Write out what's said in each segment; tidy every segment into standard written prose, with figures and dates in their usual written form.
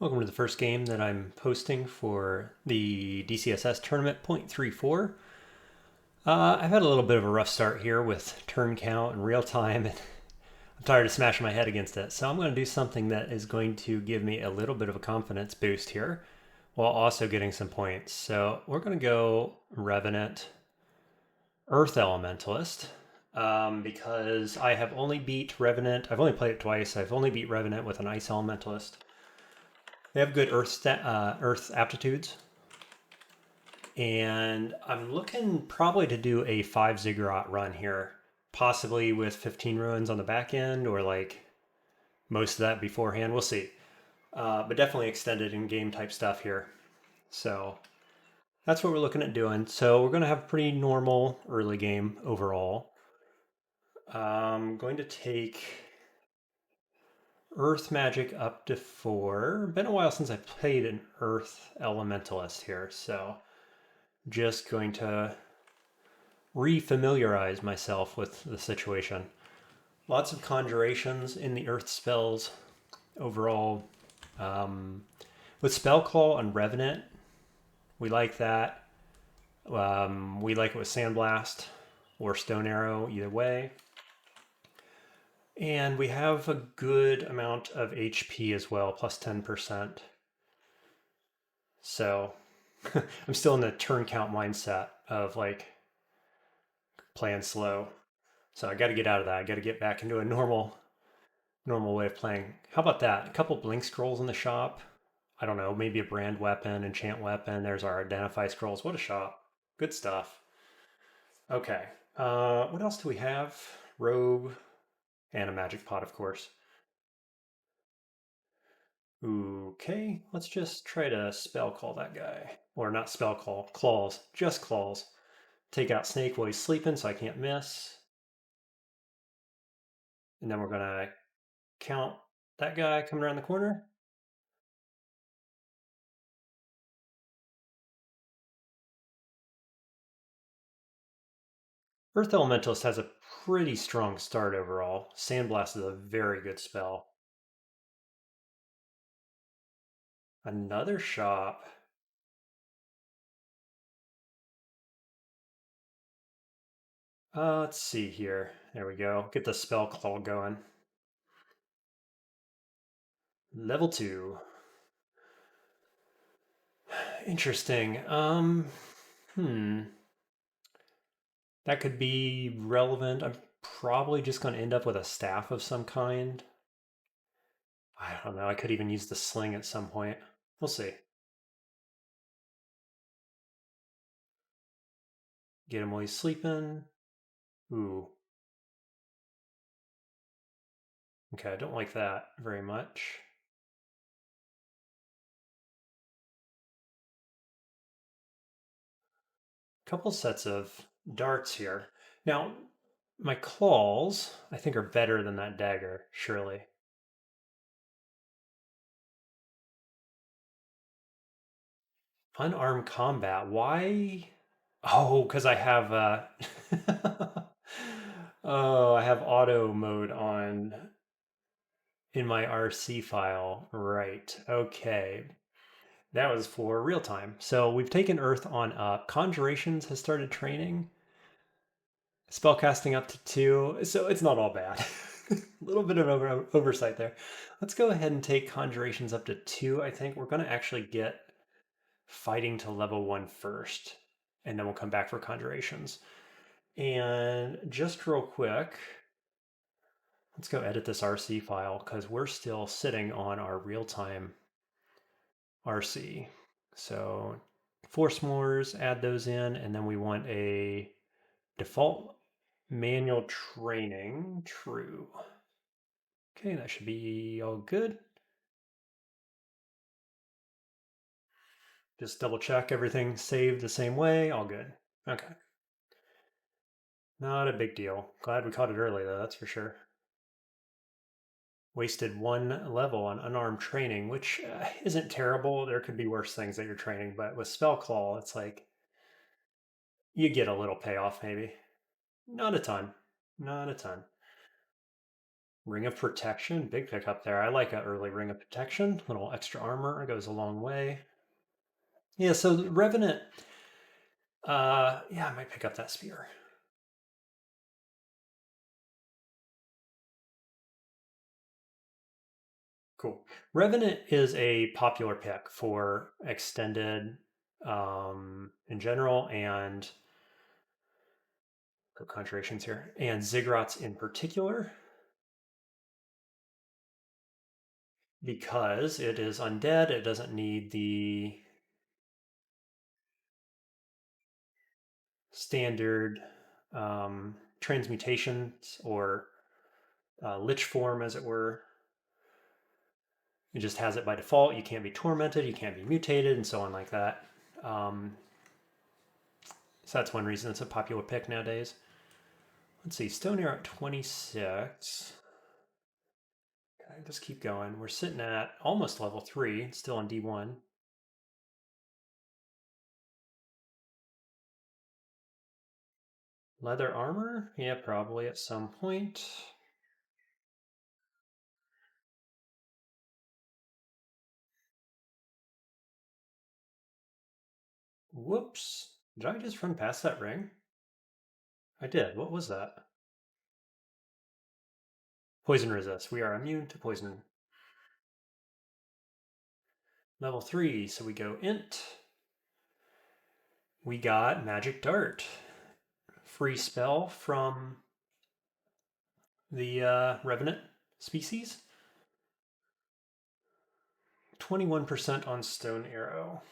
Welcome to the first game that I'm posting for the DCSS tournament 0.34. I've had a little bit of a rough start here with turn count and real time, and I'm tired of smashing my head against it. So I'm going to do something that is going to give me a little bit of a confidence boost here while also getting some points. So we're going to go Revenant, Earth Elementalist, because I have only beat Revenant. I've only played it twice. I've only beat Revenant with an Ice Elementalist. They have good Earth aptitudes. And I'm looking probably to do a 5 Ziggurat run here, possibly with 15 ruins on the back end or like most of that beforehand. We'll see. But definitely extended in game type stuff here. So that's what we're looking at doing. So we're going to have a pretty normal early game overall. I'm going to take Earth Magic up to 4. Been a while since I played an Earth Elementalist here, so just going to re-familiarize myself with the situation. Lots of conjurations in the Earth spells overall. With Spellclaw and Revenant, we like that. We like it with Sandblast or Stone Arrow, either way. And we have a good amount of HP as well, plus 10%. So I'm still in the turn count mindset of like playing slow. So I got to get out of that. I got to get back into a normal way of playing. How about that? A couple blink scrolls in the shop. I don't know, maybe a brand weapon, enchant weapon. There's our identify scrolls. What a shop. Good stuff. Okay. What else do we have? Rogue and a magic pot, of course. Okay, let's just try to spell call that guy. Or not spell call, claws, just claws. Take out Snake while he's sleeping so I can't miss. And then we're going to count that guy coming around the corner. Earth Elementalist has a pretty strong start overall. Sandblast is a very good spell. Another shop. Let's see here. There we go. Get the spell claw going. Level 2. Interesting. That could be relevant. I'm probably just going to end up with a staff of some kind. I don't know. I could even use the sling at some point. We'll see. Get him while he's sleeping. Ooh. Okay, I don't like that very much. Couple sets of darts here. Now, my claws, I think, are better than that dagger, surely. Unarmed combat. Why? Oh, because I have oh, I have auto mode on in my RC file. Right. Okay. That was for real time. So we've taken Earth on up. Conjurations has started training. Spellcasting up to 2. So it's not all bad. A little bit of oversight there. Let's go ahead and take Conjurations up to 2. I think we're going to actually get fighting to level 1 first, and then we'll come back for Conjurations. And just real quick, let's go edit this RC file because we're still sitting on our real-time RC. So Force Mores, add those in, and then we want a default manual training, true. Okay, that should be all good. Just double check everything saved the same way, all good. Okay. Not a big deal. Glad we caught it early though, that's for sure. Wasted 1 level on unarmed training, which isn't terrible. There could be worse things that you're training, but with Spell Claw, it's like you get a little payoff maybe. Not a ton. Not a ton. Ring of Protection, big pickup there. I like an early Ring of Protection. Little extra armor goes a long way. Yeah, so Revenant, yeah, I might pick up that spear. Cool. Revenant is a popular pick for extended in general and conjurations here, and Ziggurats in particular, because it is undead. It doesn't need the standard transmutations or lich form, as it were. It just has it by default. You can't be tormented, you can't be mutated, and so on like that. So that's one reason it's a popular pick nowadays. Let's see, Stone Arrow at 26. Okay, just keep going. We're sitting at almost level 3, still on D1. Leather armor? Yeah, probably at some point. Whoops. Did I just run past that ring? I did. What was that? Poison resist. We are immune to poison. Level 3, so we go int. We got Magic Dart. Free spell from the Revenant species. 21% on Stone Arrow.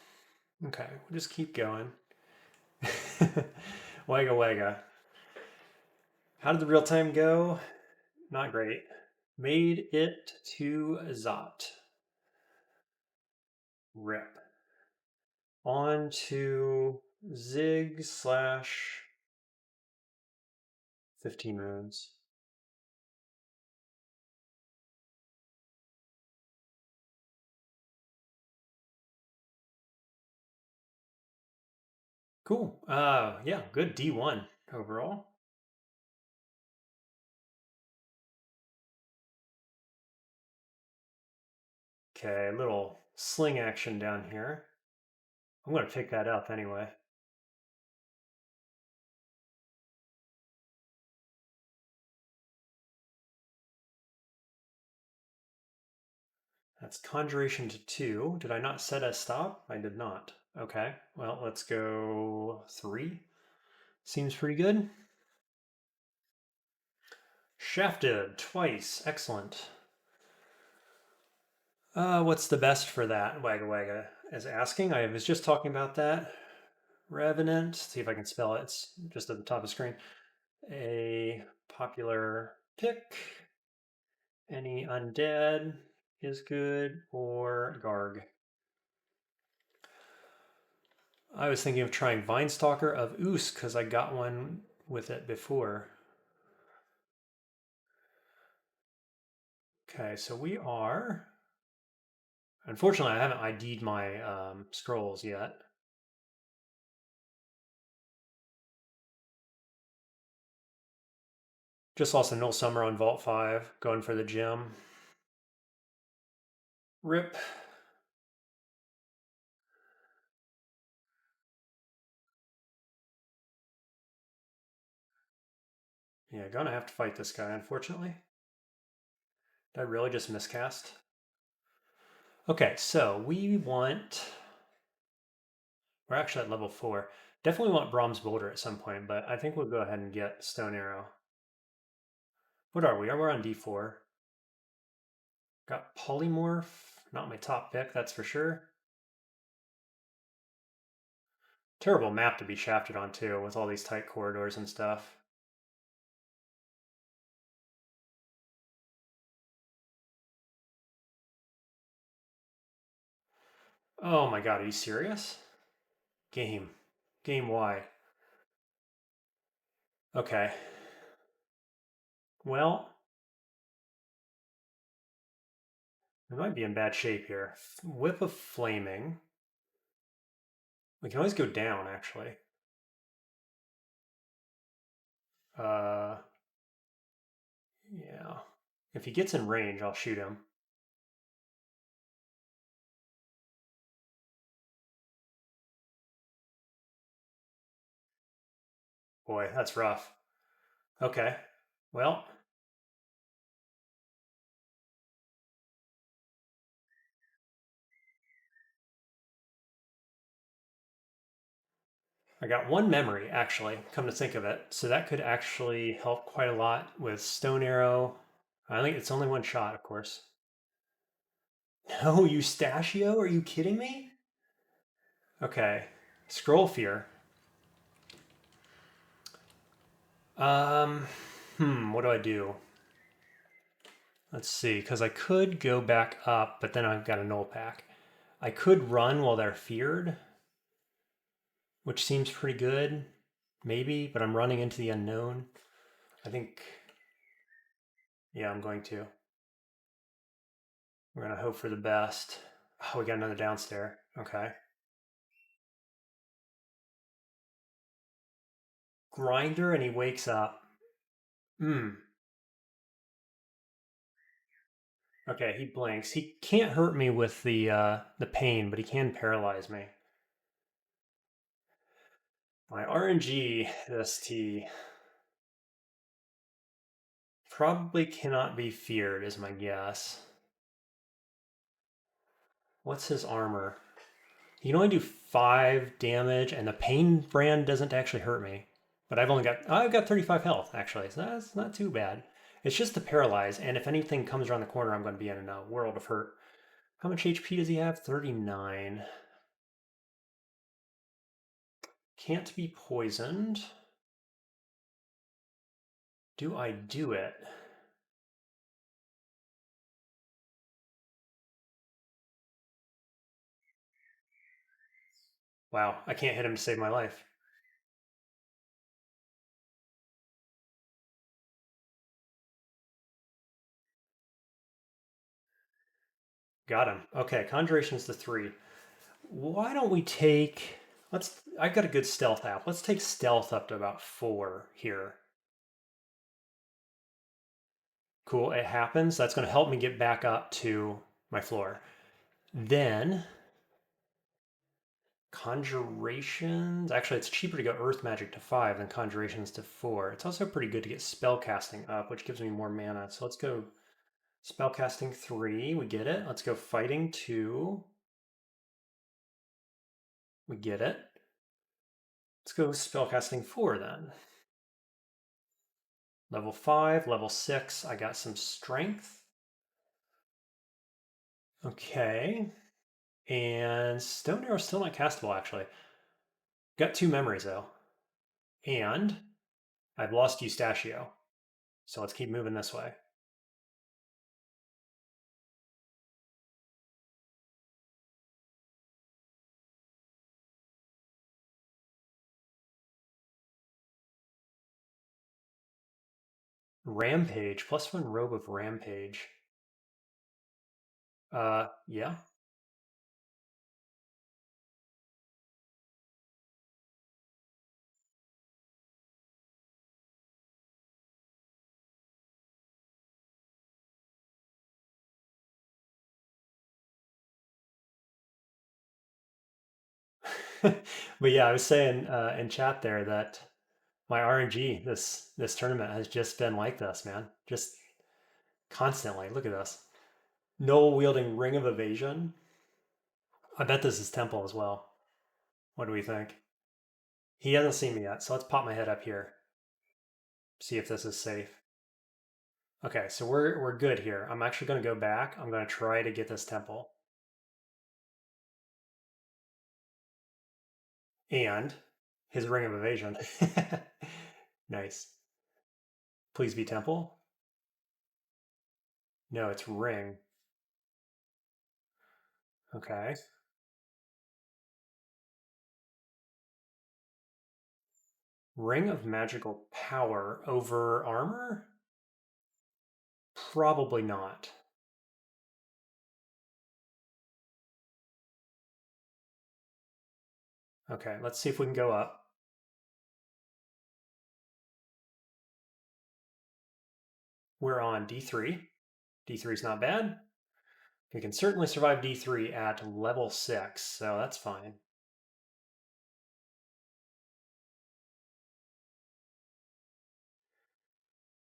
Okay, we'll just keep going. Wagga wagga. How did the real time go? Not great. Made it to Zot. Rip. On to Zig slash 15 runes. Cool. Yeah, good D1 overall. Okay, little sling action down here. I'm going to pick that up anyway. That's Conjuration to 2. Did I not set a stop? I did not. Okay, well, let's go 3. Seems pretty good. Shafted twice. Excellent. What's the best for that? Wagga Wagga is asking. I was just talking about that. Revenant. See if I can spell it. It's just at the top of the screen. A popular pick. Any undead is good, or Garg. I was thinking of trying Vinestalker of Oos because I got one with it before. Okay, so we are. Unfortunately, I haven't ID'd my scrolls yet. Just lost a Null Summer on Vault 5, going for the gem. Rip. Yeah, gonna have to fight this guy, unfortunately. Did I really just miscast? Okay, so we want. We're actually at level 4. Definitely want Brahms Boulder at some point, but I think we'll go ahead and get Stone Arrow. What are we? We're on D4. Got Polymorph. Not my top pick, that's for sure. Terrible map to be shafted on, too, with all these tight corridors and stuff. Oh my god, are you serious? Game. Game Y. Okay. Well, we might be in bad shape here. Whip of Flaming. We can always go down, actually. Uh, yeah. If he gets in range, I'll shoot him. Boy, that's rough. Okay. Well, I got one memory, actually, come to think of it. So that could actually help quite a lot with Stone Arrow. I think it's only one shot, of course. No, Eustachio? Are you kidding me? Okay. Scroll Fear. Um, what do I do? Let's see, because I could go back up, but then I've got a null pack. I could run while they're feared, which seems pretty good, maybe, but I'm running into the unknown. I think, yeah, I'm going to. We're going to hope for the best. Oh, we got another downstair. Okay. Grinder, and he wakes up. Hmm. Okay, he blinks. He can't hurt me with the pain, but he can paralyze me. My RNG, this T, probably cannot be feared, is my guess. What's his armor? He can only do 5 damage, and the pain brand doesn't actually hurt me. But I've got 35 health actually, so that's not too bad. It's just the paralyze, and if anything comes around the corner, I'm going to be in a world of hurt. How much HP does he have? 39. Can't be poisoned. Do I do it? Wow, I can't hit him to save my life. Got him. Okay, Conjuration's the 3. Why don't we take... I've got a good stealth app. Let's take stealth up to about 4 here. Cool, it happens. That's going to help me get back up to my floor. Then, Conjurations. Actually, it's cheaper to go Earth Magic to 5 than Conjurations to 4. It's also pretty good to get Spellcasting up, which gives me more mana. So let's go Spellcasting 3. We get it. Let's go Fighting 2. We get it. Let's go Spellcasting 4 then. Level 5, level 6. I got some Strength. Okay. And Stone Arrow's still not castable, actually. Got 2 memories, though. And I've lost Eustachio. So let's keep moving this way. Rampage, +1 Robe of Rampage. Yeah. But yeah, I was saying in chat there that my RNG this tournament has just been like this, man. Just constantly. Look at this. Null wielding Ring of Evasion. I bet this is Temple as well. What do we think? He hasn't seen me yet, so let's pop my head up here. See if this is safe. Okay, so we're good here. I'm actually going to go back. I'm going to try to get this Temple. And his Ring of Evasion. Nice. Please be Temple. No, it's Ring. Okay. Ring of Magical Power over armor? Probably not. Okay, let's see if we can go up. We're on D3. D3 is not bad. We can certainly survive D3 at level 6, so that's fine.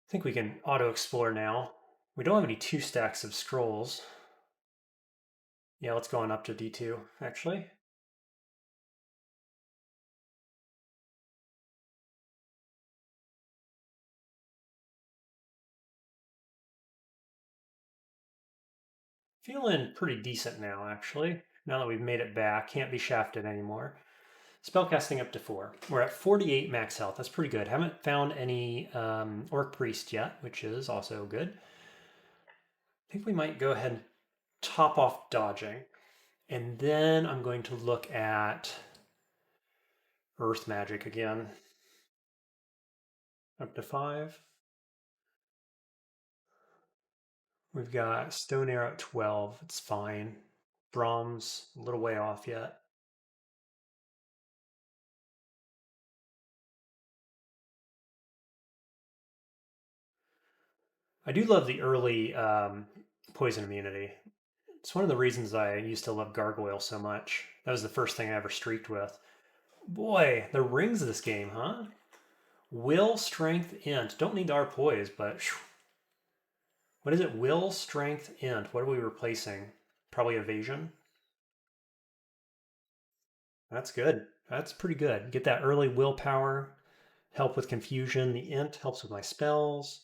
I think we can auto-explore now. We don't have any 2 stacks of scrolls. Yeah, let's go on up to D2, actually. Feeling pretty decent now, actually. Now that we've made it back, can't be shafted anymore. Spellcasting up to 4. We're at 48 max health. That's pretty good. Haven't found any Orc Priest yet, which is also good. I think we might go ahead and top off dodging. And then I'm going to look at Earth Magic again. Up to 5. We've got Stone Arrow at 12. It's fine. Brahms, a little way off yet. I do love the early poison immunity. It's one of the reasons I used to love Gargoyle so much. That was the first thing I ever streaked with. Boy, the rings of this game, huh? Will, Strength, Int. Don't need our poise, but what is it? Will, Strength, Int. What are we replacing? Probably Evasion. That's good. That's pretty good. Get that early willpower, help with confusion. The Int helps with my spells.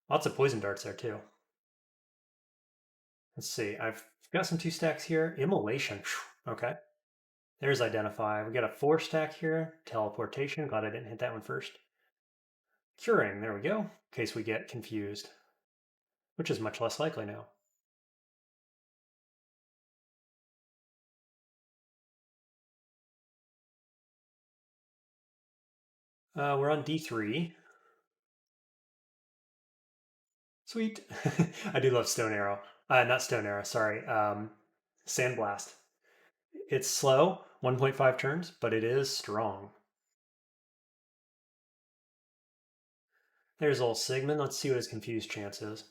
Lots of poison darts there too. Let's see. I've got some 2 stacks here. Immolation. Okay. There's Identify. We got a 4 stack here. Teleportation. Glad I didn't hit that one first. Curing. There we go. In case we get confused, which is much less likely now. We're on D3. Sweet. I do love Stone Arrow. Not Stone Arrow, sorry. Sandblast. It's slow, 1.5 turns, but it is strong. There's old Sigmund. Let's see what his confused chance is.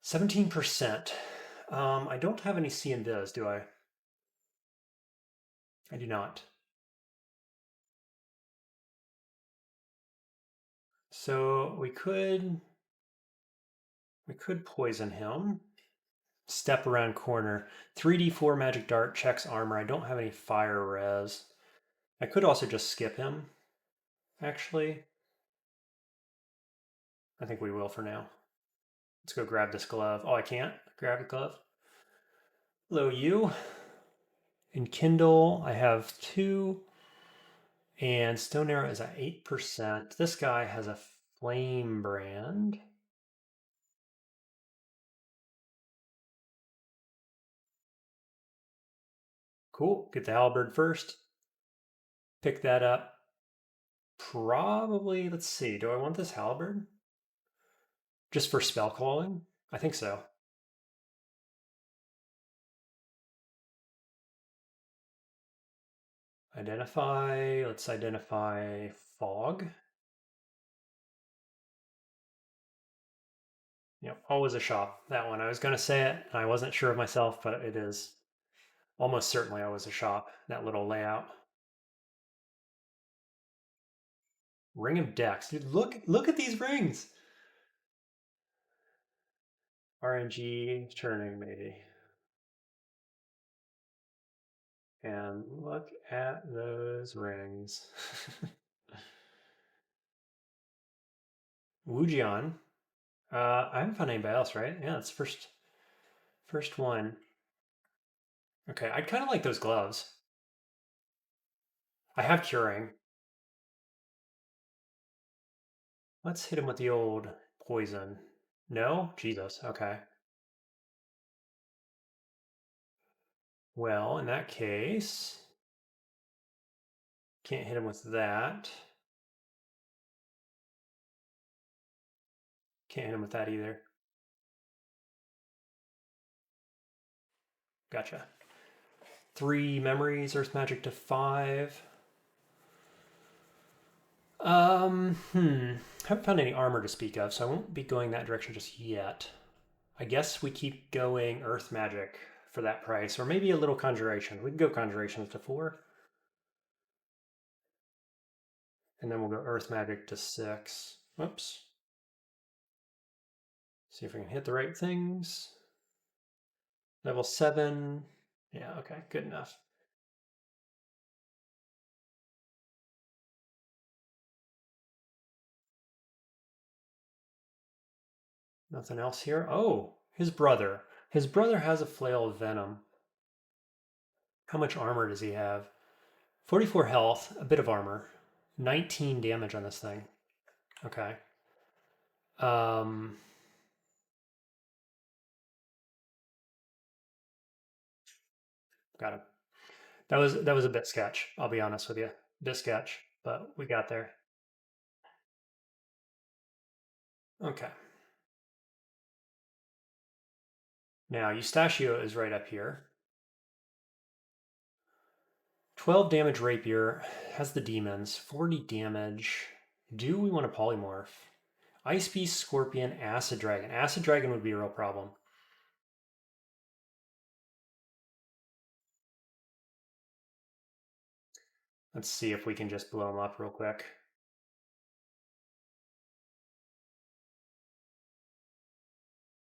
17%. I don't have any C and Viz, do I? I do not. So we could poison him. Step around corner. 3d4 magic dart checks armor. I don't have any fire res. I could also just skip him, actually. I think we will for now. Let's go grab this glove. Oh, I can't grab the glove. Hello, you. In Kindle, I have 2. And Stone Arrow is at 8%. This guy has a flame brand. Cool. Get the halberd first. Pick that up. Probably, let's see. Do I want this halberd? Just for spell calling? I think so. Identify. Let's identify fog. Yep, always a shop. That one. I was going to say it, and I wasn't sure of myself, but it is almost certainly always a shop. That little layout. Ring of Dex. Dude, look at these rings. RNG turning maybe. And look at those rings. Wujian. I haven't found anybody else, right? Yeah, it's first one. Okay, I'd kind of like those gloves. I have curing. Let's hit him with the old poison. No? Jesus, okay. Well, in that case, can't hit him with that. Can't hit him with that either. Gotcha. 3 memories, Earth Magic to 5. Haven't found any armor to speak of, so I won't be going that direction just yet. I guess we keep going Earth Magic for that price, or maybe a little Conjuration. We can go Conjurations to 4, and then we'll go Earth Magic to 6. Whoops. See if we can hit the right things. Level 7. Yeah, okay, good enough. Nothing else here. Oh, his brother. His brother has a flail of venom. How much armor does he have? 44 health, a bit of armor. 19 damage on this thing. Okay. Um, got him. That was a bit sketch, I'll be honest with you. Bit sketch, but we got there. Okay. Now, Eustachio is right up here. 12 damage rapier, has the demons, 40 damage. Do we want to polymorph? Ice Beast, Scorpion, Acid Dragon. Acid Dragon would be a real problem. Let's see if we can just blow him up real quick.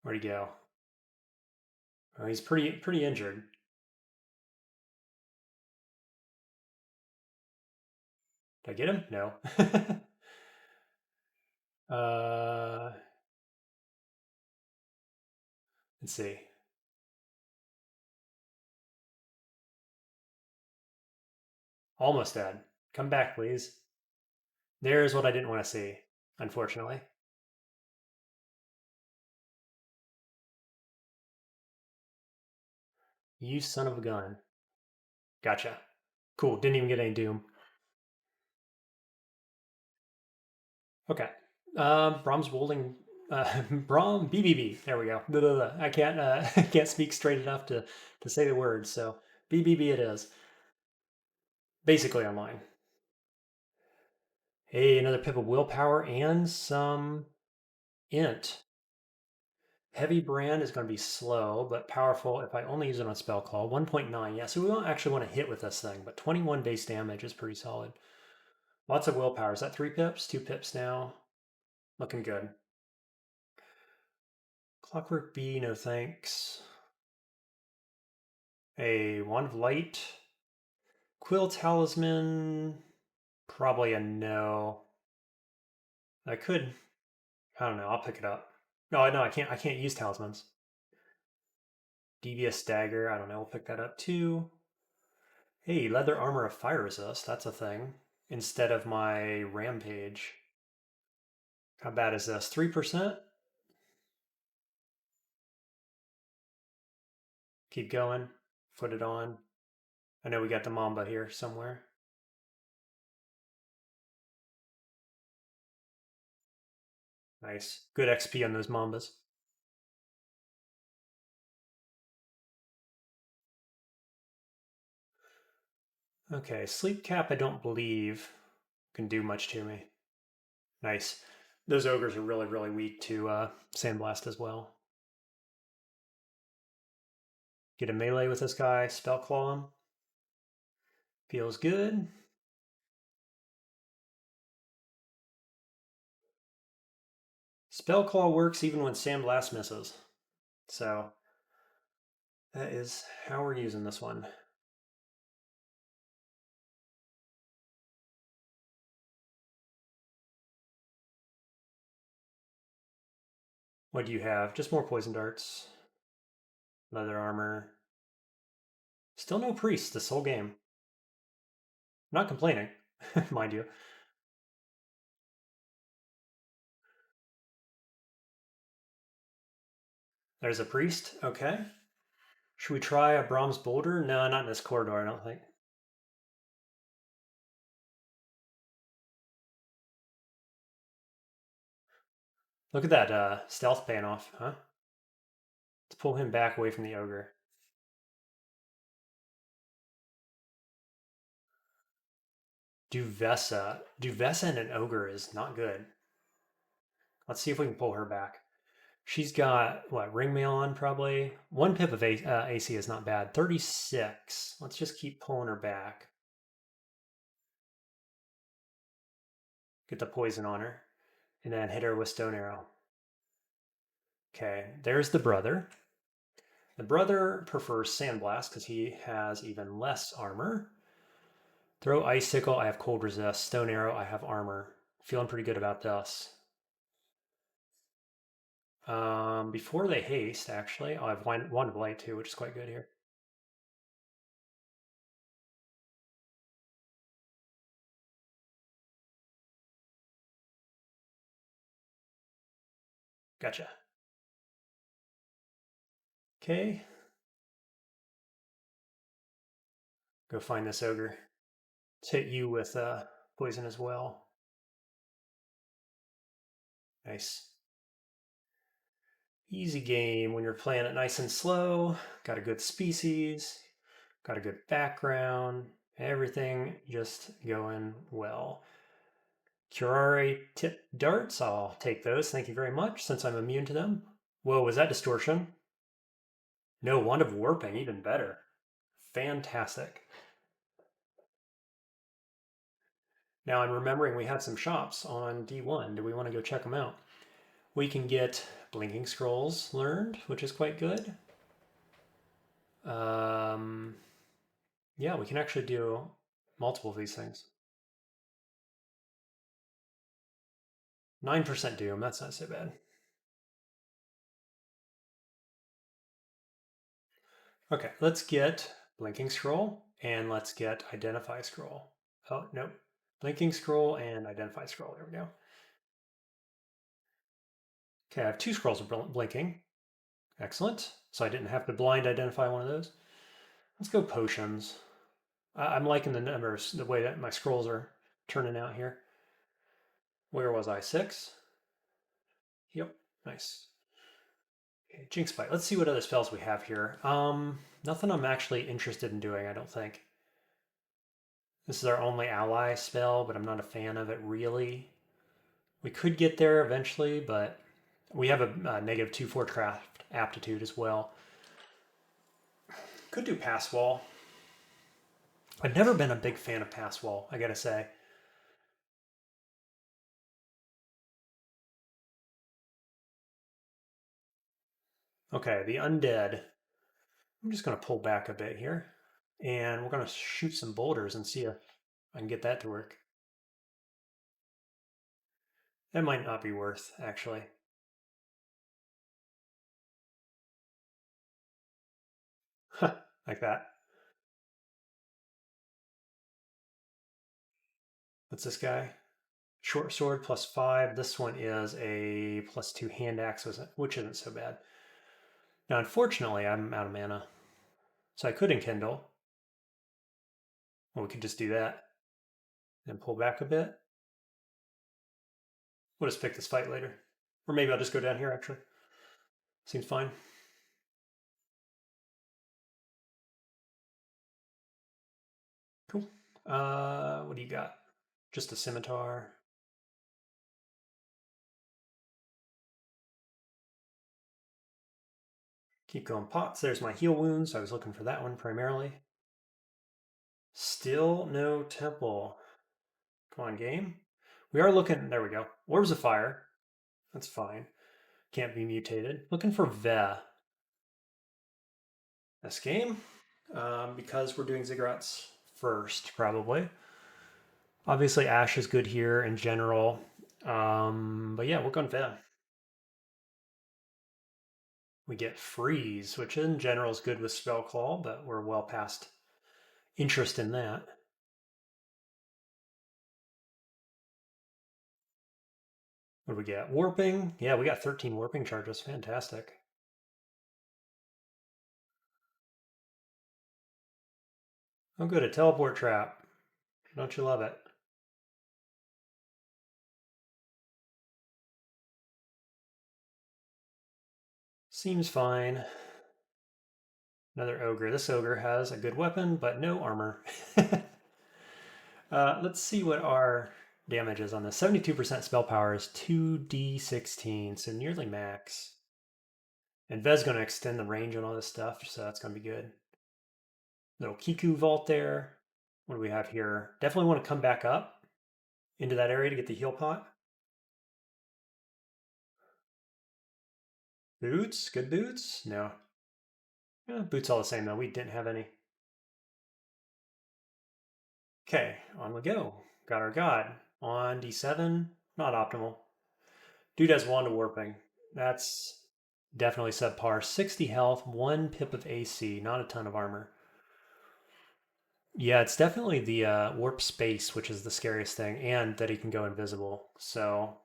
Where'd he go? Oh, he's pretty injured. Did I get him? No. uh, let's see. Almost dead. Come back, please. There's what I didn't want to see, unfortunately. You son of a gun. Gotcha. Cool. Didn't even get any doom. Okay. Brahms Wolding. Brahm BBB. There we go. Blah, blah, blah. I can't. I can't speak straight enough to say the words. So BBB it is. Basically online. Hey, another pip of willpower and some int. Heavy brand is going to be slow, but powerful if I only use it on spell call. 1.9. Yeah, so we don't actually want to hit with this thing, but 21 base damage is pretty solid. Lots of willpower. Is that 3 pips? 2 pips now. Looking good. Clockwork Bee, no thanks. A Wand of Light. Quill Talisman, probably a no. I could, I don't know, I'll pick it up. No, no, I can't use talismans. Devious Dagger, I don't know, we'll pick that up too. Hey, Leather Armor of Fire Resist, that's a thing. Instead of my Rampage. How bad is this? 3%? Keep going. Put it on. I know we got the Mamba here somewhere. Nice. Good XP on those Mambas. Okay, Sleep Cap I don't believe can do much to me. Nice. Those ogres are really, really weak to Sandblast as well. Get a melee with this guy, Spell Claw him. Feels good. Spell Claw works even when Sandblast misses. So that is how we're using this one. What do you have? Just more poison darts. Leather armor. Still no priest this whole game. Not complaining, mind you. There's a priest. Okay. Should we try a Brahms Boulder? No, not in this corridor, I don't think. Look at that stealth paying off, huh? Let's pull him back away from the ogre. Duvessa. Duvessa and an ogre is not good. Let's see if we can pull her back. She's got, what, ring mail on probably? 1 pip of AC is not bad. 36. Let's just keep pulling her back. Get the poison on her. And then hit her with Stone Arrow. Okay, there's the brother. The brother prefers Sandblast because he has even less armor. Throw Icicle, I have Cold Resist. Stone Arrow, I have armor. Feeling pretty good about this. Before they haste, actually, I have one of light too, which is quite good here. Gotcha. Okay. Go find this ogre. Let's hit you with poison as well. Nice. Easy game when you're playing it nice and slow. Got a good species. Got a good background. Everything just going well. Curare tip darts. I'll take those. Thank you very much, since I'm immune to them. Whoa, was that distortion? No, Wand of Warping. Even better. Fantastic. Now I'm remembering we had some shops on D1. Do we want to go check them out? We can get Blinking Scrolls learned, which is quite good. Yeah, we can actually do multiple of these things. 9% Doom, that's not so bad. Okay, let's get Blinking Scroll and let's get Identify Scroll. Oh, nope. Blinking Scroll and Identify Scroll. There we go. Okay, I have 2 scrolls of blinking. Excellent. So I didn't have to blind identify one of those. Let's go potions. I'm liking the numbers, the way that my scrolls are turning out here. Where was I? 6? Yep, nice. Okay, Jinx Bite. Let's see what other spells we have here. Nothing I'm actually interested in doing, I don't think. This is our only ally spell, but I'm not a fan of it really. We could get there eventually, but we have a negative 2 for craft aptitude as well. Could do Pass Wall. I've never been a big fan of Pass Wall, I gotta say. Okay, the undead. I'm just gonna pull back a bit here, and we're gonna shoot some boulders and see if I can get that to work. That might not be worth, actually. Like that. What's this guy? Short sword +5. This one is a +2 hand axe, which isn't so bad. Now, unfortunately, I'm out of mana. So I could enkindle. Well, we could just do that and pull back a bit. We'll just pick this fight later. Or maybe I'll just go down here, actually. Seems fine. Cool. What do you got? Just a scimitar. Keep going pots. There's my heal wounds. I was looking for that one primarily. Still no temple. Come on, game. We are looking. There we go. Orbs of fire. That's fine. Can't be mutated. Looking for Ve. This game. Because we're doing Ziggurats first, probably. Obviously, Ash is good here in general. But yeah, we're going Ve. We get Freeze, which in general is good with Spellclaw, but we're well past interest in that. What do we get? Warping. Yeah, we got 13 warping charges. Fantastic. Oh, good. A teleport trap. Don't you love it? Seems fine. Another ogre. This ogre has a good weapon, but no armor. Let's see what our damage is on this. 72% spell power is 2d16, so nearly max. And Vez going to extend the range on all this stuff, so that's going to be good. Little Kiku vault there. What do we have here? Definitely want to come back up into that area to get the heal pot. Boots? Good boots? No. Yeah, boots all the same though. We didn't have any. Okay, on we go. Got our god. On D7, not optimal. Dude has Wand of Warping. That's definitely subpar. 60 health, 1 pip of AC, not a ton of armor. Yeah, it's definitely the warp space, which is the scariest thing, and that he can go invisible. So,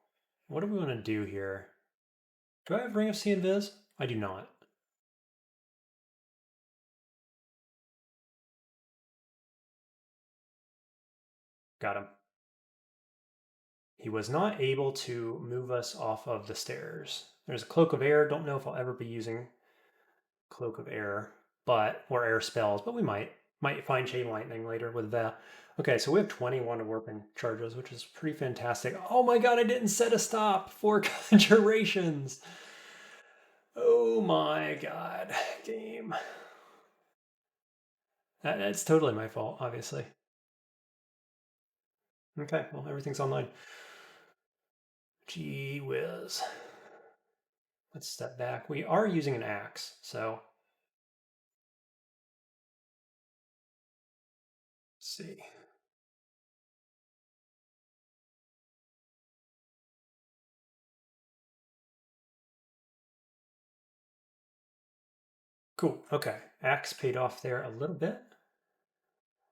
what do we want to do here? Do I have Ring of Sea Invis? I do not. Got him. He was not able to move us off of the stairs. There's a Cloak of Air. Don't know if I'll ever be using Cloak of Air, or air spells, but we might find Chain Lightning later with that. Okay, so we have 21 to warping charges, which is pretty fantastic. Oh my god, I didn't set a stop for conjurations. Oh my god, game. That's totally my fault, obviously. Okay, well, everything's online. Gee whiz. Let's step back. We are using an axe, so let's see. Cool. Okay. Axe paid off there a little bit.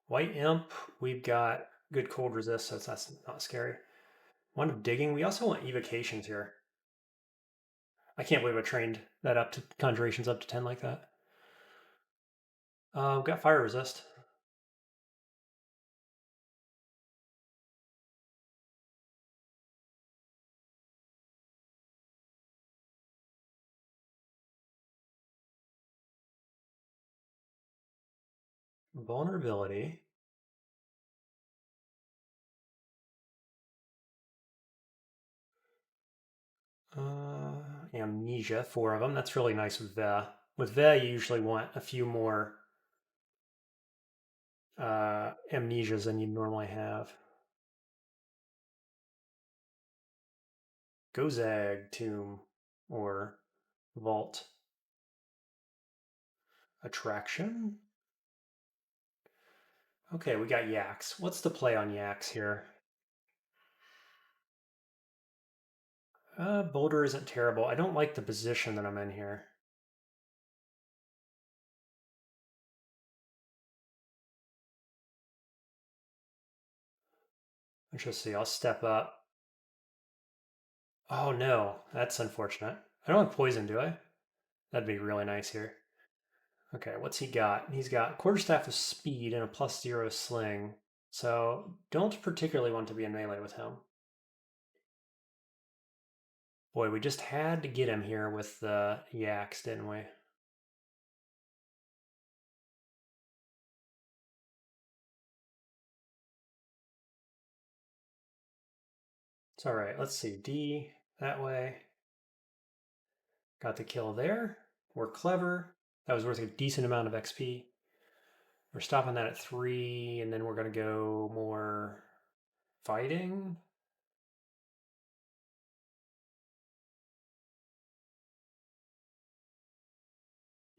White Imp, we've got good cold resist, so that's not scary. One of digging. We also want evocations here. I can't believe I trained that up to conjurations up to 10 like that. We've got fire resist. Vulnerability. Amnesia, 4 of them. That's really nice with Ve. With Ve, you usually want a few more amnesias than you normally have. Gozag, Tomb, or Vault. Attraction? Okay, we got Yaks. What's the play on Yaks here? Boulder isn't terrible. I don't like the position that I'm in here. Let's just see. I'll step up. Oh no, that's unfortunate. I don't have poison, do I? That'd be really nice here. Okay, what's he got? He's got quarterstaff of speed and a +0 sling. So don't particularly want to be in melee with him. Boy, we just had to get him here with the yaks, didn't we? It's all right. Let's see. D that way. Got the kill there. We're clever. That was worth a decent amount of XP. We're stopping that at 3, and then we're going to go more fighting.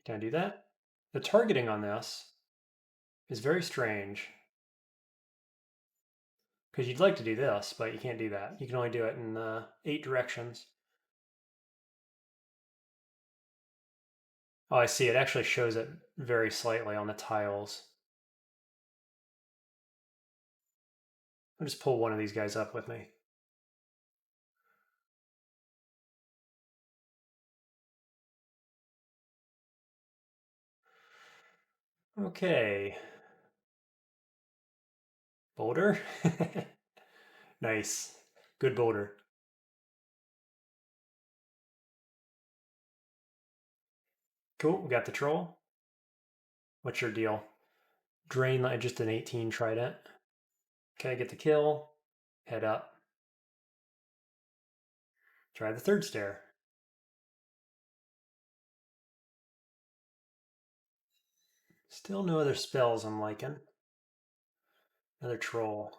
Can I do that? The targeting on this is very strange. Because you'd like to do this, but you can't do that. You can only do it in 8 directions. Oh, I see. It actually shows it very slightly on the tiles. I'll just pull one of these guys up with me. Okay. Boulder. Nice. Good boulder. Cool. We got the troll. What's your deal? Drain, just an 18 trident. Okay, get the kill. Head up. Try the third stair. Still no other spells I'm liking. Another troll.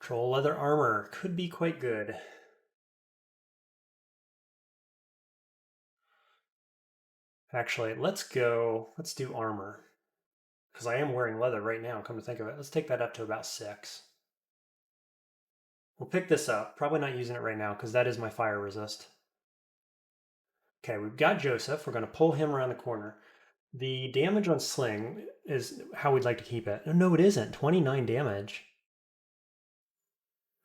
Troll leather armor could be quite good. Actually, let's do armor. Because I am wearing leather right now, come to think of it. Let's take that up to about 6. We'll pick this up. Probably not using it right now because that is my fire resist. Okay, we've got Joseph. We're going to pull him around the corner. The damage on Sling is how we'd like to keep it. No, it isn't. 29 damage.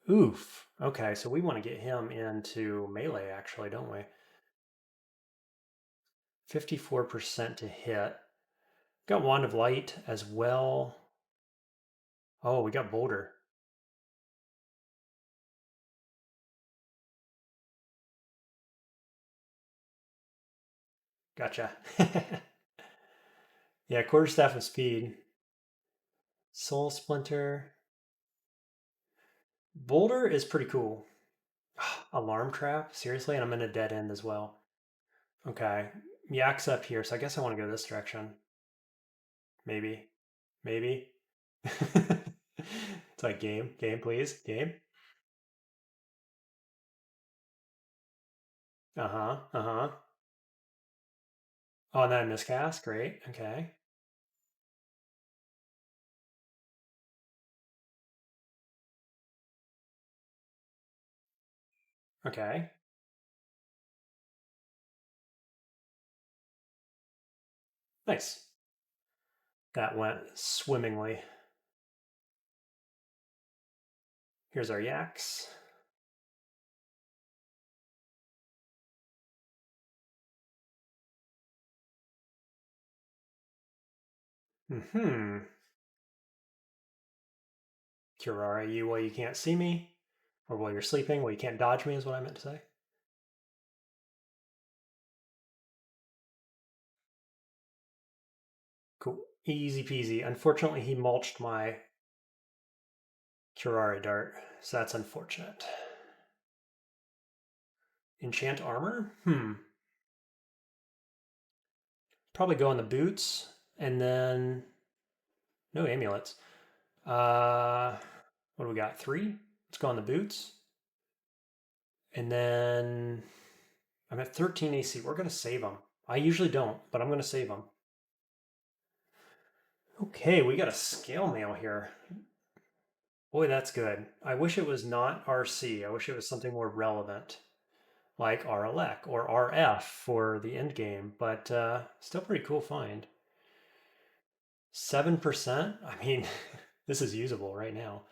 Oof. Okay, so we want to get him into melee, actually, don't we? 54% to hit. Got Wand of Light as well. Oh, we got Boulder. Gotcha. Yeah, Quarterstaff of Speed. Soul Splinter. Boulder is pretty cool. Alarm Trap? Seriously? And I'm in a dead end as well. Okay. Yak's up here, so I guess I want to go this direction. Maybe. Maybe. It's like game, please, game. Uh-huh, uh-huh. Oh, and then miscast, great, okay. Okay, nice. That went swimmingly. Here's our yaks. Mm-hmm. Curare you while you can't see me, or while you're sleeping, while you can't dodge me is what I meant to say. Cool, easy peasy. Unfortunately, he mulched my Curare dart, so that's unfortunate. Enchant armor? Probably go on the boots, and then no amulets. What do we got? 3? Let's go on the boots. And then I'm at 13 AC. We're going to save them. I usually don't, but I'm going to save them. Okay, we got a scale mail here. Boy, that's good. I wish it was not RC. I wish it was something more relevant, like RLEC or RF for the end game, but still pretty cool find. 7%? I mean, this is usable right now.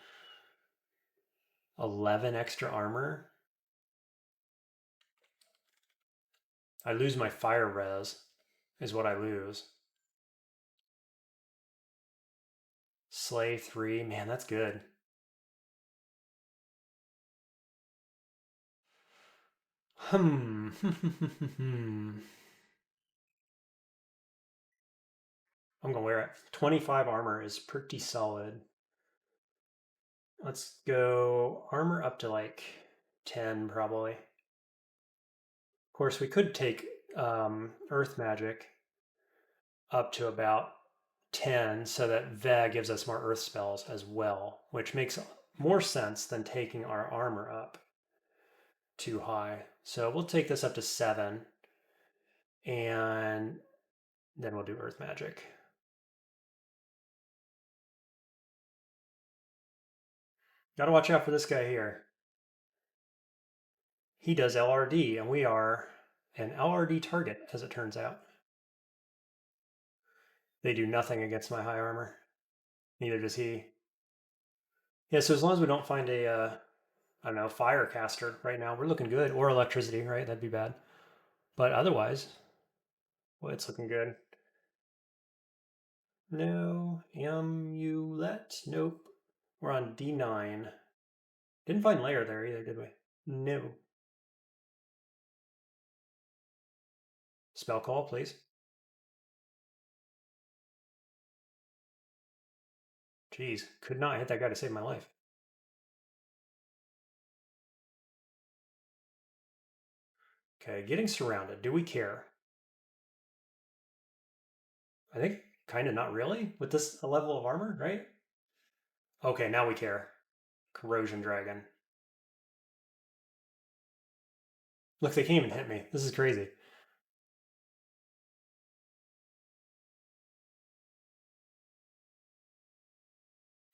11 extra armor. I lose my fire res, is what I lose. Slay 3, man, that's good. Hmm. I'm gonna wear it. 25 armor is pretty solid. Let's go armor up to like 10 probably. Of course, we could take earth magic up to about 10 so that Ve gives us more earth spells as well, which makes more sense than taking our armor up too high. So we'll take this up to 7 and then we'll do earth magic. Gotta watch out for this guy here. He does LRD, and we are an LRD target, as it turns out. They do nothing against my high armor. Neither does he. Yeah, so as long as we don't find a, I don't know, fire caster right now, we're looking good. Or electricity, right? That'd be bad. But otherwise, well, it's looking good. No, amulet. Nope. We're on D9. Didn't find Lair there either, did we? No. Spell call, please. Jeez, could not hit that guy to save my life. Okay, getting surrounded. Do we care? I think kind of not really with this level of armor, right? Okay, now we care. Corrosion Dragon. Look, they can't even hit me. This is crazy.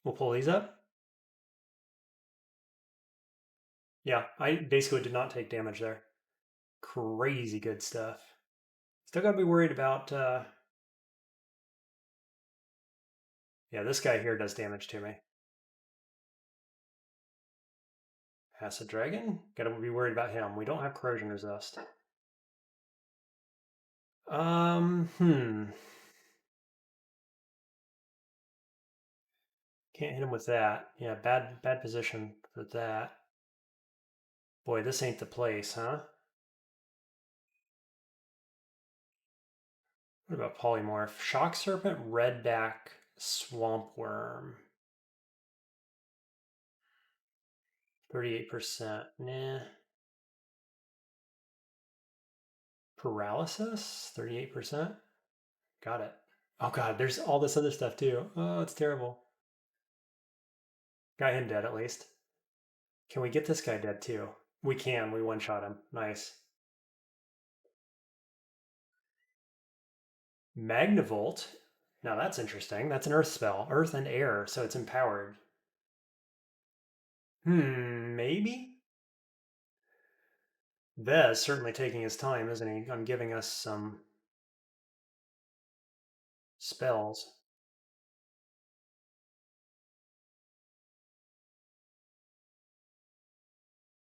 We'll pull these up. Yeah, I basically did not take damage there. Crazy good stuff. Still got to be worried about. Yeah, this guy here does damage to me. Acid Dragon. Got to be worried about him. We don't have corrosion resist. Hmm. Can't hit him with that. Yeah, bad position for that. Boy, this ain't the place, huh? What about Polymorph? Shock Serpent, Redback, Swamp Worm. 38%. Nah. Paralysis? 38%? Got it. Oh god, there's all this other stuff too. Oh, it's terrible. Got him dead at least. Can we get this guy dead too? We can. We one-shot him. Nice. Magnavolt. Now that's interesting. That's an earth spell. Earth and air, so it's empowered. Maybe? Vez certainly taking his time, isn't he? On giving us some spells.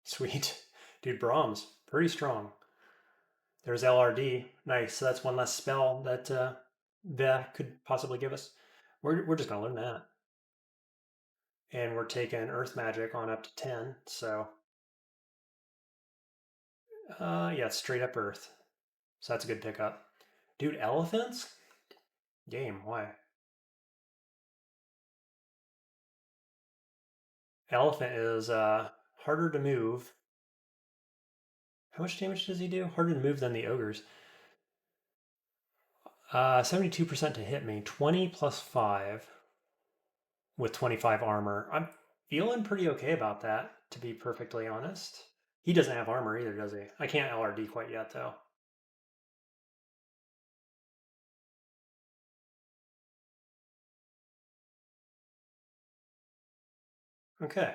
Sweet. Dude, Brahms. Pretty strong. There's LRD. Nice. So that's one less spell that that could possibly give us. We're just going to learn that. And we're taking Earth Magic on up to 10. So, yeah, straight up Earth. So that's a good pickup. Dude, elephants? Game. Why? Elephant is harder to move. How much damage does he do? Harder to move than the ogres. 72% to hit me. 20 plus 5 with 25 armor. I'm feeling pretty okay about that, to be perfectly honest. He doesn't have armor either, does he? I can't LRD quite yet, though. Okay.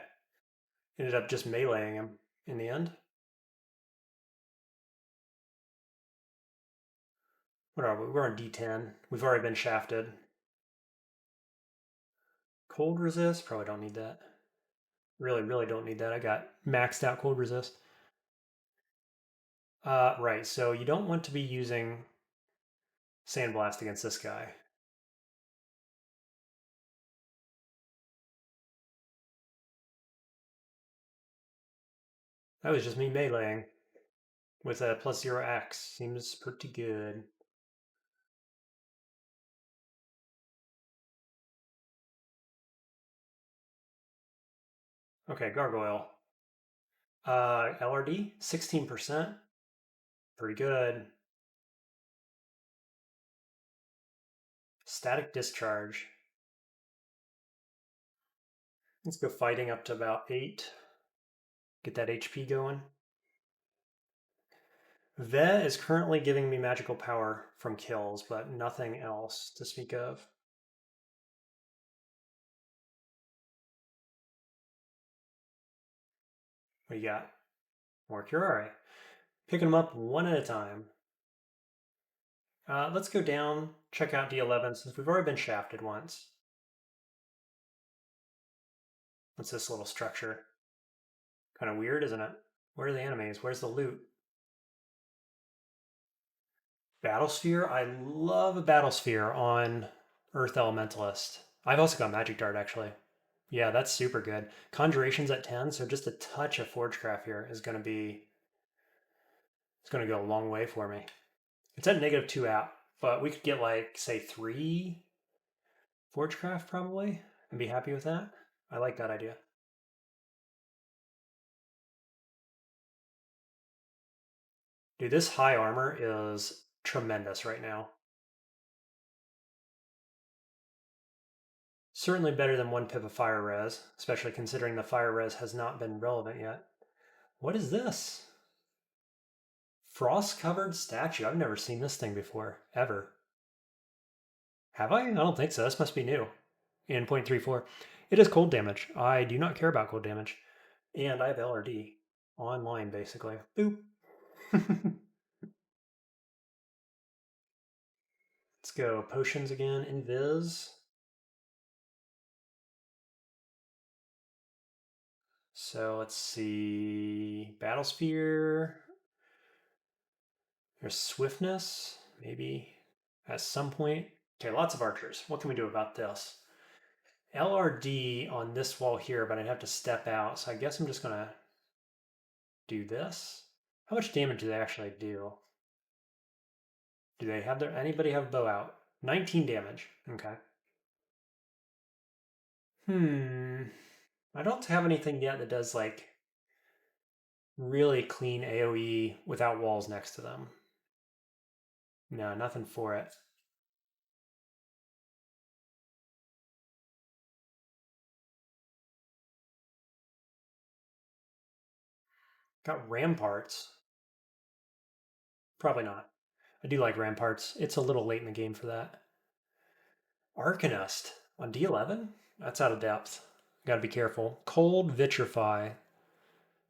Ended up just meleeing him in the end. What are we? We're on D10. We've already been shafted. Cold resist? Probably don't need that. Really, really don't need that. I got maxed out cold resist. Right. So you don't want to be using Sandblast against this guy. That was just me meleeing with a plus 0 X. Seems pretty good. Okay, Gargoyle. LRD, 16%. Pretty good. Static Discharge. Let's go fighting up to about 8. Get that HP going. Ve is currently giving me magical power from kills, but nothing else to speak of. What you got? More Curare. Picking them up one at a time. Let's go down, check out D11 since we've already been shafted once. What's this little structure? Kind of weird, isn't it? Where are the enemies? Where's the loot? Battlesphere? I love a Battlesphere on Earth Elementalist. I've also got Magic Dart, actually. Yeah, that's super good. Conjuration's at 10, so just a touch of Forgecraft here is going to be... It's going to go a long way for me. It's at -2 app, but we could get like, say, 3 Forgecraft probably. and be happy with that. I like that idea. Dude, this high armor is tremendous right now. Certainly better than 1 pip of fire res, especially considering the fire res has not been relevant yet. What is this? Frost covered statue. I've never seen this thing before, ever. Have I? I don't think so. This must be new. In 0.34. It is cold damage. I do not care about cold damage. And I have LRD. Online, basically. Boop. Let's go. Potions again. Invis. So let's see. Battlesphere. There's swiftness, maybe at some point. Okay, lots of archers. What can we do about this? LRD on this wall here, but I'd have to step out. So I guess I'm just going to do this. How much damage do they actually do? Do they have anybody have a bow out? 19 damage. Okay. I don't have anything yet that does like really clean AoE without walls next to them. No, nothing for it. Got ramparts. Probably not. I do like ramparts. It's a little late in the game for that. Arcanist on D11? That's out of depth. Gotta be careful. Cold Vitrify.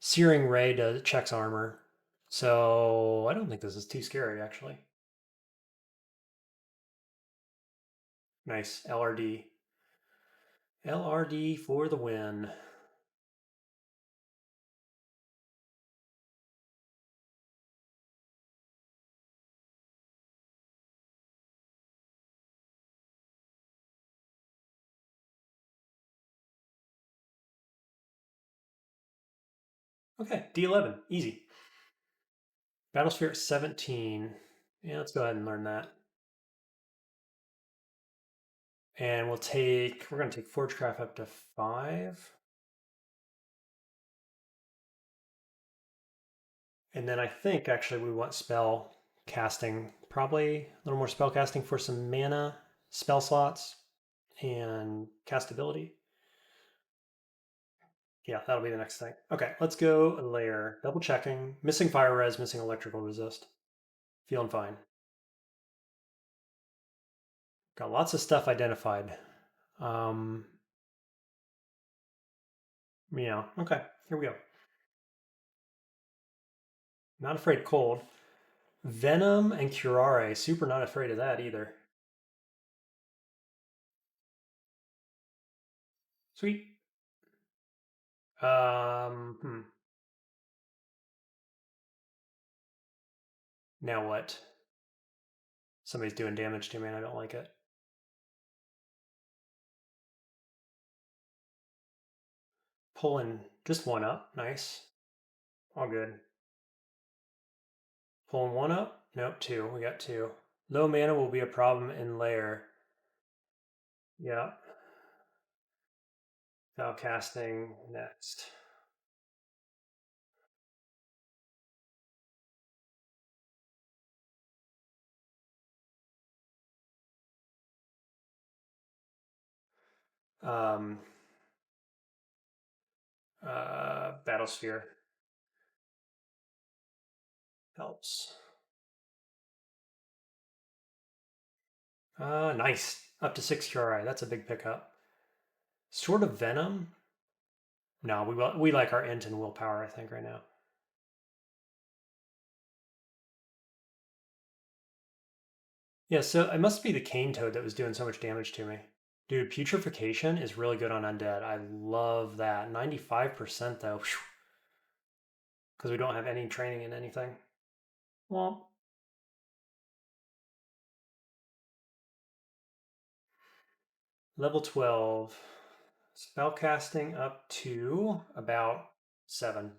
Searing Ray checks armor. So I don't think this is too scary, actually. Nice. LRD. LRD for the win. Okay, D11. Easy. Battlesphere 17. Yeah, let's go ahead and learn that. And we're going to take Forgecraft up to 5. And then I think actually we want spell casting, probably a little more spell casting for some mana, spell slots, and castability. Yeah, that'll be the next thing. Okay, let's go Lair. Double checking. Missing fire res, missing electrical resist. Feeling fine. Got lots of stuff identified. Yeah, okay, here we go. Not afraid cold. Venom and Curare, super not afraid of that either. Sweet. Now what? Somebody's doing damage to me and I don't like it. Pulling just one up. Nice. All good. Pulling one up? Nope, 2. We got 2. Low mana will be a problem in Lair. Yeah. Now casting next. Um, Battlesphere helps. Nice. Up to 6 QRI. That's a big pickup. Sword of Venom? No, we like our int and willpower, I think, right now. Yeah, so it must be the cane toad that was doing so much damage to me. Dude, putrefaction is really good on undead. I love that. 95% though. Because we don't have any training in anything. Well, level 12. Spellcasting up to about 7.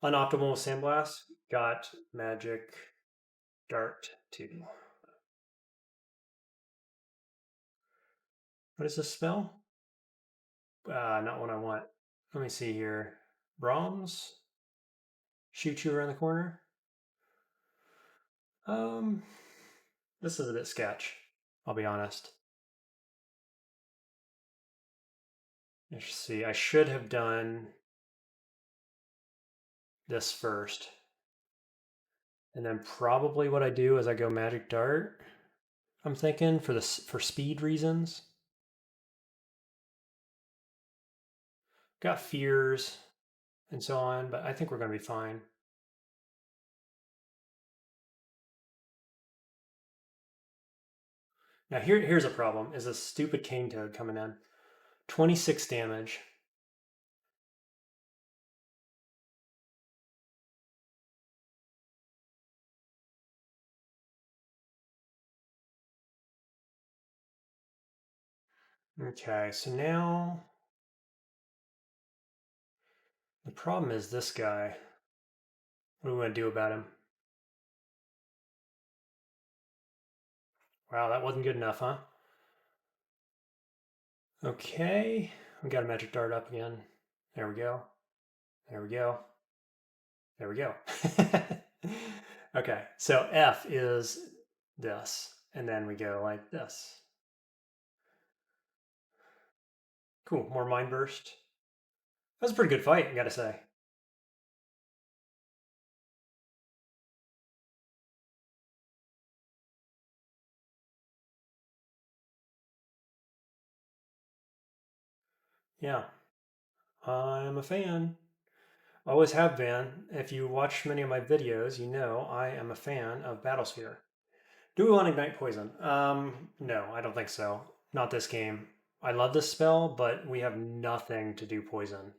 Unoptimal Sandblast. Got Magic Dart 2. What is this spell? Not what I want. Let me see here. Brahms? Shoot you around the corner? Um, this is a bit sketch, I'll be honest. Let's see, I should have done this first. And then probably what I do is I go Magic Dart. I'm thinking for speed reasons. Got fears and so on, but I think we're going to be fine. Now here's a problem: is a stupid cane toad coming in. 26 damage. Okay, so now the problem is this guy. What do we want to do about him? Wow, that wasn't good enough, huh? Okay, we got a magic dart up again. There we go. There we go. There we go. Okay, so F is this, and then we go like this. Cool, more Mind Burst. That was a pretty good fight, I gotta say. Yeah, I'm a fan. Always have been. If you watch many of my videos, you know I am a fan of Battlesphere. Do we want Ignite Poison? No, I don't think so. Not this game. I love this spell, but we have nothing to do poison.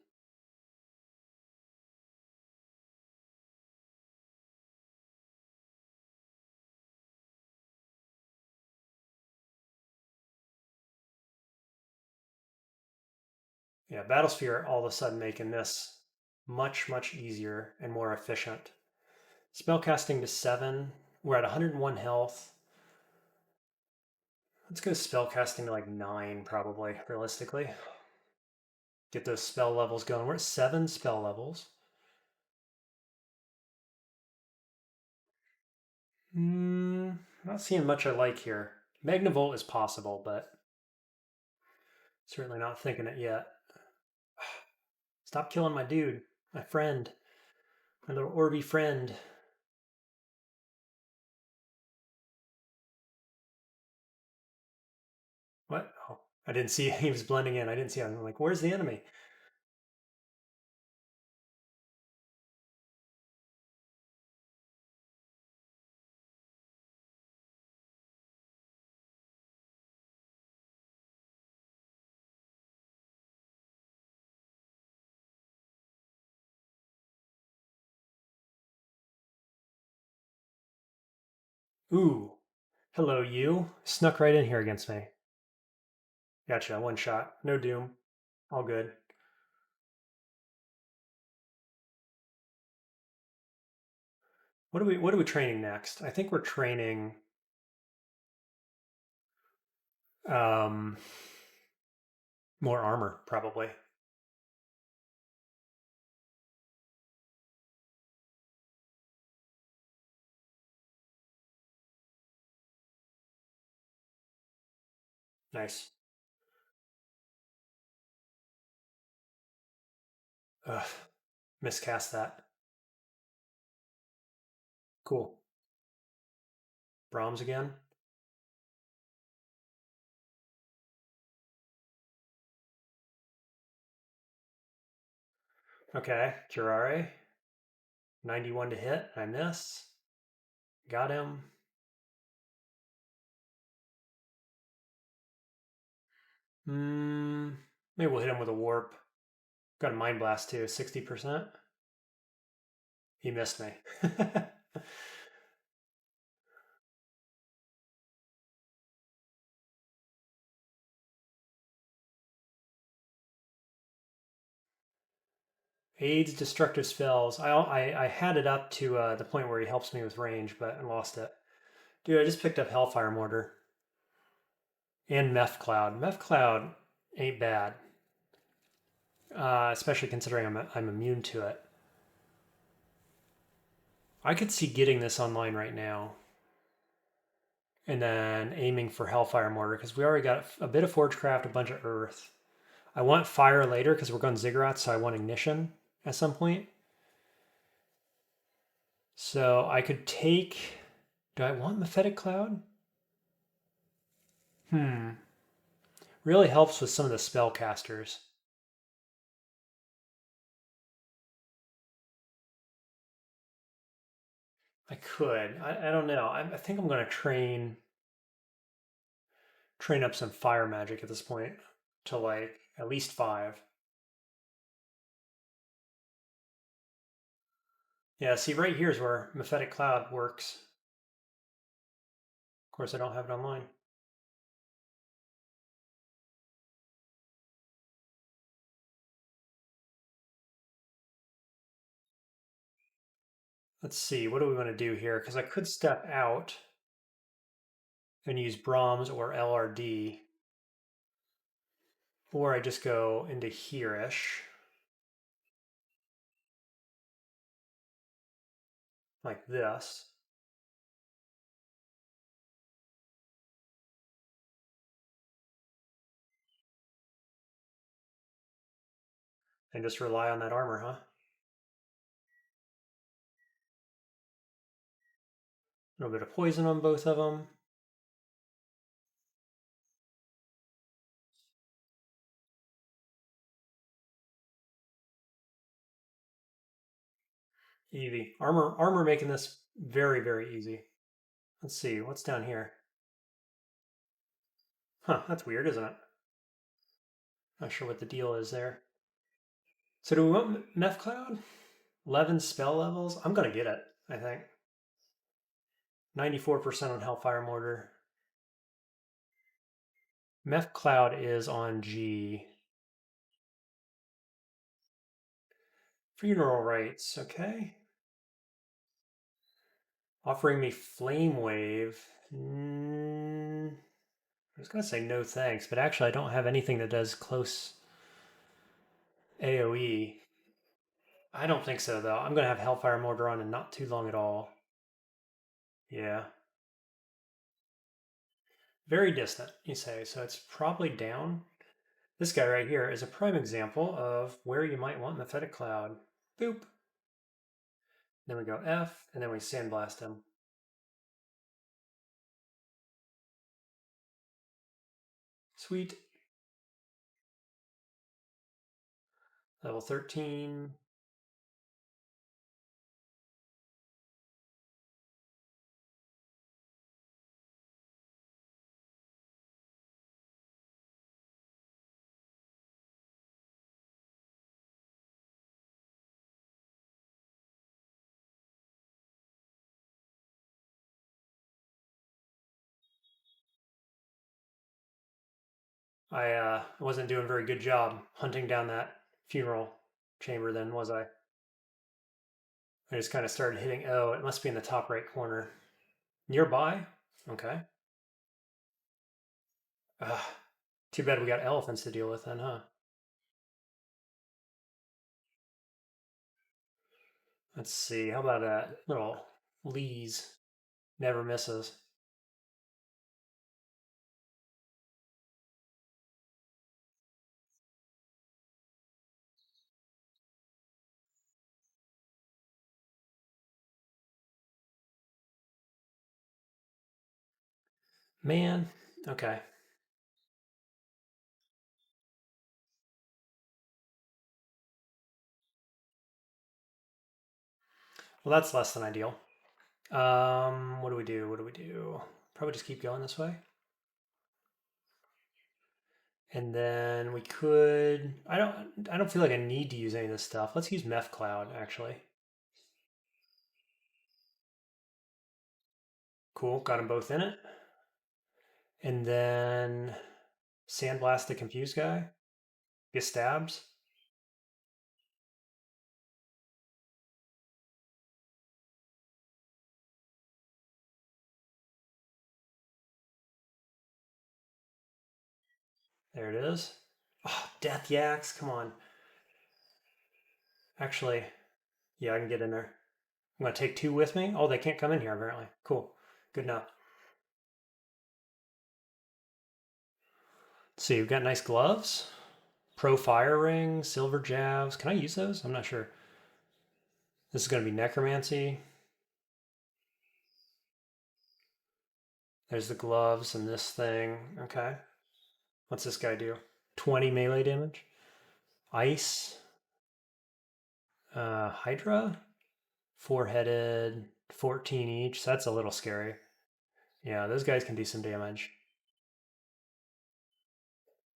Yeah, Battlesphere all of a sudden making this much, much easier and more efficient. Spellcasting to 7. We're at 101 health. Let's go spellcasting to like 9, probably, realistically. Get those spell levels going. We're at 7 spell levels. Not seeing much I like here. Magnavolt is possible, but certainly not thinking it yet. Stop killing my dude, my friend, my little Orby friend. What? Oh, I didn't see he was blending in. I didn't see him. I'm like, where's the enemy? Ooh, hello you. Snuck right in here against me. Gotcha. One shot. No doom. All good. What are we training next? I think we're training um more armor, probably. Nice. Ugh, miscast that. Cool. Brahms again. Okay. Curare. 91 to hit. I miss. Got him. Maybe we'll hit him with a warp. Got a mind blast too. 60%. He missed me. Aids destructive spells. I had it up to the point where he helps me with range, but I lost it. Dude, I just picked up Hellfire Mortar. And Meph Cloud. Meph Cloud ain't bad, especially considering I'm immune to it. I could see getting this online right now and then aiming for Hellfire Mortar because we already got a bit of Forgecraft, a bunch of Earth. I want Fire later because we're going Ziggurat, so I want Ignition at some point. So I could take. Do I want Mephetic Cloud? Really helps with some of the spellcasters. I could. I don't know. I think I'm going to train up some fire magic at this point to like at least 5. Yeah, see right here is where Mephetic Cloud works. Of course, I don't have it online. Let's see, what do we want to do here? Because I could step out and use Brahms or LRD, or I just go into here-ish, like this. And just rely on that armor, huh? A little bit of poison on both of them. Easy. Armor making this very, very easy. Let's see, what's down here? Huh, that's weird, isn't it? Not sure what the deal is there. So do we want Meph Cloud? 11 spell levels? I'm gonna get it, I think. 94% on Hellfire Mortar. Meph Cloud is on G. Funeral rites, okay. Offering me Flame Wave. I was gonna say no thanks, but actually I don't have anything that does close AoE. I don't think so though. I'm gonna have Hellfire Mortar on in not too long at all. Yeah. Very distant, you say, so it's probably down. This guy right here is a prime example of where you might want Mephetic Cloud. Boop. Then we go F, and then we Sandblast him. Sweet. Level 13. I wasn't doing a very good job hunting down that funeral chamber then, was I? I just kind of started hitting O. It must be in the top right corner. Nearby? Okay. Ugh, too bad we got elephants to deal with then, huh? Let's see. How about that little Lee's? Never misses. Man. Okay. Well, that's less than ideal. What do we do? What do we do? Probably just keep going this way. And then we could. I don't feel like I need to use any of this stuff. Let's use Meph Cloud actually. Cool. Got them both in it. And then Sandblast the confused guy. Get stabs. There it is. Oh, Death Yaks, come on. Actually, yeah, I can get in there. I'm going to take 2 with me. Oh, they can't come in here, apparently. Cool. Good enough. Let's see, we've got nice gloves. Pro Fire Ring, Silver Jabs. Can I use those? I'm not sure. This is going to be Necromancy. There's the gloves and this thing. Okay. What's this guy do? 20 melee damage. Ice. Hydra. 4-headed. 14 each. So that's a little scary. Yeah, those guys can do some damage.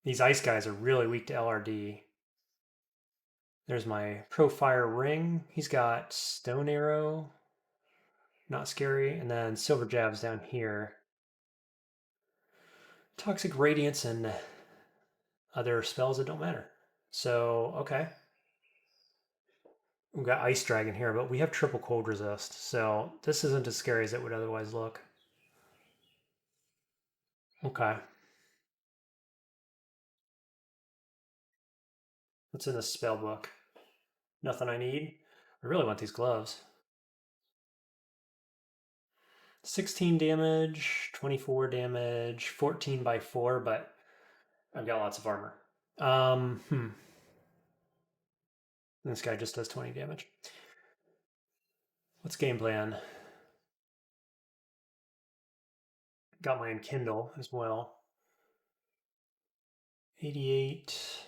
These ice guys are really weak to LRD. There's my Pro Fire Ring. He's got Stone Arrow. Not scary. And then Silver Jabs down here. Toxic Radiance and other spells that don't matter. So, okay. We've got Ice Dragon here, but we have triple cold resist. So this isn't as scary as it would otherwise look. Okay. What's in the spell book? Nothing I need. I really want these gloves. 16 damage, 24 damage, 14 by 4, but I've got lots of armor. This guy just does 20 damage. What's game plan? Got my Enkindle as well. 88.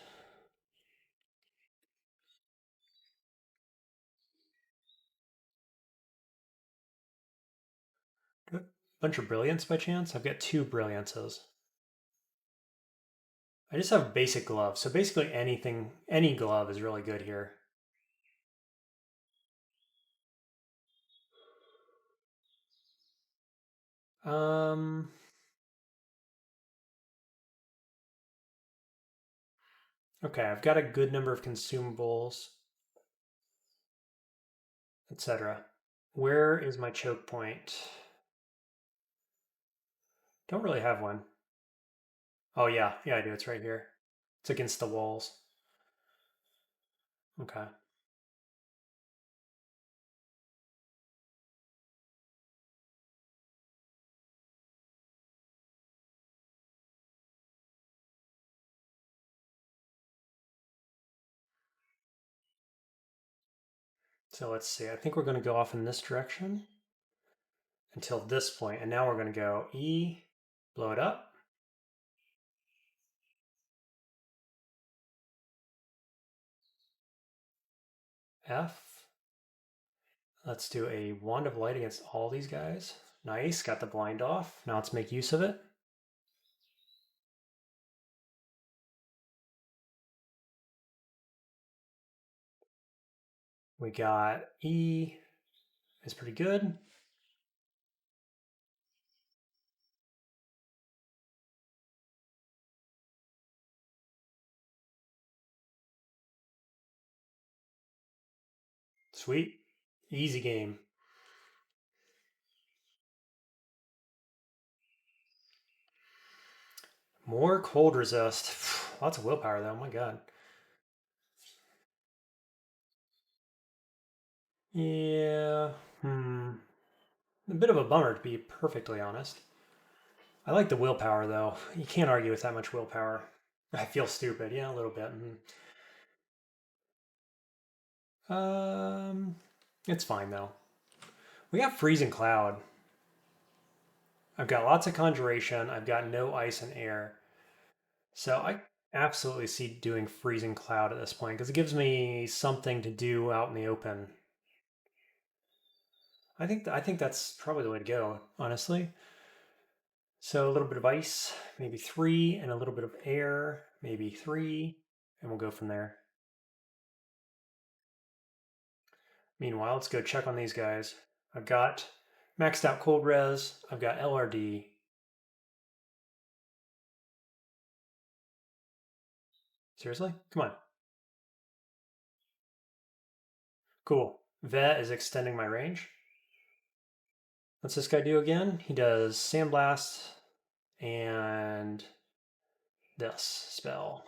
Bunch of brilliance by chance? I've got 2 brilliances. I just have basic gloves, so basically anything, any glove is really good here. Um, okay, I've got a good number of consumables, etc. Where is my choke point? Don't really have one. Oh yeah, I do. It's right here. It's against the walls. Okay. So let's see. I think we're going to go off in this direction until this point, and now we're going to go E, blow it up. F. Let's do a Wand of Light against all these guys. Nice, got the blind off. Now let's make use of it. We got E is pretty good. Sweet. Easy game. More cold resist. Lots of willpower though, my god. Yeah. A bit of a bummer to be perfectly honest. I like the willpower though. You can't argue with that much willpower. I feel stupid, yeah, a little bit. It's fine though. We got Freezing Cloud. I've got lots of Conjuration. I've got no ice and air. So I absolutely see doing Freezing Cloud at this point because it gives me something to do out in the open. I think that's probably the way to go, honestly. So a little bit of ice, maybe 3, and a little bit of air, maybe 3, and we'll go from there. Meanwhile, let's go check on these guys. I've got maxed out cold res. I've got LRD. Seriously? Come on. Cool. Vet is extending my range. What's this guy do again? He does Sandblast and this spell.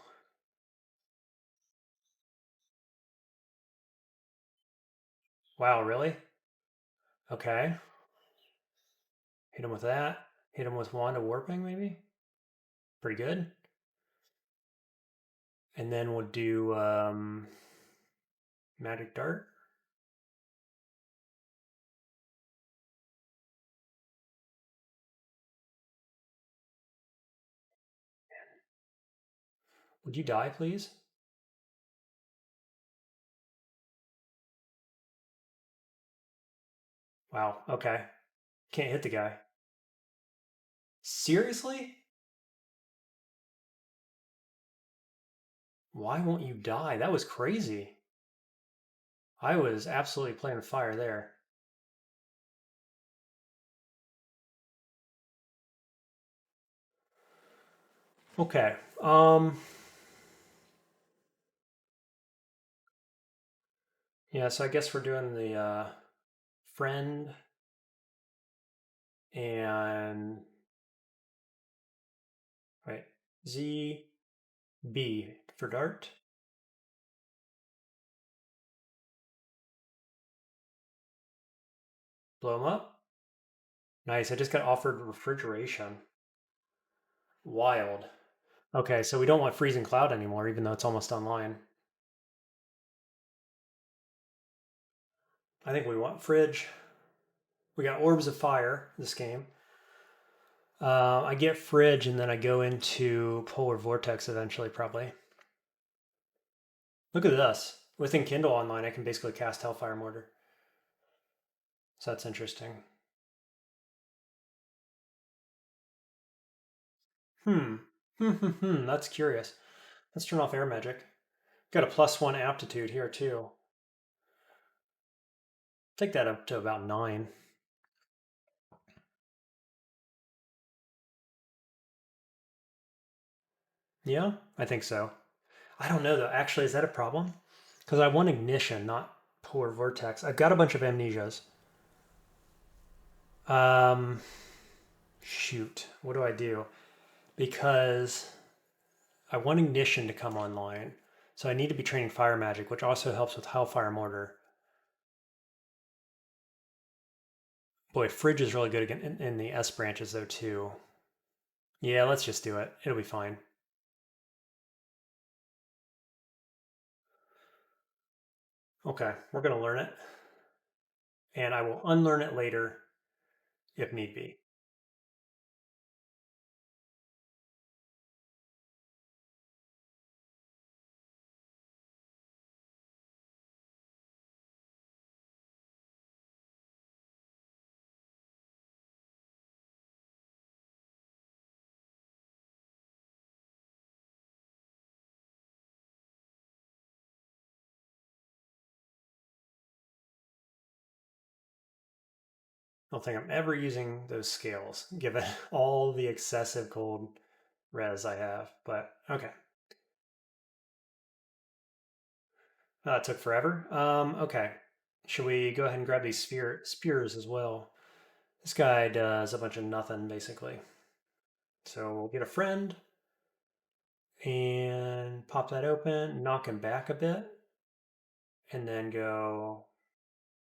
Wow, really? Okay. Hit him with that. Hit him with Wand of Warping, maybe? Pretty good. And then we'll do Magic Dart. Would you die, please? Wow, okay. Can't hit the guy. Seriously? Why won't you die? That was crazy. I was absolutely playing with fire there. Okay. Yeah, so I guess we're doing the friend and right. Z B for dart. Blow him up. Nice. I just got offered refrigeration. Wild. Okay, so we don't want freezing cloud anymore, even though it's almost online. I think we want fridge. We got orbs of fire this game. I get fridge and then I go into polar vortex eventually, probably. Look at this. Within Kindle Online, I can basically cast Hellfire Mortar. So that's interesting. Hmm. That's curious. Let's turn off air magic. Got a +1 aptitude here too. Take that up to about 9. Yeah, I think so. I don't know though. Actually, is that a problem? Because I want ignition, not polar vortex. I've got a bunch of amnesias. Um, shoot. What do I do? Because I want ignition to come online. So I need to be training fire magic, which also helps with Hellfire Mortar. Boy, Fridge is really good again in the S branches though too. Yeah, let's just do it. It'll be fine. Okay, we're gonna learn it, and I will unlearn it later if need be. I don't think I'm ever using those scales, given all the excessive cold res I have. But okay, it took forever. Okay, should we go ahead and grab these spears as well? This guy does a bunch of nothing basically. So we'll get a friend and pop that open, knock him back a bit, and then go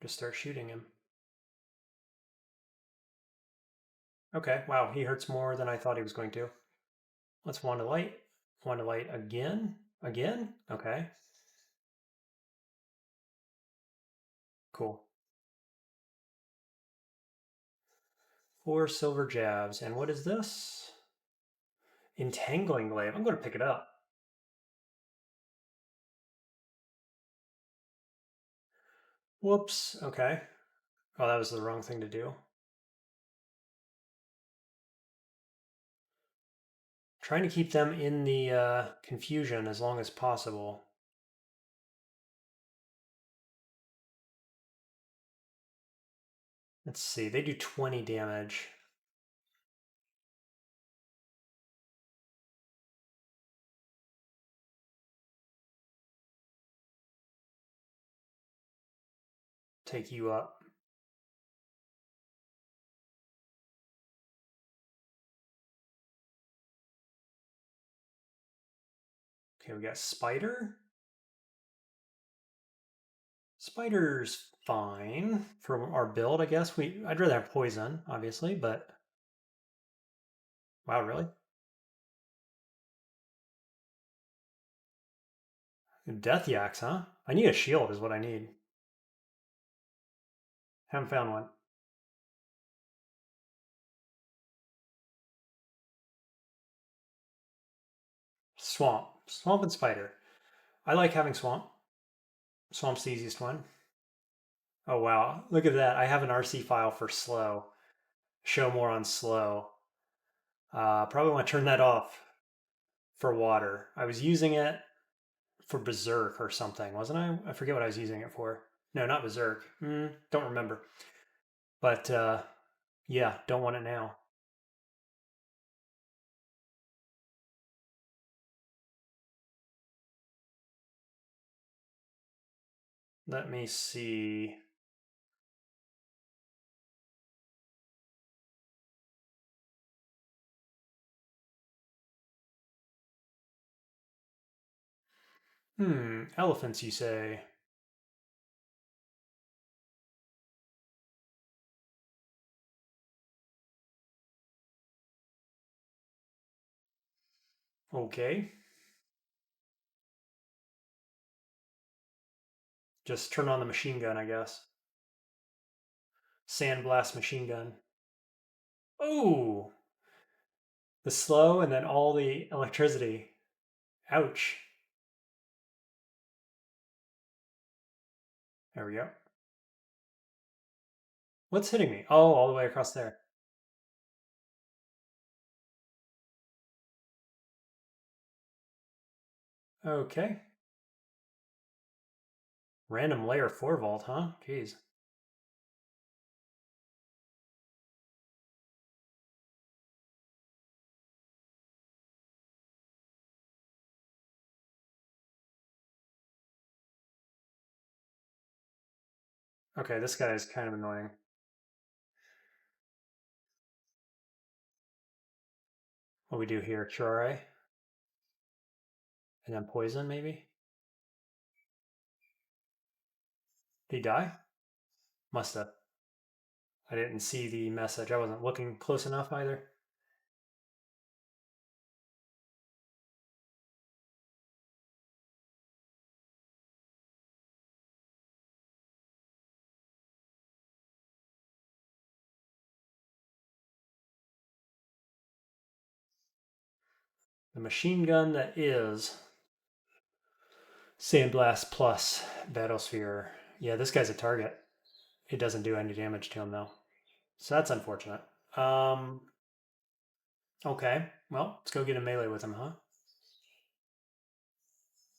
just start shooting him. Okay, wow, he hurts more than I thought he was going to. Let's Wand of Light. Wand of Light again. Again? Okay, cool. 4 silver jabs. And what is this? Entangling Glaive. I'm going to pick it up. Whoops. Okay. Oh, that was the wrong thing to do. Trying to keep them in the confusion as long as possible. Let's see. They do 20 damage. Take you up. Okay, we got Spider. Spider's fine for our build, I guess. I'd rather have poison, obviously, but wow, really? Death Yaks, huh? I need a shield, is what I need. Haven't found one. Swamp. Swamp and Spider. I like having Swamp. Swamp's the easiest one. Oh, wow. Look at that. I have an RC file for slow. Show more on slow. Probably want to turn that off for water. I was using it for Berserk or something, wasn't I? I forget what I was using it for. No, not Berserk. Don't remember. But yeah, don't want it now. Let me see. Elephants, you say? Okay. Just turn on the machine gun, I guess. Sandblast machine gun. Oh, the slow and then all the electricity. Ouch. There we go. What's hitting me? Oh, all the way across there. Okay. Random layer 4 vault, huh? Jeez. Okay, this guy is kind of annoying. What we do here, Chore. And then poison, maybe? Did he die? Must have. I didn't see the message. I wasn't looking close enough either. The machine gun that is Sandblast plus Battlesphere. Yeah, this guy's a target. It doesn't do any damage to him though. So that's unfortunate. Um, okay. Well, let's go get a melee with him, huh?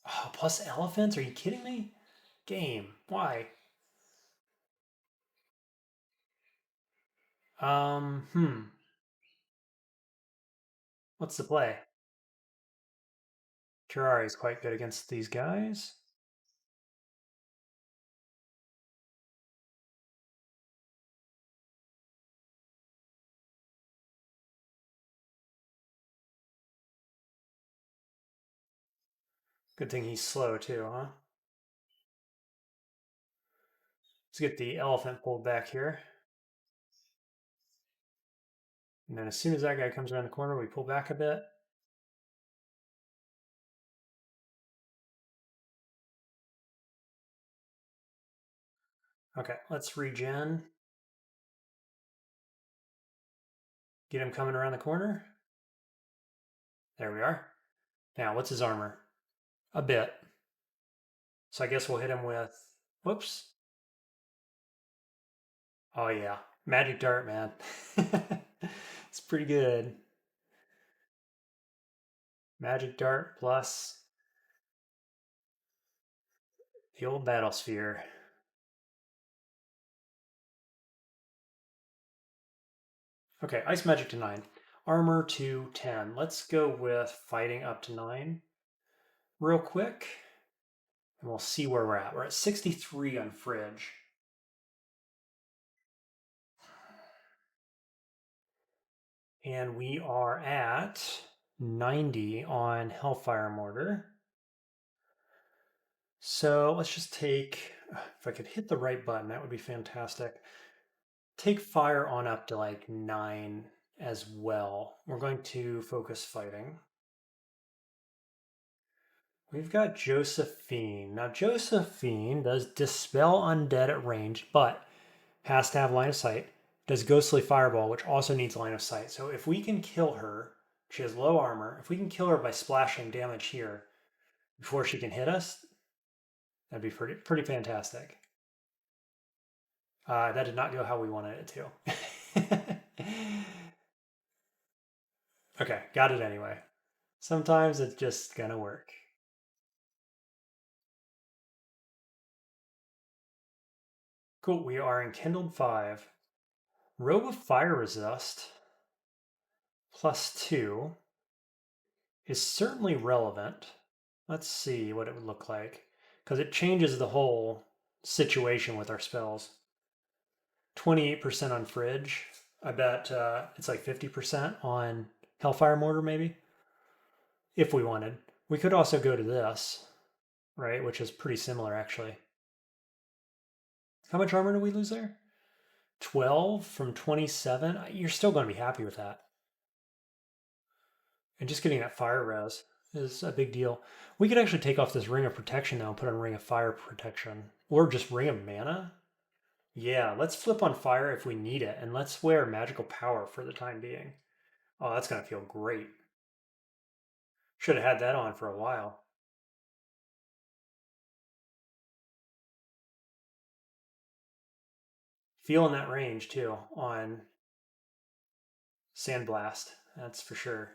Oh, plus elephants? Are you kidding me? Game. Why? Hmm. What's the play? Terraria is quite good against these guys. Good thing he's slow too, huh? Let's get the elephant pulled back here. And then as soon as that guy comes around the corner, we pull back a bit. Okay, let's regen. Get him coming around the corner. There we are. Now, what's his armor? A bit. So I guess we'll hit him with. Whoops. Oh, yeah. Magic Dart, man. It's pretty good. Magic Dart plus the old Battle Sphere. Okay, Ice Magic to 9. Armor to 10. Let's go with fighting up to 9 real quick. And we'll see where we're at. We're at 63 on Fridge. And we are at 90 on Hellfire Mortar. So let's just take, if I could hit the right button, that would be fantastic. Take fire on up to like 9 as well. We're going to focus fighting. We've got Josephine. Now, Josephine does dispel undead at range, but has to have line of sight. Does ghostly fireball, which also needs line of sight. So if we can kill her, she has low armor. If we can kill her by splashing damage here before she can hit us, that'd be pretty fantastic. That did not go how we wanted it to. Okay, got it anyway. Sometimes it's just gonna work. Cool, we are in Kindled 5. Robe of Fire Resist +2 is certainly relevant. Let's see what it would look like, because it changes the whole situation with our spells. 28% on Fridge. I bet it's like 50% on Hellfire Mortar, maybe, if we wanted. We could also go to this, right, which is pretty similar, actually. How much armor do we lose there? 12 from 27. You're still going to be happy with that. And just getting that fire res is a big deal. We could actually take off this Ring of Protection now and put on Ring of Fire Protection. Or just Ring of Mana. Yeah, let's flip on fire if we need it. And let's wear Magical Power for the time being. Oh, that's going to feel great. Should have had that on for a while. Feeling that range too on Sandblast. That's for sure.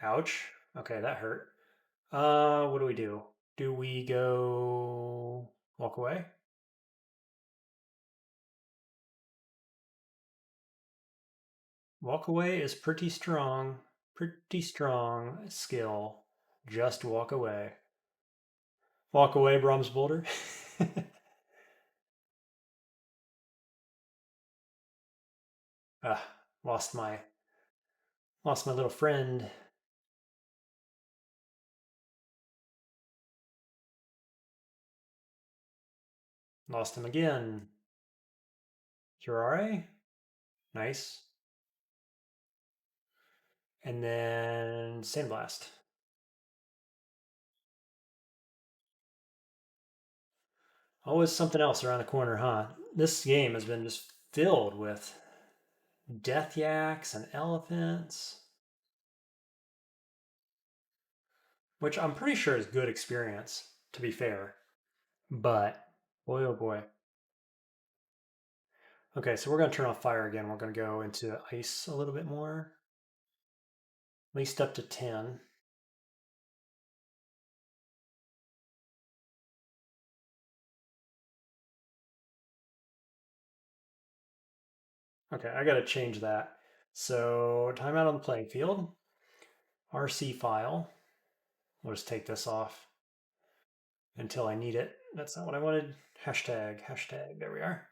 Ouch. Okay, that hurt. What do we do? Do we go walk away? Walk away is pretty strong. Pretty strong skill. Just walk away. Walk away, Brahms Boulder. ah, lost my little friend. Lost him again. Curare. Nice. And then Sandblast. Always something else around the corner, huh? This game has been just filled with death yaks and elephants, which I'm pretty sure is good experience, to be fair. But boy, oh boy. Okay, so we're going to turn off fire again. We're going to go into ice a little bit more, at least up to 10. Okay, I got to change that. So timeout on the playing field. RC file. We'll just take this off until I need it. That's not what I wanted. Hashtag. There we are.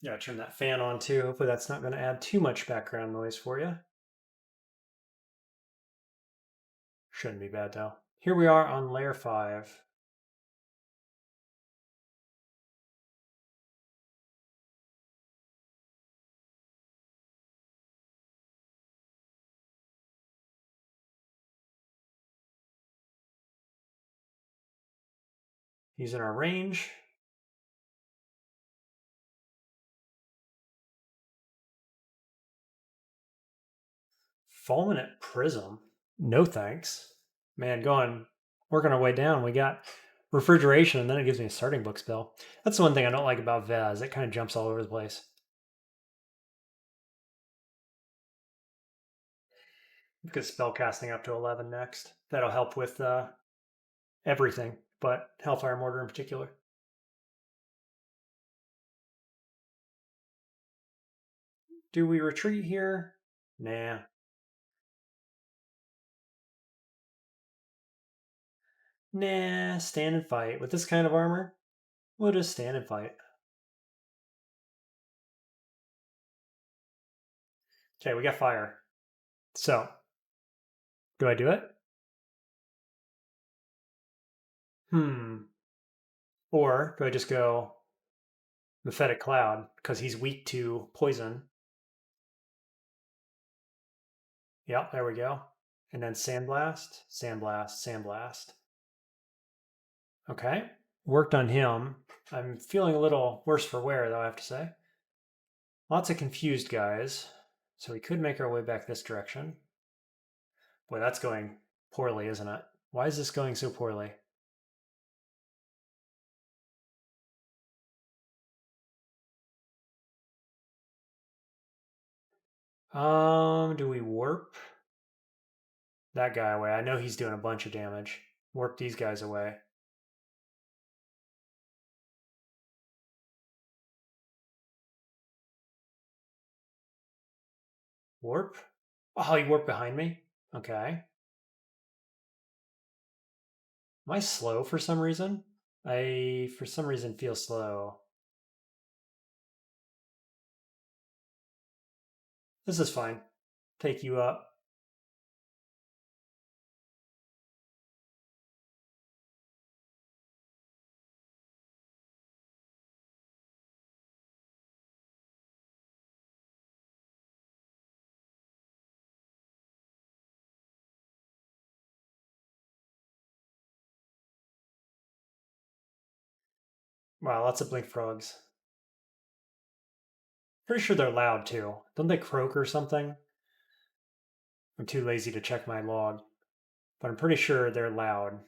Yeah, turn that fan on too. Hopefully that's not going to add too much background noise for you. Shouldn't be bad though. Here we are on layer 5. He's in our range. Fulminant Prism. No thanks. Man, working our way down. We got refrigeration, and then it gives me a starting book spell. That's the one thing I don't like about Vez. It kind of jumps all over the place. Because spell casting up to 11 next. That'll help with everything, but Hellfire Mortar in particular. Do we retreat here? Nah. Nah, stand and fight. With this kind of armor, we'll just stand and fight. Okay, we got fire. So, do I do it? Or do I just go Mephetic Cloud because he's weak to poison? Yep, there we go. And then Sandblast, Sandblast, Sandblast. Okay, worked on him. I'm feeling a little worse for wear, though, I have to say. Lots of confused guys. So we could make our way back this direction. Boy, that's going poorly, isn't it? Why is this going so poorly? Do we warp that guy away? I know he's doing a bunch of damage. Warp these guys away. Warp? Oh, he warped behind me? Okay. Am I slow for some reason? For some reason, feel slow. This is fine. Take you up. Wow, lots of blink frogs. Pretty sure they're loud too. Don't they croak or something? I'm too lazy to check my log, but I'm pretty sure they're loud.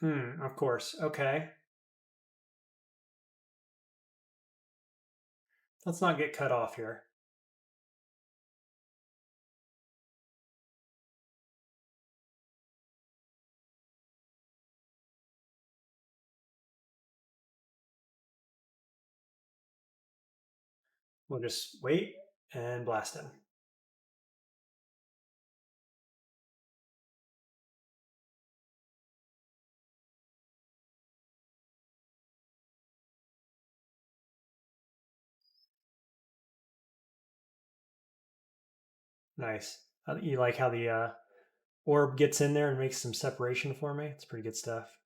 Of course. Okay. Let's not get cut off here. We'll just wait and blast him. Nice. You like how the orb gets in there and makes some separation for me? It's pretty good stuff.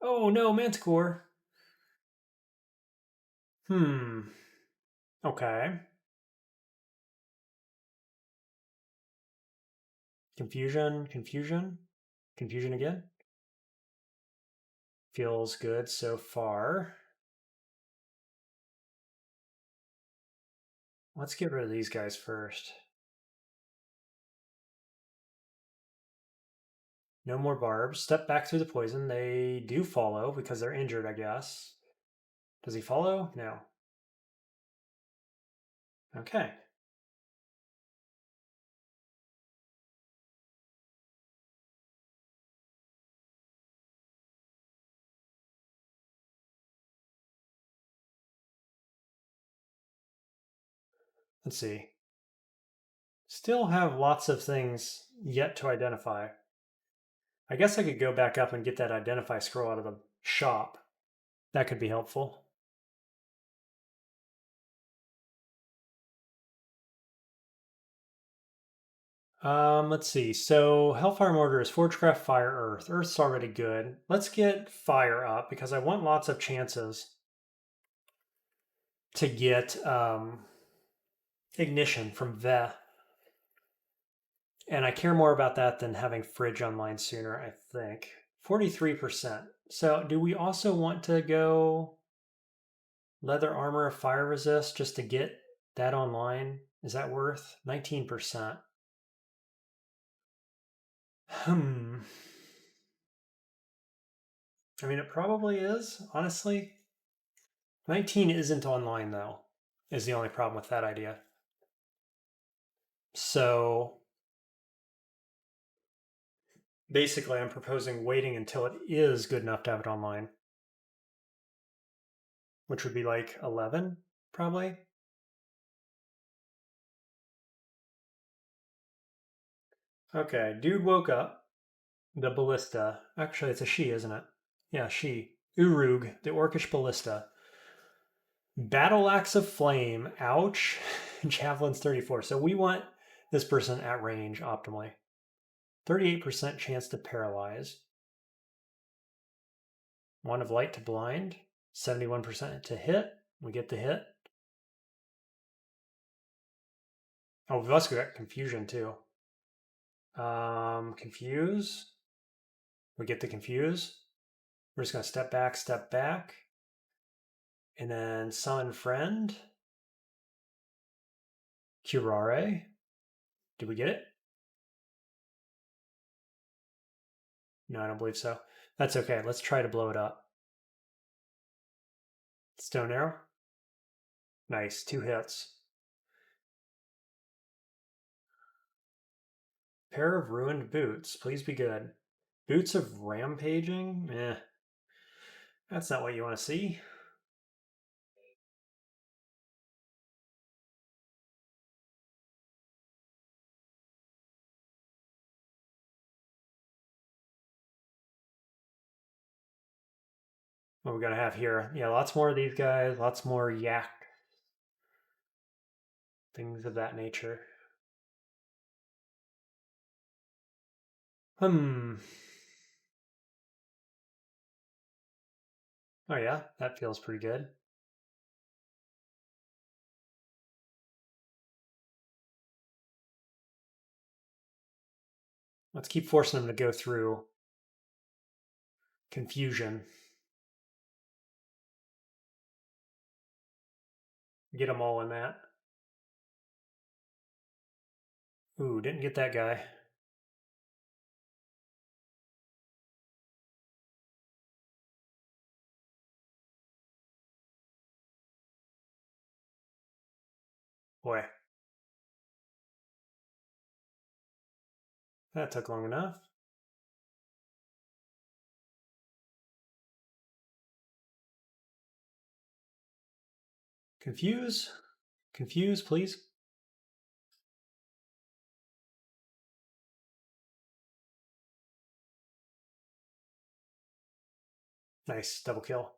Oh no, Manticore. Hmm. Okay. Confusion, confusion, confusion again. Feels good so far. Let's get rid of these guys first. No more barbs. Step back through the poison. They do follow because they're injured, I guess. Does he follow? No. Okay. Let's see. Still have lots of things yet to identify. I guess I could go back up and get that identify scroll out of the shop. That could be helpful. Let's see. So Hellfire Mortar is Forgecraft, Fire, Earth. Earth's already good. Let's get Fire up because I want lots of chances to get Ignition from Veh. And I care more about that than having Fridge online sooner, I think. 43%. So do we also want to go Leather Armor of Fire Resist just to get that online? Is that worth 19%? Hmm. I mean, it probably is, honestly. 19 isn't online, though, is the only problem with that idea. So basically, I'm proposing waiting until it is good enough to have it online, which would be like 11, probably. Okay, dude woke up. The ballista. Actually, it's a she, isn't it? Yeah, she. Urug, the Orcish ballista. Battle Axe of Flame. Ouch. Javelin's 34. So we want this person at range optimally. 38% chance to paralyze. Wand of Light to blind. 71% to hit. We get the hit. Oh, we've also got confusion too. Confuse. We get the confuse. We're just going to step back. And then summon friend. Curare. Did we get it? No, I don't believe so. That's okay. Let's try to blow it up. Stone arrow. Nice. 2 hits. Pair of ruined boots. Please be good. Boots of rampaging? Eh. That's not what you want to see. What we got to have here? Yeah, lots more of these guys. Lots more yak. Things of that nature. Oh yeah, that feels pretty good. Let's keep forcing them to go through confusion. Get them all in that. Ooh, didn't get that guy. Boy. That took long enough. Confuse? Confuse, please. Nice, double kill.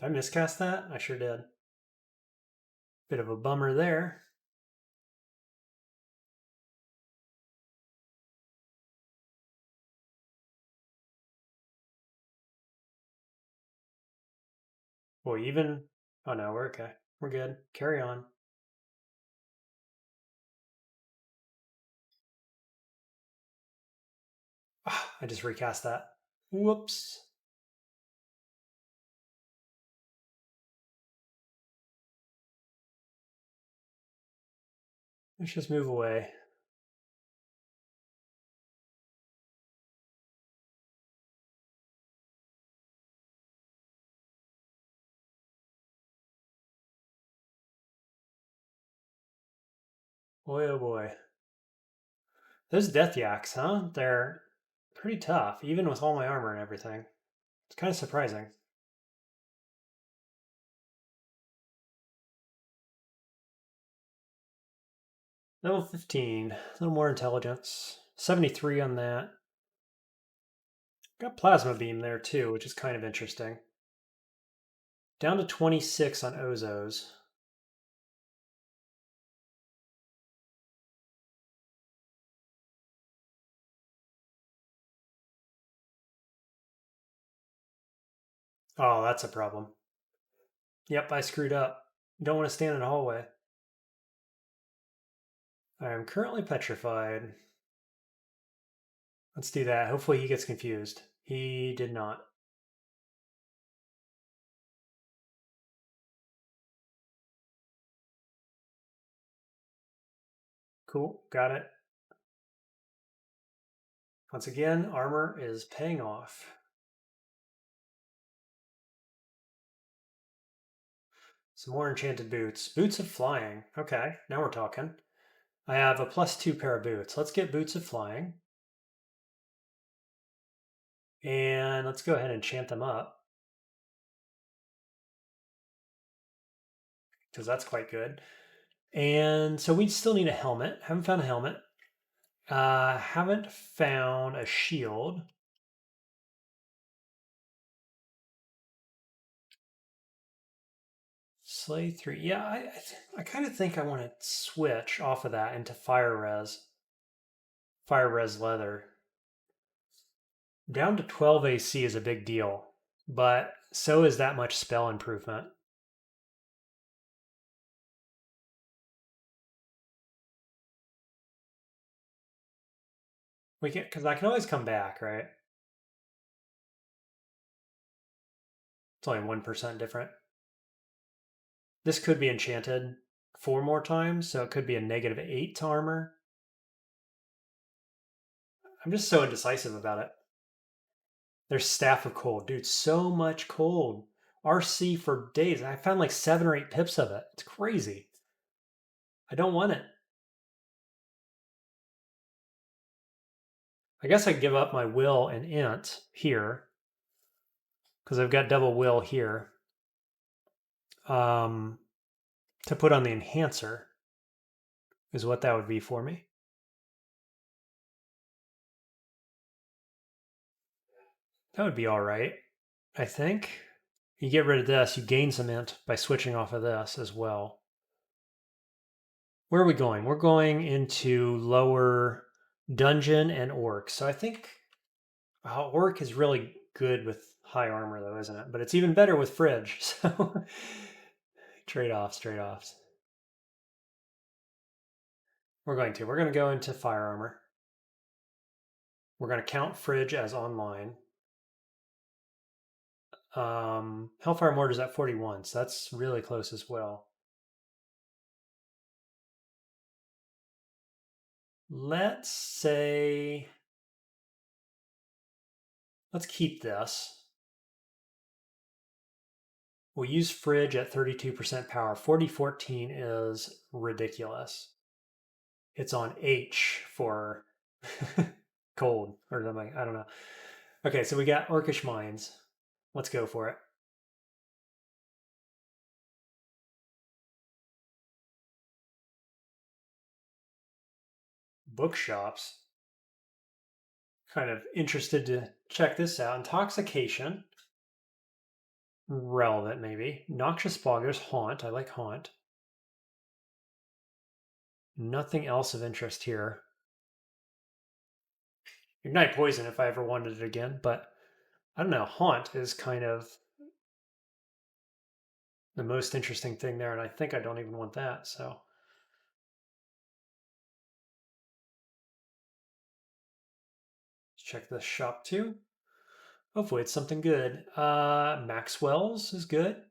Did I miscast that? I sure did. Bit of a bummer there. Boy, even... Oh no, we're okay. We're good. Carry on. Oh, I just recast that. Whoops. Let's just move away. Boy, oh boy. Those death yaks, huh? They're pretty tough, even with all my armor and everything. It's kind of surprising. Level 15, a little more intelligence. 73 on that. Got plasma beam there too, which is kind of interesting. Down to 26 on Ozos. Oh, that's a problem. Yep, I screwed up. Don't want to stand in a hallway. I am currently petrified. Let's do that. Hopefully he gets confused. He did not. Cool, got it. Once again, armor is paying off. Some more enchanted boots. Boots of flying. Okay, now we're talking. I have a +2 pair of boots. Let's get boots of flying. And let's go ahead and enchant them up. Because that's quite good. And so we still need a helmet. Haven't found a helmet. Haven't found a shield. Slay 3. Yeah, I kind of think I want to switch off of that into Fire Res. Fire Res Leather. Down to 12 AC is a big deal, but so is that much spell improvement. We can, because I can always come back, right? It's only 1% different. This could be enchanted 4 more times, so it could be a -8 to armor. I'm just so indecisive about it. There's Staff of Cold. Dude, so much cold. RC for days. I found like 7 or 8 pips of it. It's crazy. I don't want it. I guess I give up my will and int here because I've got double will here to put on the enhancer is what that would be for me. That would be all right, I think. You get rid of this, you gain some int by switching off of this as well. Where are we going? We're going into lower dungeon and orc. So I think orc is really good with high armor, though, isn't it? But it's even better with fridge. So trade-offs, trade-offs. We're going to go into fire armor. We're going to count fridge as online. Hellfire Mortar is at 41, so that's really close as well. Let's say, let's keep this. We'll use fridge at 32% power. 4014 is ridiculous. It's on H for cold or something. I don't know. Okay, so we got Orcish Mines. Let's go for it. Bookshops. Kind of interested to check this out. Intoxication. Relevant, maybe. Noxious Fog. There's Haunt. I like Haunt. Nothing else of interest here. Ignite Poison if I ever wanted it again, but I don't know. Haunt is kind of the most interesting thing there, and I think I don't even want that, so. Let's check this shop too. Hopefully it's something good. Maxwell's is good.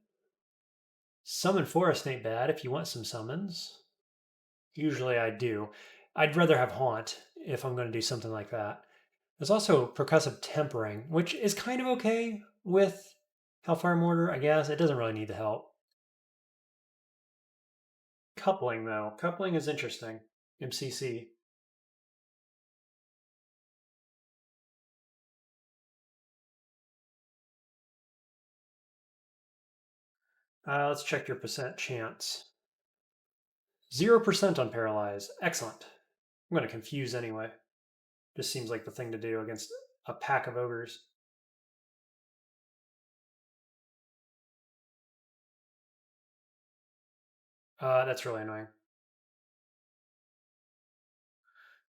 Summon Forest ain't bad if you want some summons. Usually I do. I'd rather have Haunt if I'm going to do something like that. There's also Percussive Tempering, which is kind of okay with Hellfire Mortar, I guess. It doesn't really need the help. Coupling, though. Coupling is interesting. MCC. Let's check your percent chance. 0% on Paralyze. Excellent. I'm going to confuse anyway. Just seems like the thing to do against a pack of ogres. That's really annoying.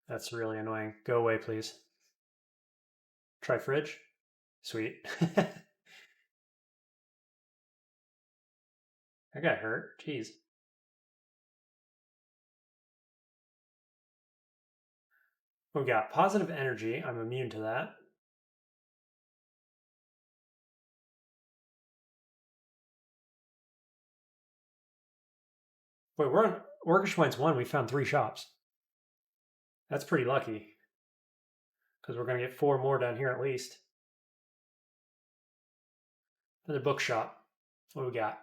That's really annoying. Go away, please. Try fridge. Sweet. I got hurt. Jeez. We've got positive energy. I'm immune to that. Wait, we're on Orcish Mines 1. We found 3 shops. That's pretty lucky. Because we're going to get 4 more down here at least. Another bookshop. What do we got?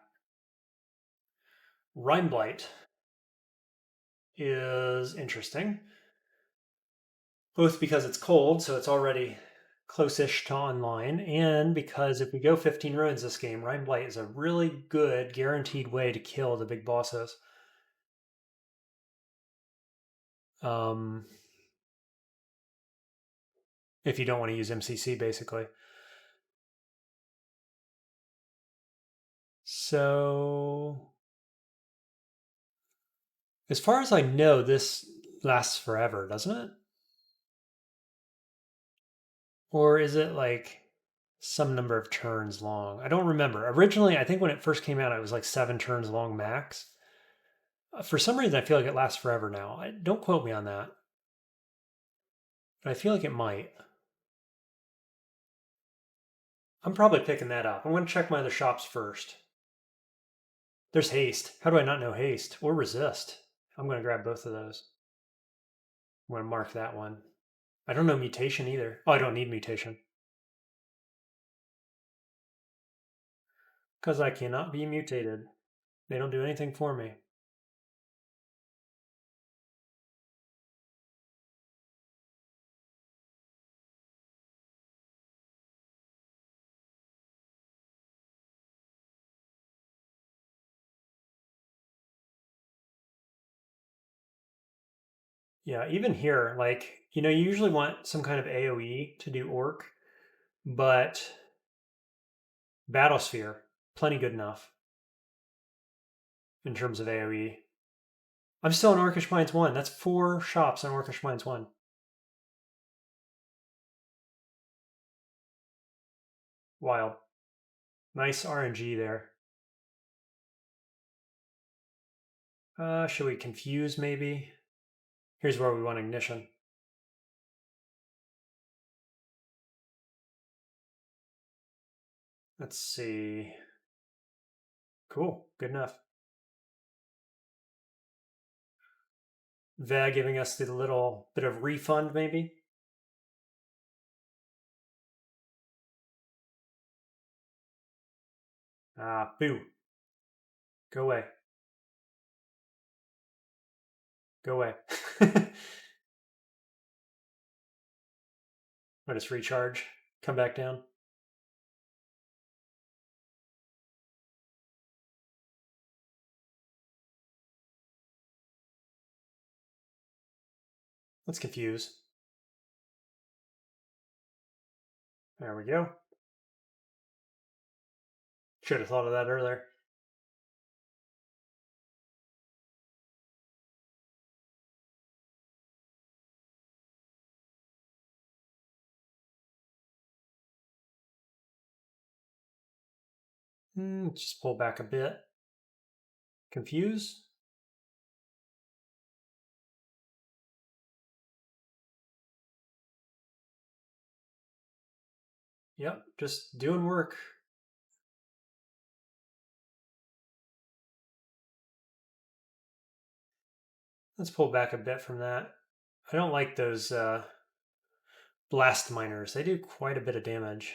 Rhineblight is interesting. Both because it's cold, so it's already close-ish to online, and because if we go 15 ruins this game, Rhineblight is a really good guaranteed way to kill the big bosses. If you don't want to use MCC, basically. So As far as I know, this lasts forever, doesn't it? Or is it like some number of turns long? I don't remember. Originally, I think when it first came out, it was like 7 turns long max. For some reason, I feel like it lasts forever now. Don't quote me on that, but I feel like it might. I'm probably picking that up. I'm going to check my other shops first. There's haste. How do I not know haste or resist? I'm going to grab both of those. I'm going to mark that one. I don't know mutation either. Oh, I don't need mutation. Because I cannot be mutated. They don't do anything for me. Yeah, even here, like, you usually want some kind of AoE to do orc, but Battlesphere, plenty good enough in terms of AoE. I'm still in Orcish Mines 1. That's 4 shops on Orcish Mines 1. Wild. Nice RNG there. Should we confuse maybe? Here's where we want ignition. Let's see. Cool. Good enough. Ve giving us the little bit of refund maybe. Boo. Go away. Go away. Let us recharge. Come back down. Let's confuse. There we go. Should have thought of that earlier. Just pull back a bit. Confuse. Yep, just doing work. Let's pull back a bit from that. I don't like those blast miners. They do quite a bit of damage.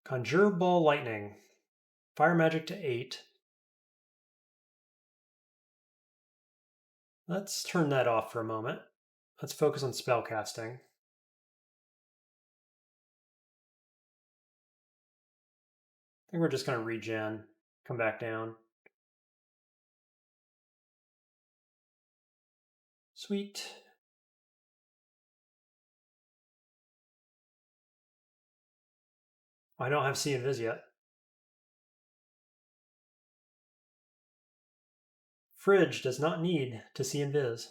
Conjure Ball Lightning. Fire magic to 8. Let's turn that off for a moment. Let's focus on spellcasting. I think we're just going to regen, come back down. Sweet. I don't have See Invis yet. Fridge does not need to See Invis.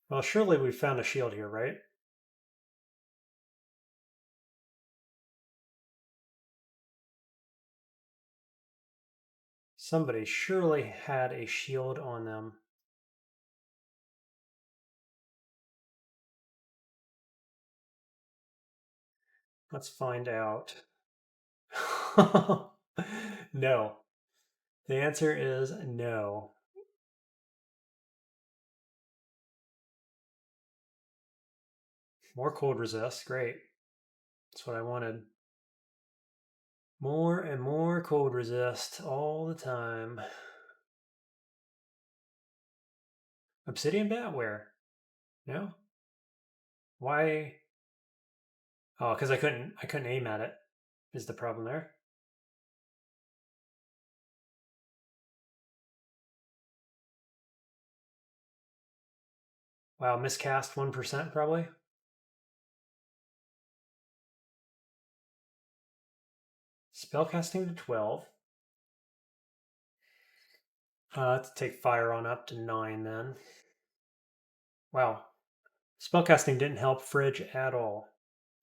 Well, surely we found a shield here, right? Somebody surely had a shield on them. Let's find out. No. The answer is no. More cold resist. Great. That's what I wanted. More and more cold resist all the time. Obsidian bat where? No? Why? Oh, because I couldn't aim at it is the problem there. Wow, miscast 1% probably. Spellcasting to 12. Let's take fire on up to 9 then. Wow. Spellcasting didn't help Fridge at all.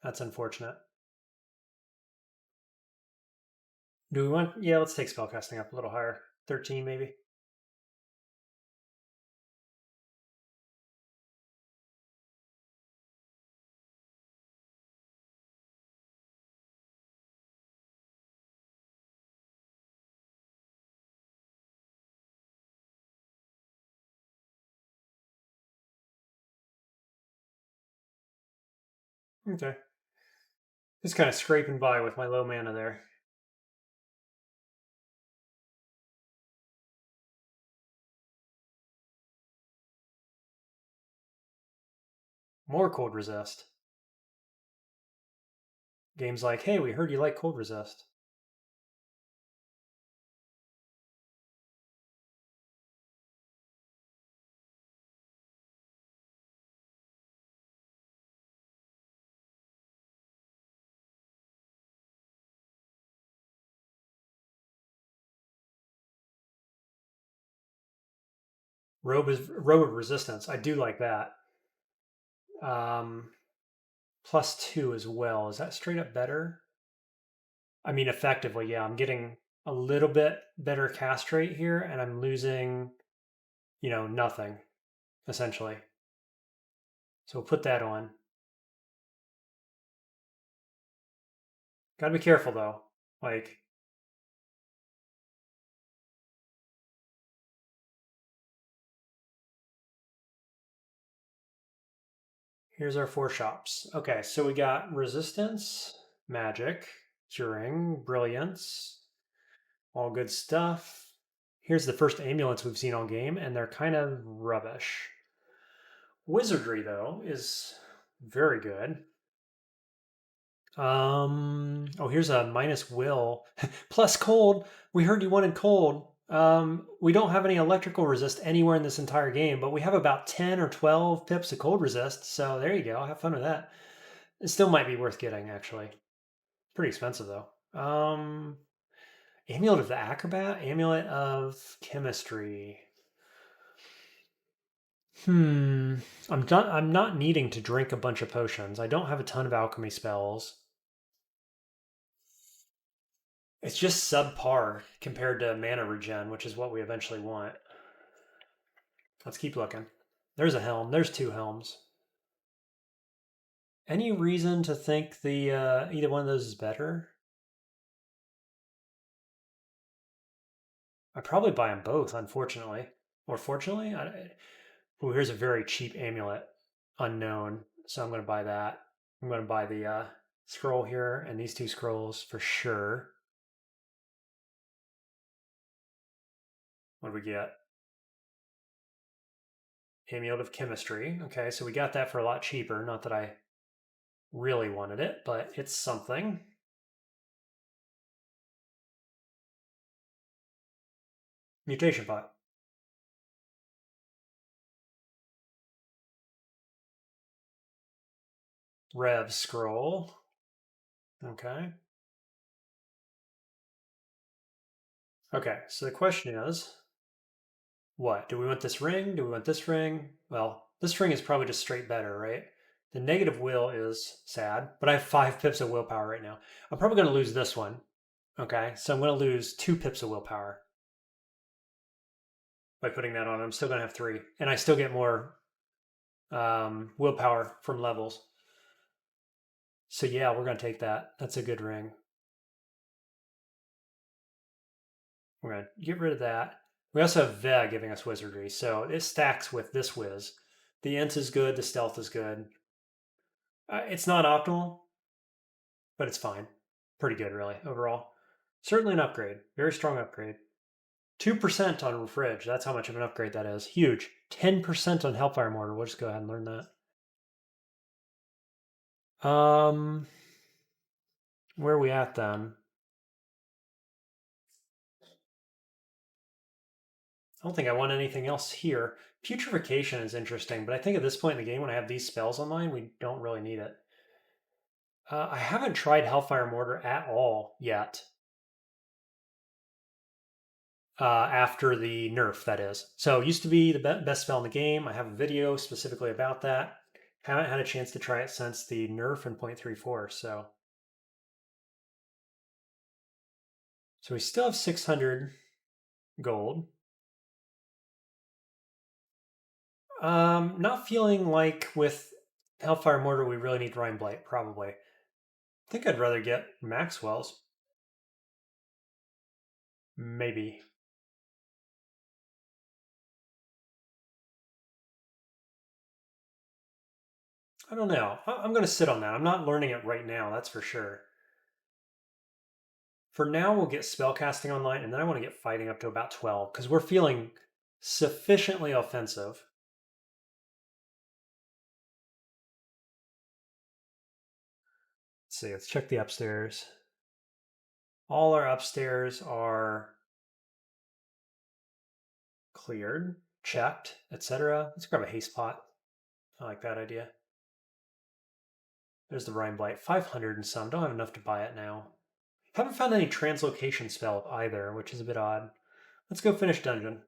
That's unfortunate. Do we want... Yeah, let's take spellcasting up a little higher. 13 maybe. Okay. Just kind of scraping by with my low mana there. More cold resist. Game's like, hey, we heard you like cold resist. Robe of resistance. I do like that. +2 as well. Is that straight up better? I mean, effectively, yeah. I'm getting a little bit better cast rate here, and I'm losing, nothing, essentially. So we'll put that on. Gotta be careful, though. Like, here's our 4 shops. Okay, so we got resistance, magic, curing, brilliance, all good stuff. Here's the first amulets we've seen all game, and they're kind of rubbish. Wizardry, though, is very good. Oh, here's a minus will. Plus cold. We heard you wanted cold. We don't have any electrical resist anywhere in this entire game, but we have about 10 or 12 pips of cold resist. So there you go. Have fun with that. It still might be worth getting, actually. Pretty expensive, though. Amulet of the Acrobat? Amulet of Chemistry. I'm not needing to drink a bunch of potions. I don't have a ton of alchemy spells. It's just subpar compared to mana regen, which is what we eventually want. Let's keep looking. There's a helm. There's 2 helms. Any reason to think the either one of those is better? I'd probably buy them both, unfortunately. Or fortunately? Oh, here's a very cheap amulet. Unknown. So I'm going to buy that. I'm going to buy the scroll here and these 2 scrolls for sure. What do we get? Amulet of Chemistry. Okay, so we got that for a lot cheaper. Not that I really wanted it, but it's something. Mutation pot. Rev scroll. Okay. Okay, so the question is, what? Do we want this ring? Do we want this ring? Well, this ring is probably just straight better, right? The negative will is sad, but I have 5 pips of willpower right now. I'm probably going to lose this one. Okay, so I'm going to lose 2 pips of willpower by putting that on. I'm still going to have 3, and I still get more willpower from levels. So yeah, we're going to take that. That's a good ring. We're going to get rid of that. We also have Ve giving us wizardry, so it stacks with this whiz. The int is good, the stealth is good. It's not optimal, but it's fine. Pretty good, really, overall. Certainly an upgrade. Very strong upgrade. 2% on Fridge. That's how much of an upgrade that is. Huge. 10% on Hellfire Mortar. We'll just go ahead and learn that. Where are we at then? I don't think I want anything else here. Putrefaction is interesting, but I think at this point in the game, when I have these spells online, we don't really need it. I haven't tried Hellfire Mortar at all yet. After the nerf, that is. So it used to be the best spell in the game. I have a video specifically about that. Haven't had a chance to try it since the nerf in 0.34. So we still have 600 gold. Not feeling like with Hellfire Mortar we really need Rime Blight, probably. I think I'd rather get Maxwell's. Maybe. I don't know. I'm going to sit on that. I'm not learning it right now, that's for sure. For now, we'll get spellcasting online, and then I want to get fighting up to about 12 because we're feeling sufficiently offensive. Let's see. Let's check the upstairs. All our upstairs are cleared, checked, etc. Let's grab a haste pot. I like that idea. There's the Rime Blight, 500 and some. Don't have enough to buy it now. Haven't found any translocation spell either, which is a bit odd. Let's go finish dungeon.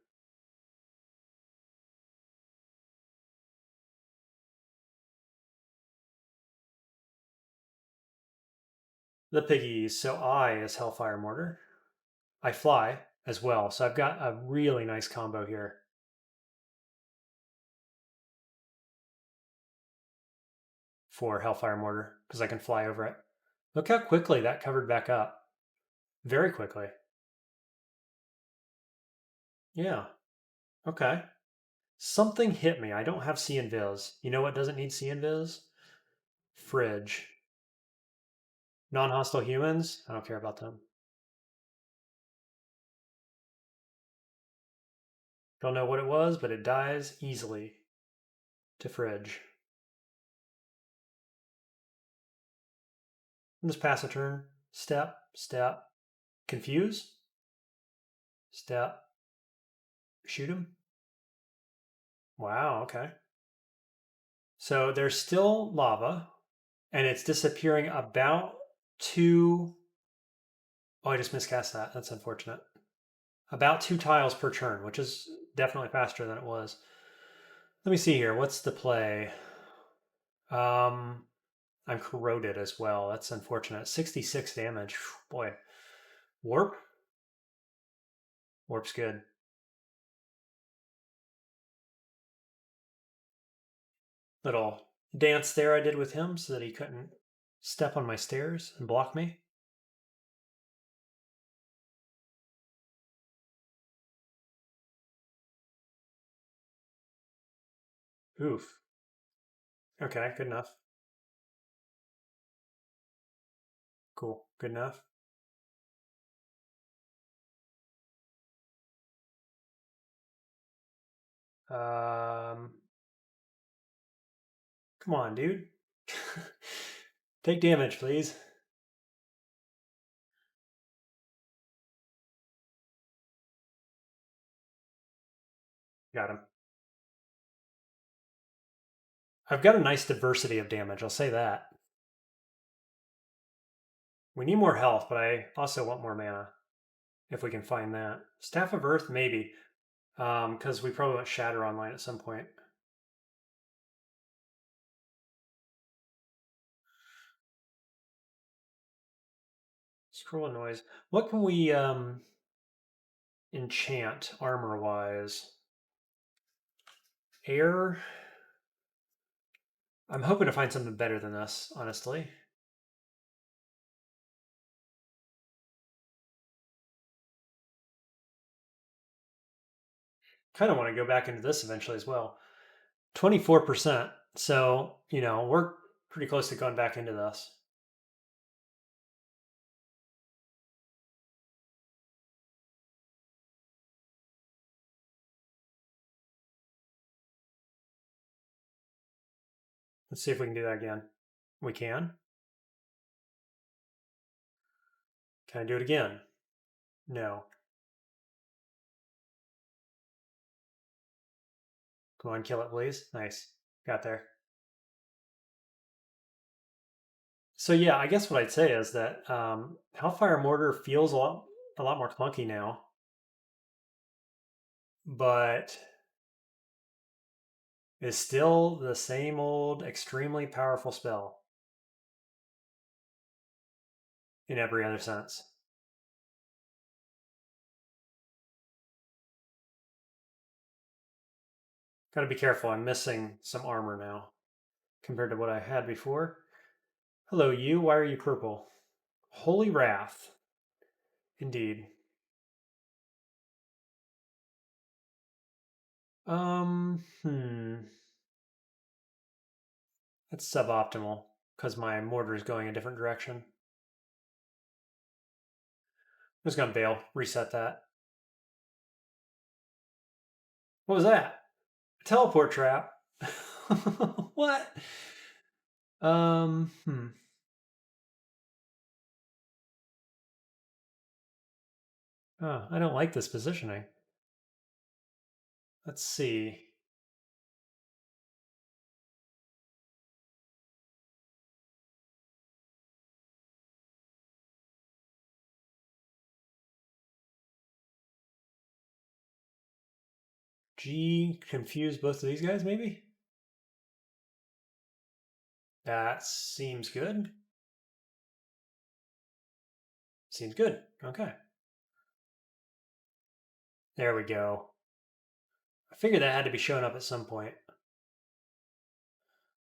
The piggies. So I is Hellfire Mortar. I fly as well, so I've got a really nice combo here. For Hellfire Mortar because I can fly over it. Look how quickly that covered back up. Very quickly. Yeah. Okay. Something hit me. I don't have See Invis. You know what doesn't need See Invis? Fridge. Non-hostile humans? I don't care about them. Don't know what it was, but it dies easily to Fridge. Just pass a turn. Step, step. Confuse. Step. Shoot him. Wow, okay. So there's still lava, and it's disappearing about 2. Oh, I just miscast that. That's unfortunate. About 2 tiles per turn, which is definitely faster than it was. Let me see here. What's the play? I'm corroded as well. That's unfortunate. 66 damage. Boy. Warp? Warp's good. Little dance there I did with him so that he couldn't step on my stairs and block me. Oof. Okay, good enough. Cool. Good enough. Um, Come on, dude. Take damage, please. Got him. I've got a nice diversity of damage, I'll say that. We need more health, but I also want more mana. If we can find that. Staff of Earth, maybe. Because we probably want Shatter online at some point. Scroll of Noise. What can we enchant armor-wise? Air? I'm hoping to find something better than this, honestly. Kind of want to go back into this eventually as well. 24%. So, we're pretty close to going back into this. Let's see if we can do that again. We can. Can I do it again? No. Go on, kill it, please. Nice. Got there. So yeah, I guess what I'd say is that Hellfire Mortar feels a lot more clunky now, but is still the same old extremely powerful spell in every other sense. Got to be careful. I'm missing some armor now compared to what I had before. Hello, you. Why are you purple? Holy Wrath. Indeed. Hmm. That's suboptimal because my mortar is going a different direction. I'm just gonna bail, reset that. What was that? A teleport trap. What? Hmm. Oh, I don't like this positioning. Let's see. G, confuse both of these guys, maybe? That seems good. Seems good. Okay. There we go. I figured that had to be showing up at some point.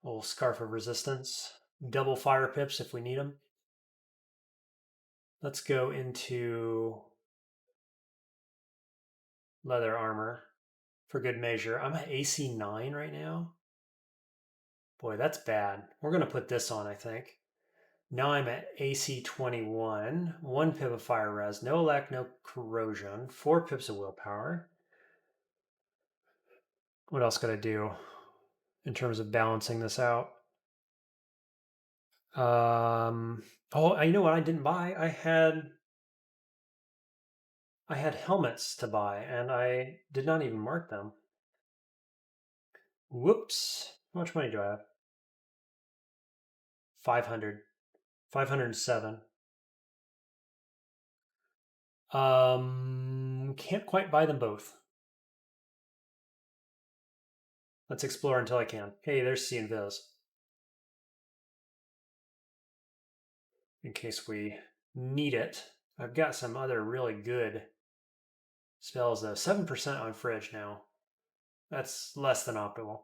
Little Scarf of Resistance. Double fire pips if we need them. Let's go into leather armor for good measure. I'm at AC 9 right now. Boy, that's bad. We're going to put this on, I think. Now I'm at AC 21. 1 pip of fire res. No lack, no corrosion. 4 pips of willpower. What else could I do in terms of balancing this out? Oh, you know what I didn't buy? I had helmets to buy and I did not even mark them. Whoops. How much money do I have? 500. 507. Can't quite buy them both. Let's explore until I can. Hey, there's C and Viz. In case we need it. I've got some other really good spells though. 7% on Fridge now. That's less than optimal.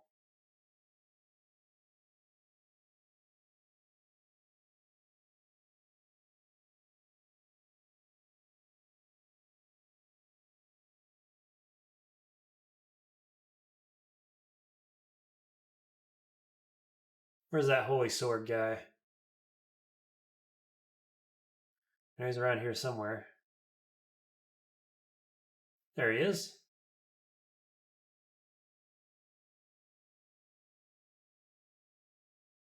Where's that holy sword guy? He's around here somewhere. There he is.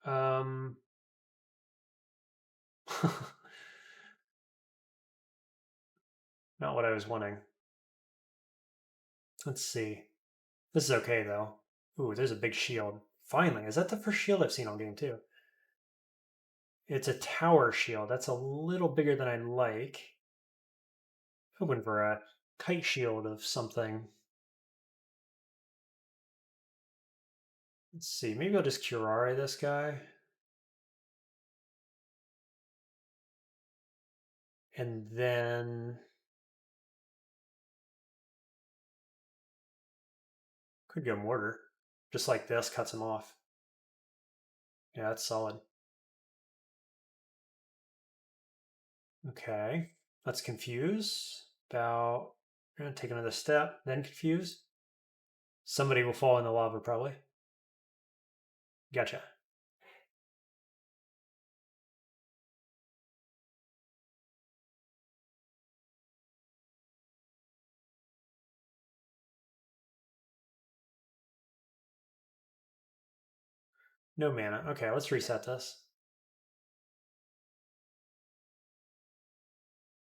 Um, not what I was wanting. Let's see. This is okay though. Ooh, there's a big shield. Finally, is that the first shield I've seen all game too? It's a tower shield. That's a little bigger than I'd like. Hoping for a kite shield of something. Let's see. Maybe I'll just Curare this guy. And then could go mortar. Just like this, cuts him off. Yeah, that's solid. Okay. Let's confuse. About take another step, then confuse. Somebody will fall in the lava probably. Gotcha. No mana. Okay, let's reset this.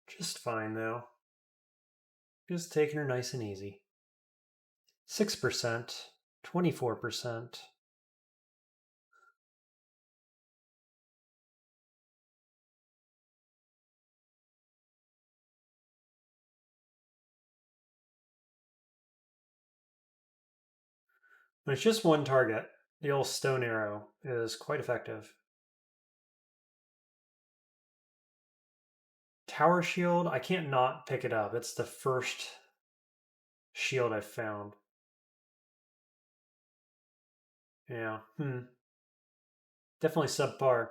Just fine though. Just taking her nice and easy. 6%. 24%. When it's just one target, the old stone arrow is quite effective. Tower shield, I can't not pick it up. It's the first shield I've found. Yeah. Definitely subpar.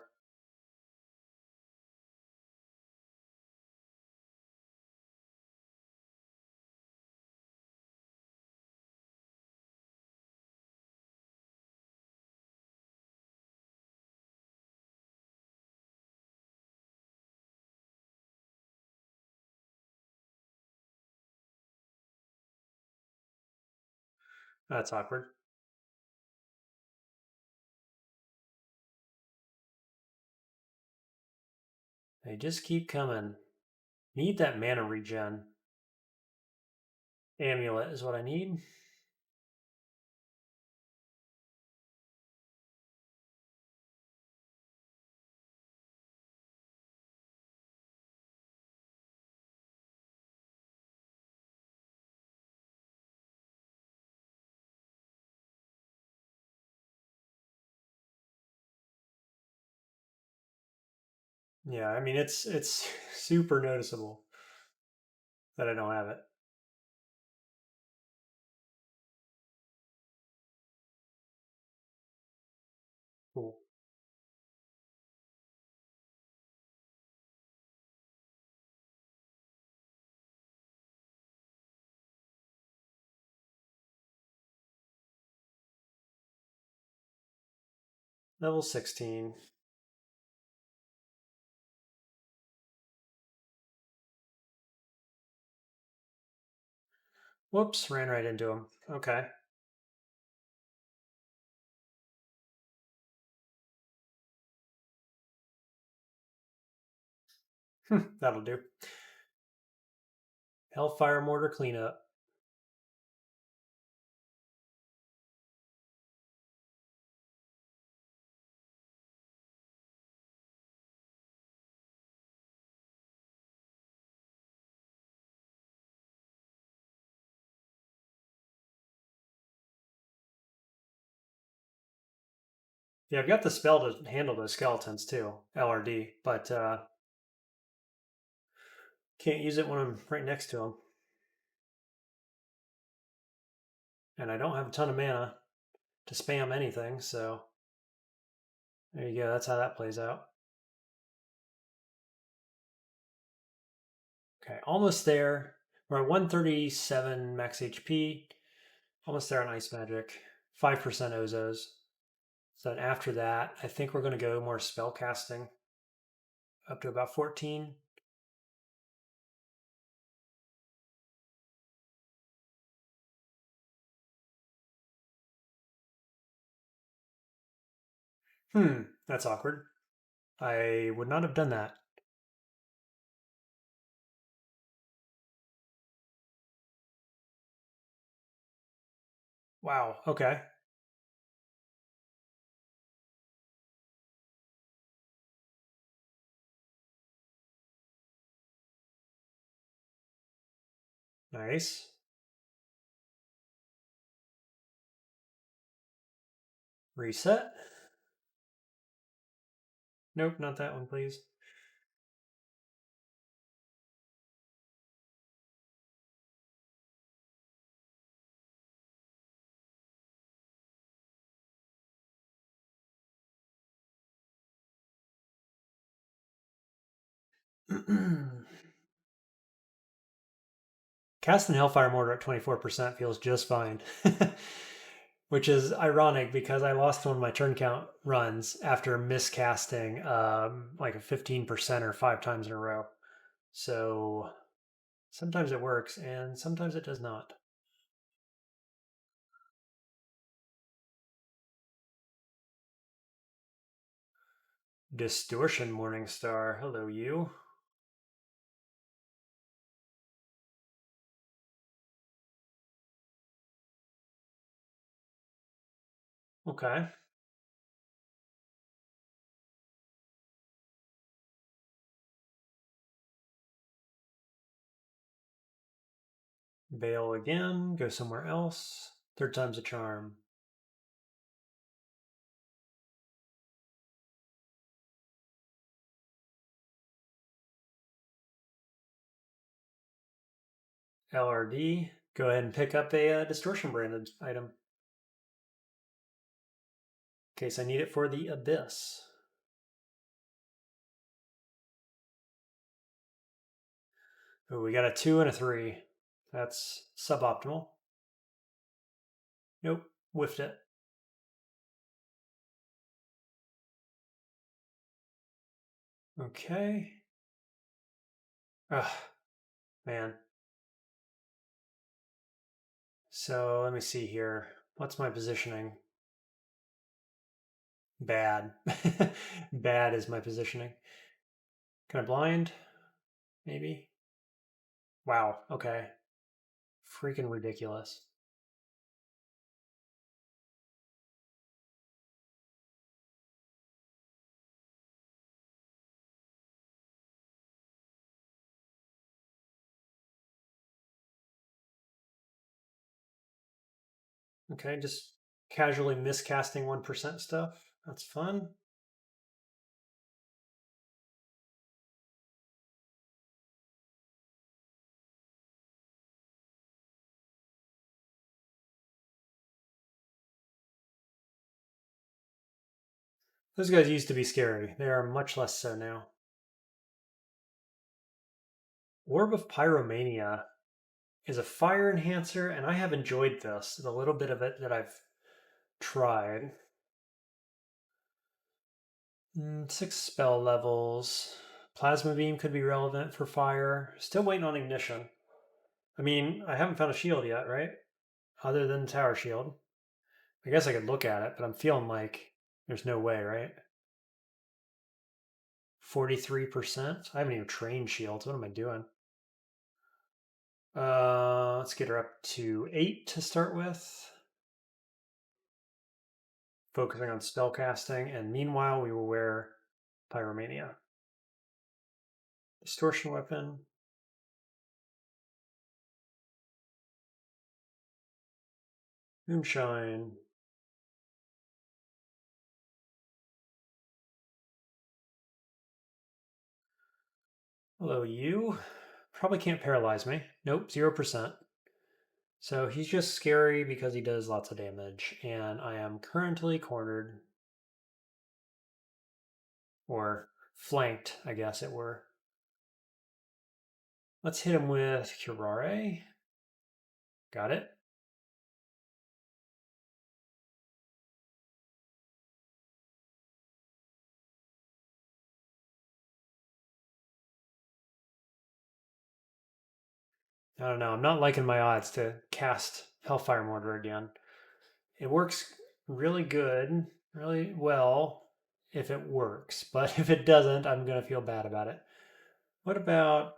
That's awkward. They just keep coming. Need that mana regen. Amulet is what I need. Yeah, I mean it's super noticeable that I don't have it. Cool. Level 16. Whoops, ran right into him. Okay. That'll do. Hellfire Mortar cleanup. Yeah, I've got the spell to handle those skeletons too, LRD, but can't use it when I'm right next to them. And I don't have a ton of mana to spam anything, so there you go. That's how that plays out. Okay, almost there. We're at 137 max HP. Almost there on Ice Magic. 5% Ozos. So then after that, I think we're going to go more spell casting up to about 14. That's awkward. I would not have done that. Wow, okay. Nice. Reset. Nope, not that one, please. Casting Hellfire Mortar at 24% feels just fine. Which is ironic because I lost one of my turn count runs after miscasting like a 15% or 5 times in a row. So sometimes it works and sometimes it does not. Distortion Morningstar. Hello, you. Okay. Bail again. Go somewhere else. Third time's a charm. LRD. Go ahead and pick up a distortion branded item in case I need it for the Abyss. Oh, we got a 2 and a 3. That's suboptimal. Nope, whiffed it. Okay. Ugh, man. So let me see here. What's my positioning? Bad. Bad is my positioning. Can I blind? Maybe. Wow. Okay. Freaking ridiculous. Okay, just casually miscasting 1% stuff. That's fun. Those guys used to be scary. They are much less so now. Orb of Pyromania is a fire enhancer, and I have enjoyed this, the little bit of it that I've tried. 6 spell levels. Plasma Beam could be relevant for fire. Still waiting on Ignition. I mean, I haven't found a shield yet, right? Other than the Tower Shield. I guess I could look at it, but I'm feeling like there's no way, right? 43%? I haven't even trained shields. What am I doing? Let's get her up to 8 to start with. Focusing on spell casting, and meanwhile we will wear Pyromania. Distortion weapon. Moonshine. Hello, you. Probably can't paralyze me. Nope, 0%. So he's just scary because he does lots of damage, and I am currently cornered. Or flanked, I guess it were. Let's hit him with Curare. Got it. I don't know. I'm not liking my odds to cast Hellfire Mortar again. It works really good, really well if it works, but if it doesn't, I'm going to feel bad about it. What about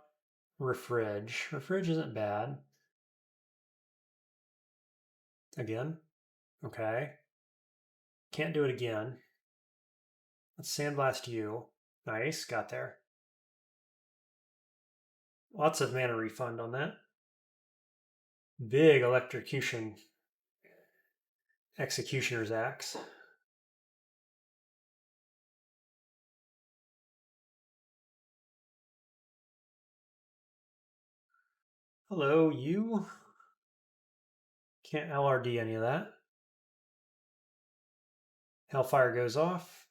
Refridge? Refridge isn't bad. Again? Okay. Can't do it again. Let's Sandblast you. Nice, got there. Lots of mana refund on that. Big electrocution. Executioner's Axe. Hello, you. Can't LRD any of that. Hellfire goes off.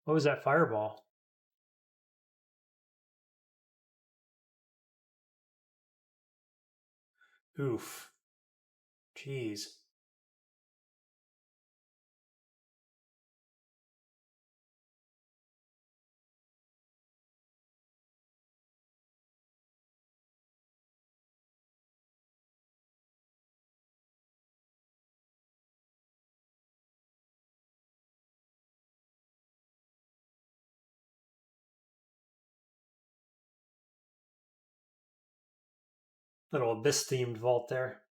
What was that fireball? Oof. Jeez. Little abyss themed vault there.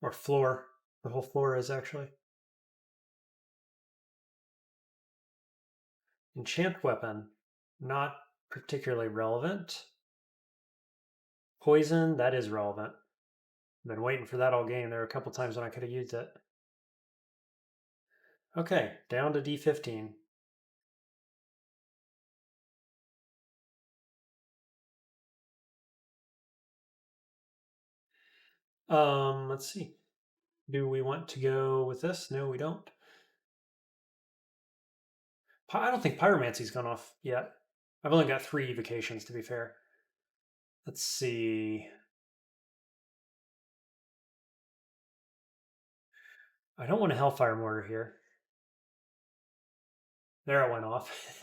Or floor. The whole floor is actually. Enchant weapon. Not particularly relevant. Poison, that is relevant. I've been waiting for that all game. There were a couple times when I could have used it. Okay, down to D15. Let's see. Do we want to go with this? No, we don't. I don't think Pyromancy's gone off yet. I've only got 3 evocations, to be fair. Let's see. I don't want a Hellfire Mortar here. There it went off.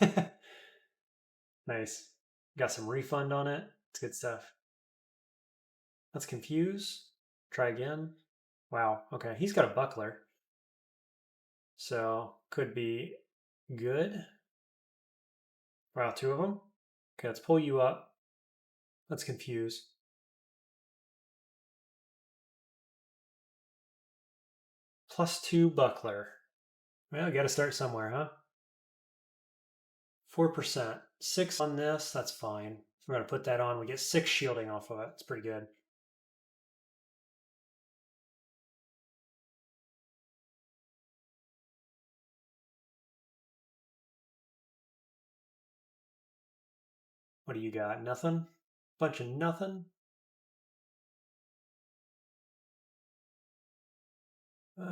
Nice. Got some refund on it. It's good stuff. Let's confuse. Try again. Wow. Okay. He's got a buckler. So could be good. Wow, 2 of them. Okay, let's pull you up. Let's confuse. +2 buckler. Well, got to start somewhere, huh? 4%. 6 on this, that's fine. We're going to put that on. We get 6 shielding off of it. It's pretty good. What do you got? Nothing? Bunch of nothing?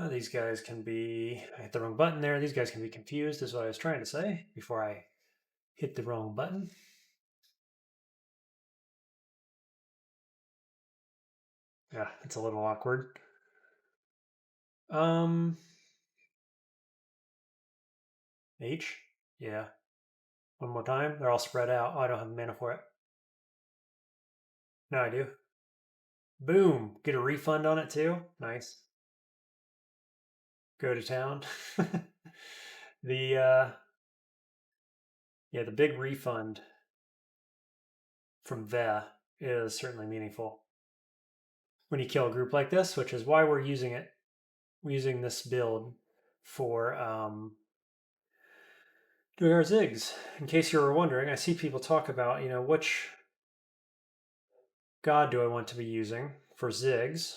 These guys can be... I hit the wrong button there. These guys can be confused, is what I was trying to say before I hit the wrong button. Yeah, it's a little awkward. H? Yeah. One more time. They're all spread out. Oh, I don't have mana for it. No, I do. Boom. Get a refund on it too. Nice. Go to town. The yeah, the big refund from Veh is certainly meaningful when you kill a group like this, which is why we're using it. We're using this build for doing our zigs. In case you were wondering, I see people talk about, which god do I want to be using for zigs?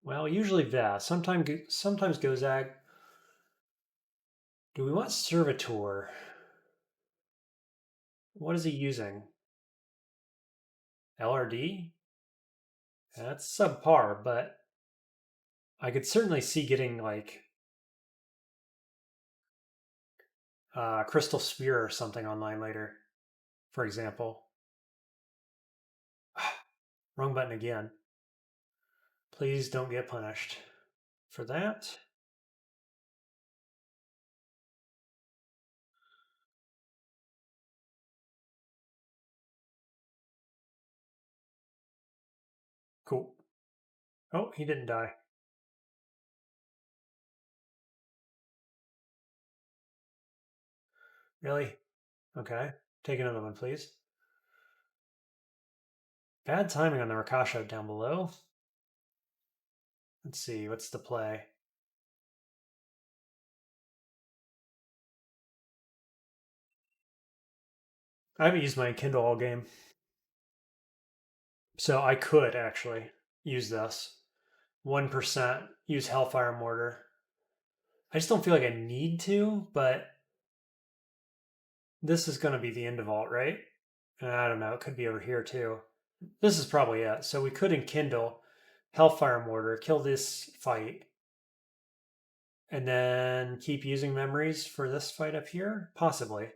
Well, usually Veh. Sometimes Gozag. Do we want Servitor? What is he using? LRD? That's subpar, but I could certainly see getting like Crystal Spear or something online later, for example. Wrong button again. Please don't get punished for that. Cool. Oh, he didn't die. Really? Okay. Take another one, please. Bad timing on the Rakasha down below. Let's see, what's the play? I haven't used my Kindle all game. So I could actually use this. 1%, use Hellfire Mortar. I just don't feel like I need to, but this is going to be the end of alt, right? I don't know. It could be over here too. This is probably it. So we could enkindle Hellfire Mortar, kill this fight, and then keep using memories for this fight up here? Possibly.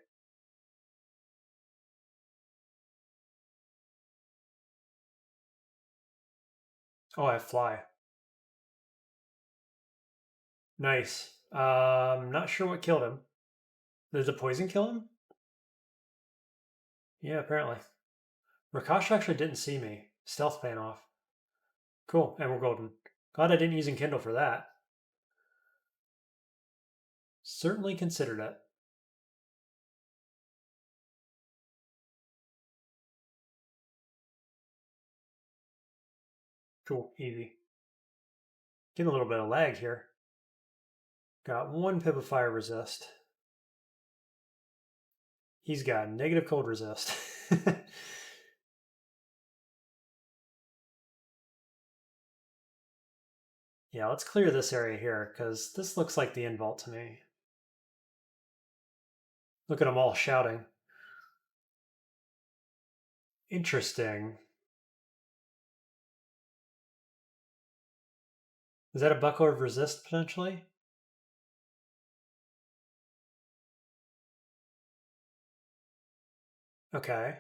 Oh, I have fly. Nice. Not sure what killed him. Did the poison kill him? Yeah, apparently. Rakash actually didn't see me. Stealth pan off. Cool. And we're golden. Glad I didn't use Enkindle for that. Certainly considered it. Cool, easy. Getting a little bit of lag here. Got 1 pip of fire resist. He's got negative cold resist. Yeah, let's clear this area here, because this looks like the end vault to me. Look at them all shouting. Interesting. Is that a buckler of resist, potentially? Okay.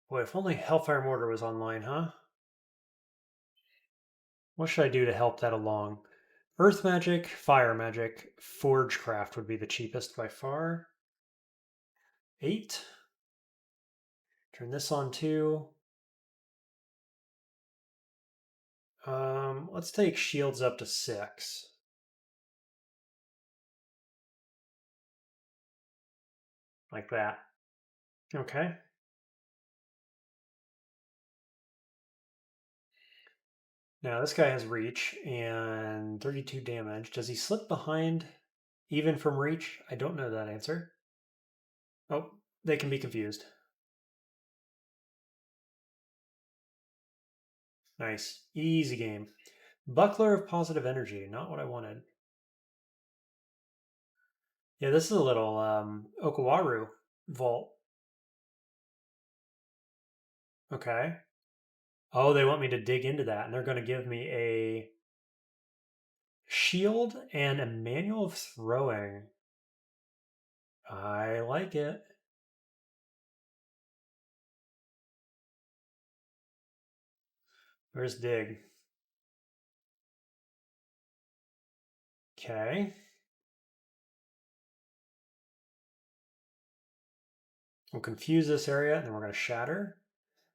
Boy, if only Hellfire Mortar was online, huh? What should I do to help that along? Earth magic, fire magic, forgecraft would be the cheapest by far. 8. Turn this on too. Let's take shields up to 6. Like that. Okay. Now this guy has reach and 32 damage. Does he slip behind even from reach? I don't know that answer. Oh, they can be confused. Nice. Easy game. Buckler of positive energy. Not what I wanted. Yeah, this is a little Okawaru vault. Okay. Oh, they want me to dig into that, and they're going to give me a shield and a manual of throwing. I like it. Where's dig? Okay. We'll confuse this area, and then we're going to shatter,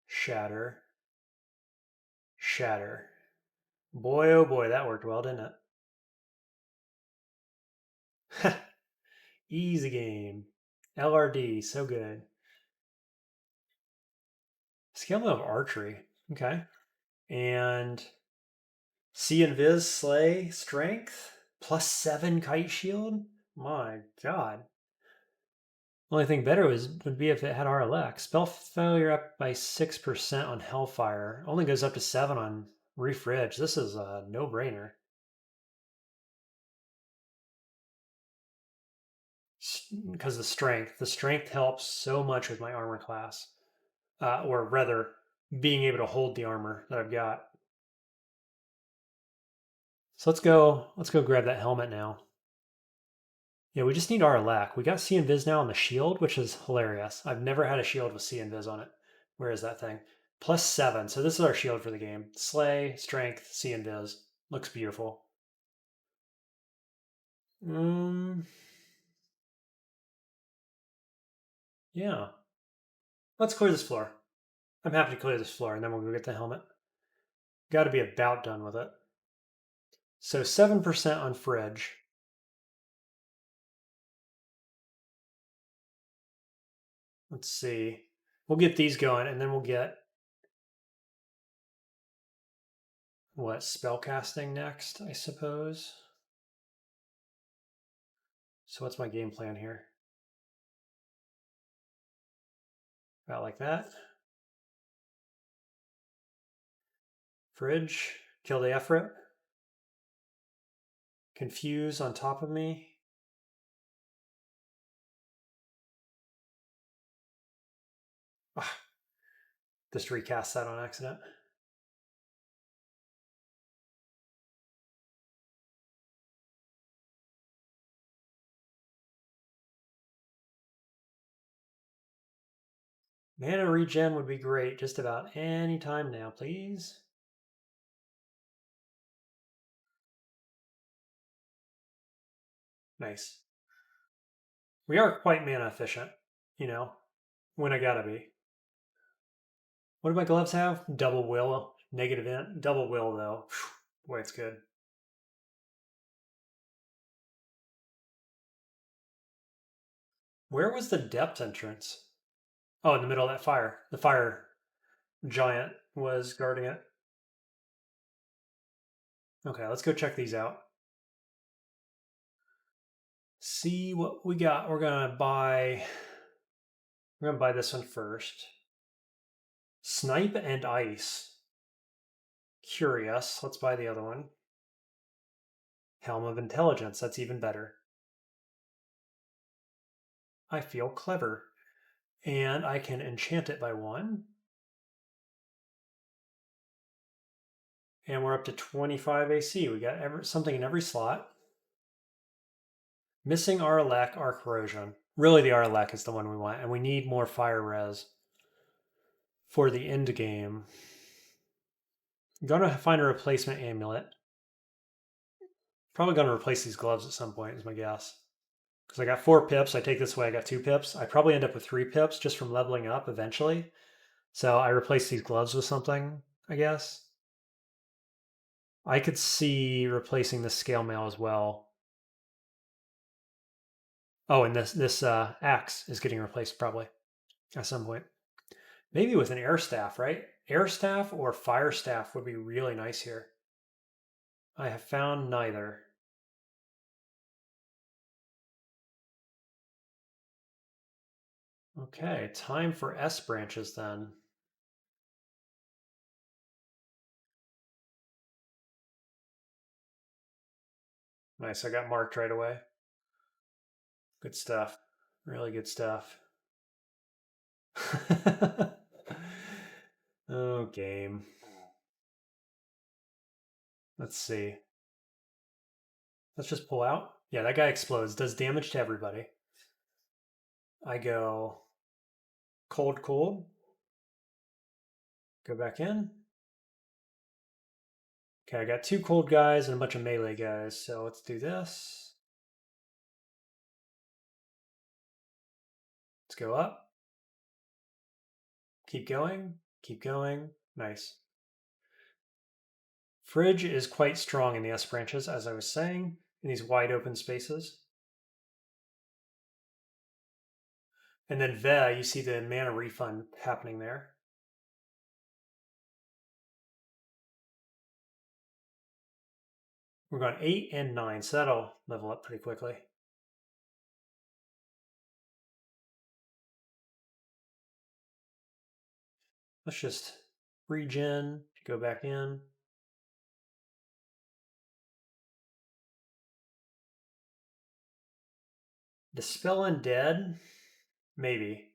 shatter, shatter. Boy, oh boy, that worked well, didn't it? Easy game. LRD, so good. Skill of archery. Okay. And see invis, slay, strength, +7 kite shield. My god. Only thing better would be if it had RLX. Spell failure up by 6% on Hellfire. Only goes up to 7 on Refridge. This is a no-brainer. Because the strength helps so much with my armor class, or rather, being able to hold the armor that I've got. So let's go grab that helmet now. Yeah, we just need our lack. We got C Invis now on the shield, which is hilarious. I've never had a shield with C Invis on it. Where is that thing? +7. So this is our shield for the game. Slay, strength, C Invis. Looks beautiful. Yeah. Let's clear this floor. I'm happy to clear this floor, and then we'll go get the helmet. Got to be about done with it. So 7% on fridge. Let's see. We'll get these going, and then we'll get what, spellcasting next, I suppose. So what's my game plan here? About like that. Fridge, kill the Efrit. Confuse on top of me. Ah, just recast that on accident. Mana regen would be great just about any time now, please. Nice. We are quite mana efficient, you know, when I gotta be. What do my gloves have? Double will, negative int. Double will, though. Boy, it's good. Where was the depth entrance? Oh, in the middle of that fire. The fire giant was guarding it. Okay, let's go check these out. See what we got. We're gonna buy this one first. Snipe and Ice. Curious. Let's buy the other one. Helm of Intelligence. That's even better. I feel clever. And I can enchant it by 1. And we're up to 25 AC. We got something in every slot. Missing Aralak, Arc Corrosion. Really, the Aralak is the one we want. And we need more fire res for the end game. I'm going to find a replacement amulet. Probably going to replace these gloves at some point is my guess. Because I got 4 pips. I take this away, I got 2 pips. I probably end up with 3 pips just from leveling up eventually. So I replace these gloves with something, I guess. I could see replacing the scale mail as well. Oh, and this axe is getting replaced probably at some point. Maybe with an air staff, right? Air staff or fire staff would be really nice here. I have found neither. Okay, time for S branches then. Nice, I got marked right away. Good stuff. Really good stuff. Oh, game. Let's see. Let's just pull out. Yeah, that guy explodes. Does damage to everybody. I go cold, cold. Go back in. Okay, I got 2 cold guys and a bunch of melee guys. So let's do this. Let's go up. Keep going. Keep going. Nice. Fridge is quite strong in the S branches, as I was saying, in these wide open spaces. And then Ve, you see the mana refund happening there. We're going 8 and 9, so that'll level up pretty quickly. Let's just regen, go back in. Dispel Undead? Maybe.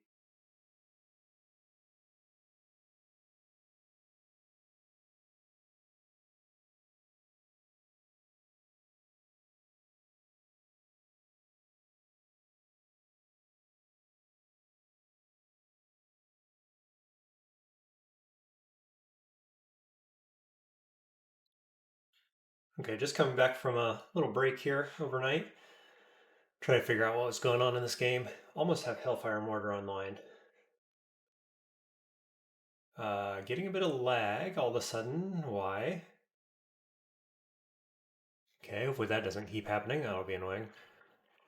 Okay, just coming back from a little break here overnight. Trying to figure out what was going on in this game. Almost have Hellfire Mortar online. Getting a bit of lag all of a sudden. Why? Okay, hopefully that doesn't keep happening. That'll be annoying.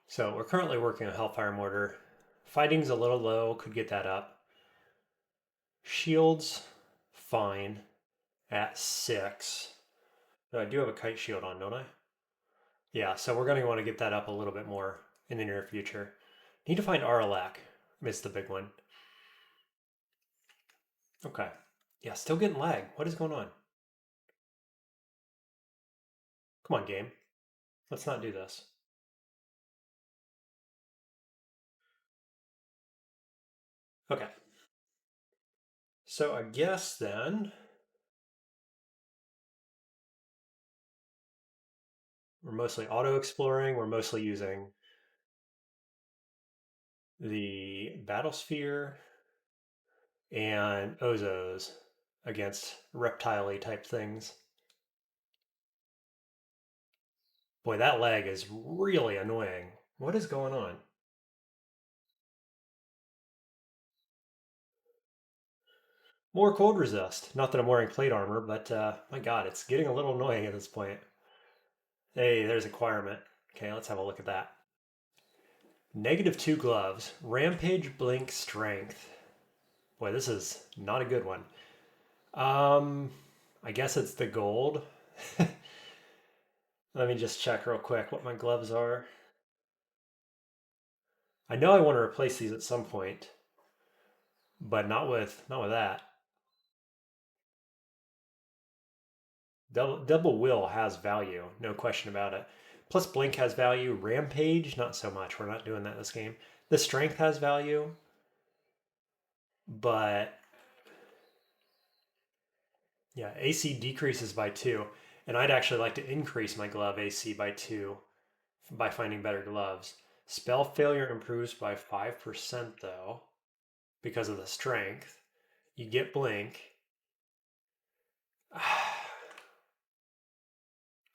So we're currently working on Hellfire Mortar. Fighting's a little low. Could get that up. Shields, fine. At 6. No, I do have a kite shield on, don't I? Yeah, so we're going to want to get that up a little bit more in the near future. Need to find Aralak. Missed the big one. Okay. Yeah, still getting lag. What is going on? Come on, game. Let's not do this. Okay. So I guess then we're mostly auto-exploring. We're mostly using the Battlesphere and Ozos against reptile-y type things. Boy, that lag is really annoying. What is going on? More cold resist. Not that I'm wearing plate armor, but my god, it's getting a little annoying at this point. Hey, there's acquirement. Okay, let's have a look at that. -2 gloves. Rampage, blink, strength. Boy, this is not a good one. Um, I guess it's the gold. Let me just check real quick what my gloves are. I know I want to replace these at some point, but not with that. Double will has value, no question about it. Plus blink has value. Rampage, not so much. We're not doing that this game. The strength has value, but yeah, AC decreases by 2, and I'd actually like to increase my glove AC by 2 by finding better gloves. Spell failure improves by 5% though because of the strength. You get blink.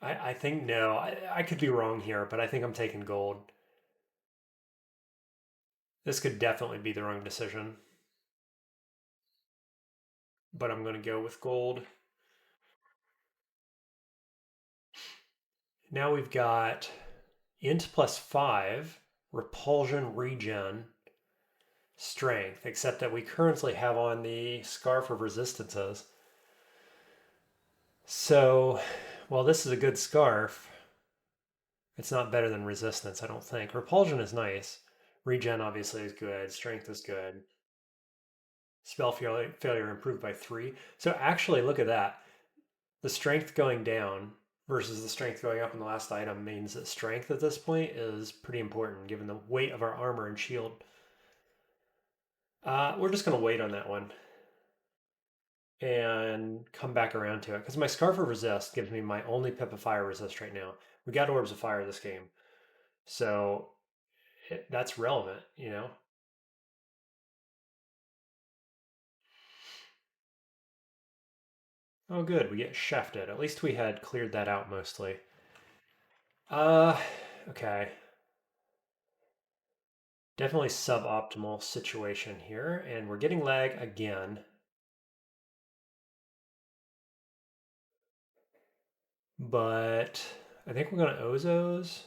I think no. I could be wrong here, but I think I'm taking gold. This could definitely be the wrong decision, but I'm going to go with gold. Now we've got int plus 5, repulsion regen, strength, except that we currently have on the Scarf of Resistances. So, while this is a good scarf, it's not better than resistance, I don't think. Repulsion is nice. Regen obviously is good. Strength is good. Spell failure improved by 3. So actually, look at that. The strength going down versus the strength going up in the last item means that strength at this point is pretty important given the weight of our armor and shield. We're just going to wait on that one and come back around to it because my Scarf of Resist gives me my only Pip of Fire resist right now. We got Orbs of Fire this game. So that's relevant, you know? Oh, good. We get shafted. At least we had cleared that out mostly. Uh, okay. Definitely suboptimal situation here, and we're getting lag again. But I think we're going to Ozos.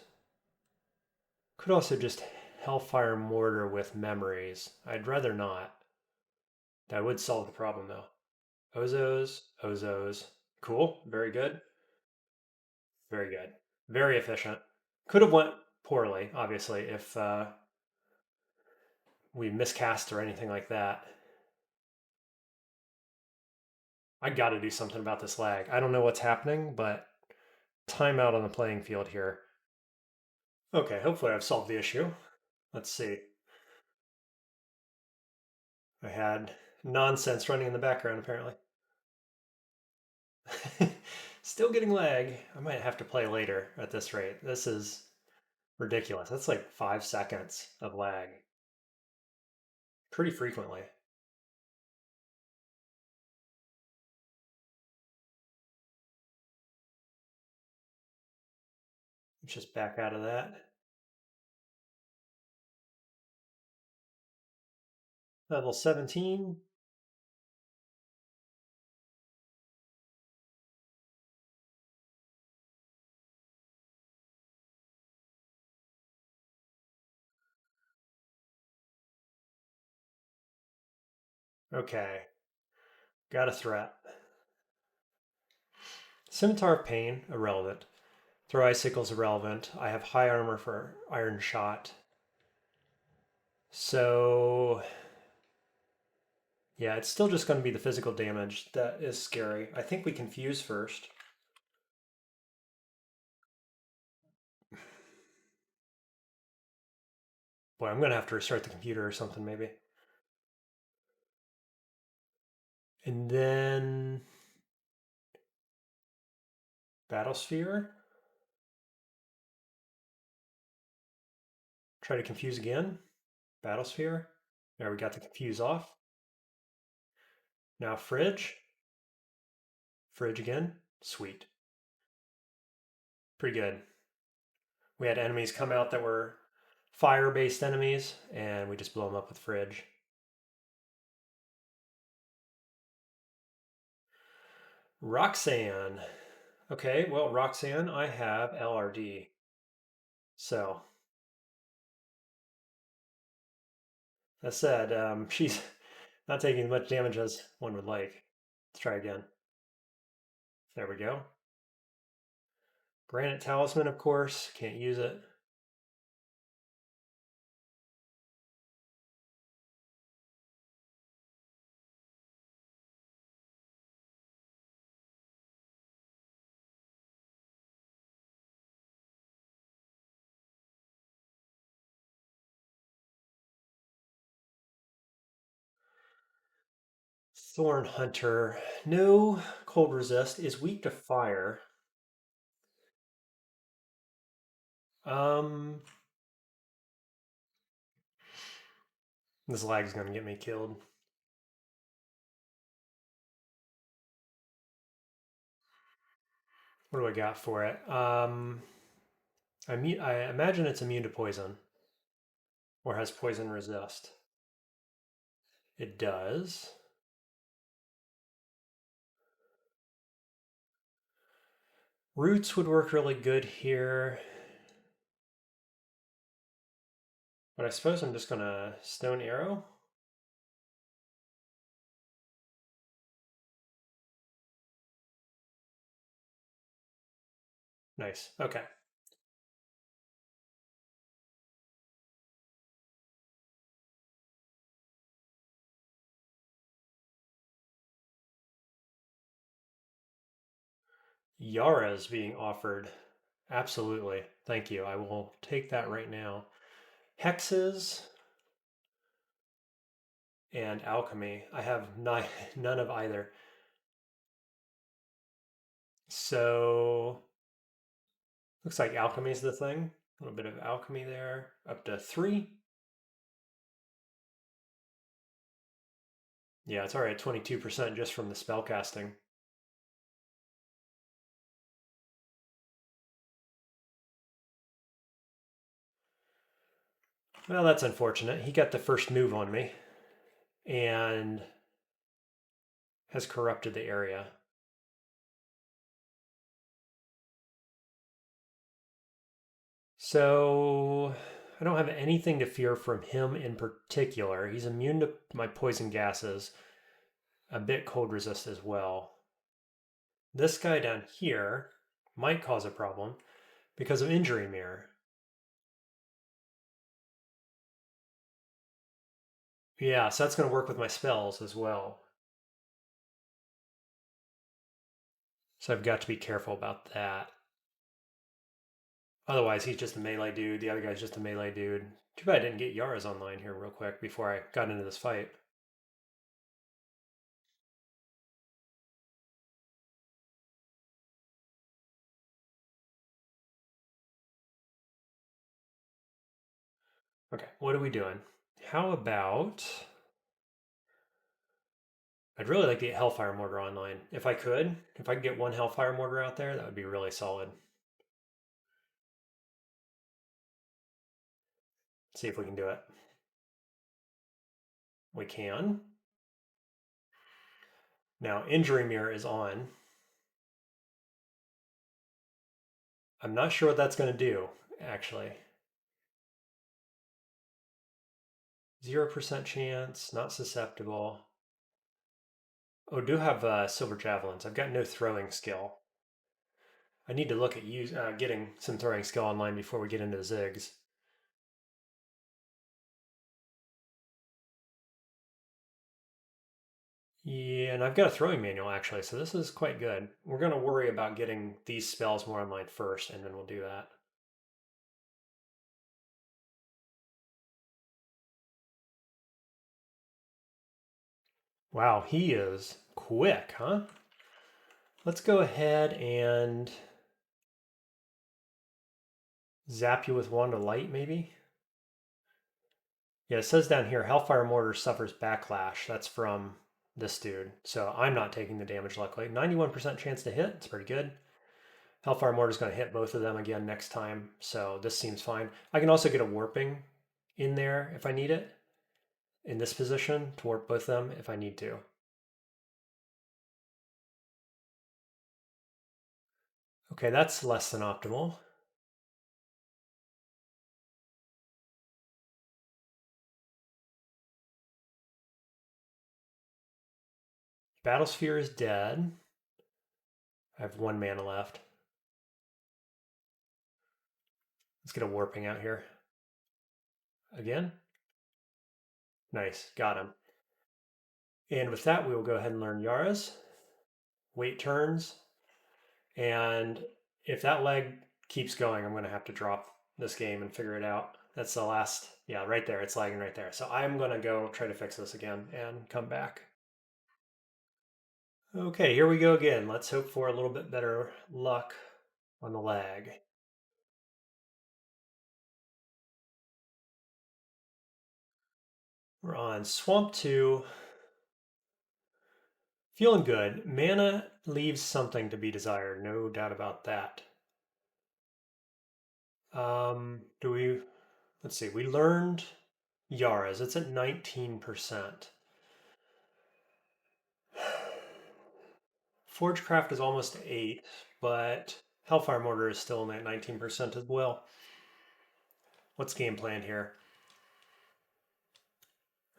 Could also just Hellfire Mortar with memories. I'd rather not. That would solve the problem though. Ozos, Ozos. Cool. Very good. Very good. Very efficient. Could have went poorly, obviously, if we miscast or anything like that. I got to do something about this lag. I don't know what's happening, but timeout on the playing field here. Okay, hopefully I've solved the issue. Let's see. I had nonsense running in the background apparently. Still getting lag. I might have to play later at this rate. This is ridiculous. That's like 5 seconds of lag pretty frequently. Let's just back out of that. Level 17. Okay, got a threat. Scimitar of Pain, irrelevant. Throw Icicle's irrelevant. I have high armor for Iron Shot. So, yeah, it's still just going to be the physical damage that is scary. I think we can fuse first. Boy, I'm going to have to restart the computer or something maybe. And then Battlesphere. Try to confuse again. Battlesphere. There, we got the confuse off. Now Fridge. Fridge again. Sweet. Pretty good. We had enemies come out that were fire-based enemies, and we just blow them up with Fridge. Roxanne. Okay, well, Roxanne, I have LRD. So, that said, she's not taking as much damage as one would like. Let's try again. There we go. Granite Talisman, of course. Can't use it. Thorn Hunter. No cold resist. Is weak to fire. Um, this lag's gonna get me killed. What do I got for it? I imagine it's immune to poison or has poison resist. It does. Roots would work really good here. But I suppose I'm just gonna Stone Arrow. Nice. Okay. Yara is being offered. Absolutely. Thank you. I will take that right now. Hexes and alchemy. I have none of either. So looks like alchemy is the thing. A little bit of alchemy there. Up to 3. Yeah, it's already at 22% just from the spell casting. Well, that's unfortunate. He got the first move on me and has corrupted the area. So I don't have anything to fear from him in particular. He's immune to my poison gases, a bit cold resist as well. This guy down here might cause a problem because of Injury Mirror. Yeah, so that's going to work with my spells as well. So I've got to be careful about that. Otherwise, he's just a melee dude. The other guy's just a melee dude. Too bad I didn't get Yara's online here real quick before I got into this fight. Okay, what are we doing? How about... I'd really like to get Hellfire Mortar online. If I could get one Hellfire Mortar out there, that would be really solid. See if we can do it. We can. Now, Injury Mirror is on. I'm not sure what that's going to do, actually. 0% chance, not susceptible. Oh, do have Silver Javelins. I've got no throwing skill. I need to look at getting some throwing skill online before we get into the Zigs. Yeah, and I've got a throwing manual actually, so this is quite good. We're going to worry about getting these spells more online first, and then we'll do that. Wow, he is quick, huh? Let's go ahead and zap you with Wand of Light, maybe? Yeah, it says down here, Hellfire Mortar suffers backlash. That's from this dude. So I'm not taking the damage, luckily. 91% chance to hit. It's pretty good. Hellfire Mortar is going to hit both of them again next time. So this seems fine. I can also get a warping in there if I need it. In this position to warp both of them if I need to. Okay, that's less than optimal. Battlesphere is dead. I have 1 mana left. Let's get a warping out here. Again. Nice, got him. And with that, we will go ahead and learn Yara's. Wait turns. And if that leg keeps going, I'm going to have to drop this game and figure it out. That's the last, yeah, right there. It's lagging right there. So I'm going to go try to fix this again and come back. Okay, here we go again. Let's hope for a little bit better luck on the lag. We're on Swamp 2. Feeling good. Mana leaves something to be desired, no doubt about that. Let's see, we learned Yara's. It's at 19%. Forgecraft is almost 8, but Hellfire Mortar is still only at 19% as well. What's game plan here?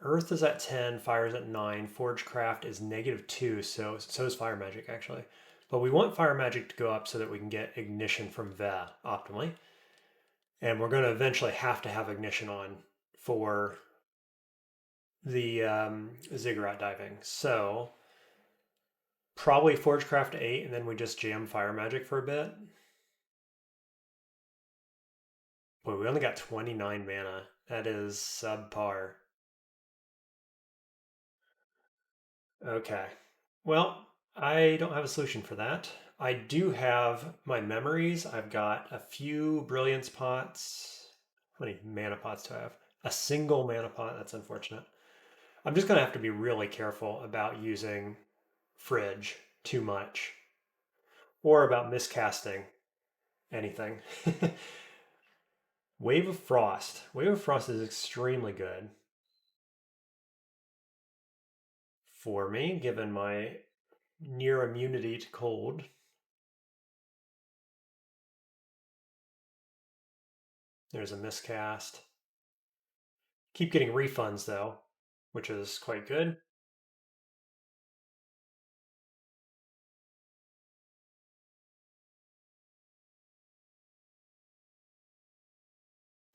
Earth is at 10, Fire is at 9, Forgecraft is -2, so is Fire Magic actually. But we want Fire Magic to go up so that we can get Ignition from Ve optimally. And we're going to eventually have to have Ignition on for the Ziggurat diving. So probably Forgecraft 8, and then we just jam Fire Magic for a bit. Boy, we only got 29 mana. That is subpar. Okay. Well, I don't have a solution for that. I do have my memories. I've got a few Brilliance pots. How many mana pots do I have? A single mana pot. That's unfortunate. I'm just going to have to be really careful about using Fridge too much or about miscasting anything. Wave of Frost. Wave of Frost is extremely good for me, given my near immunity to cold. There's a miscast. Keep getting refunds though, which is quite good.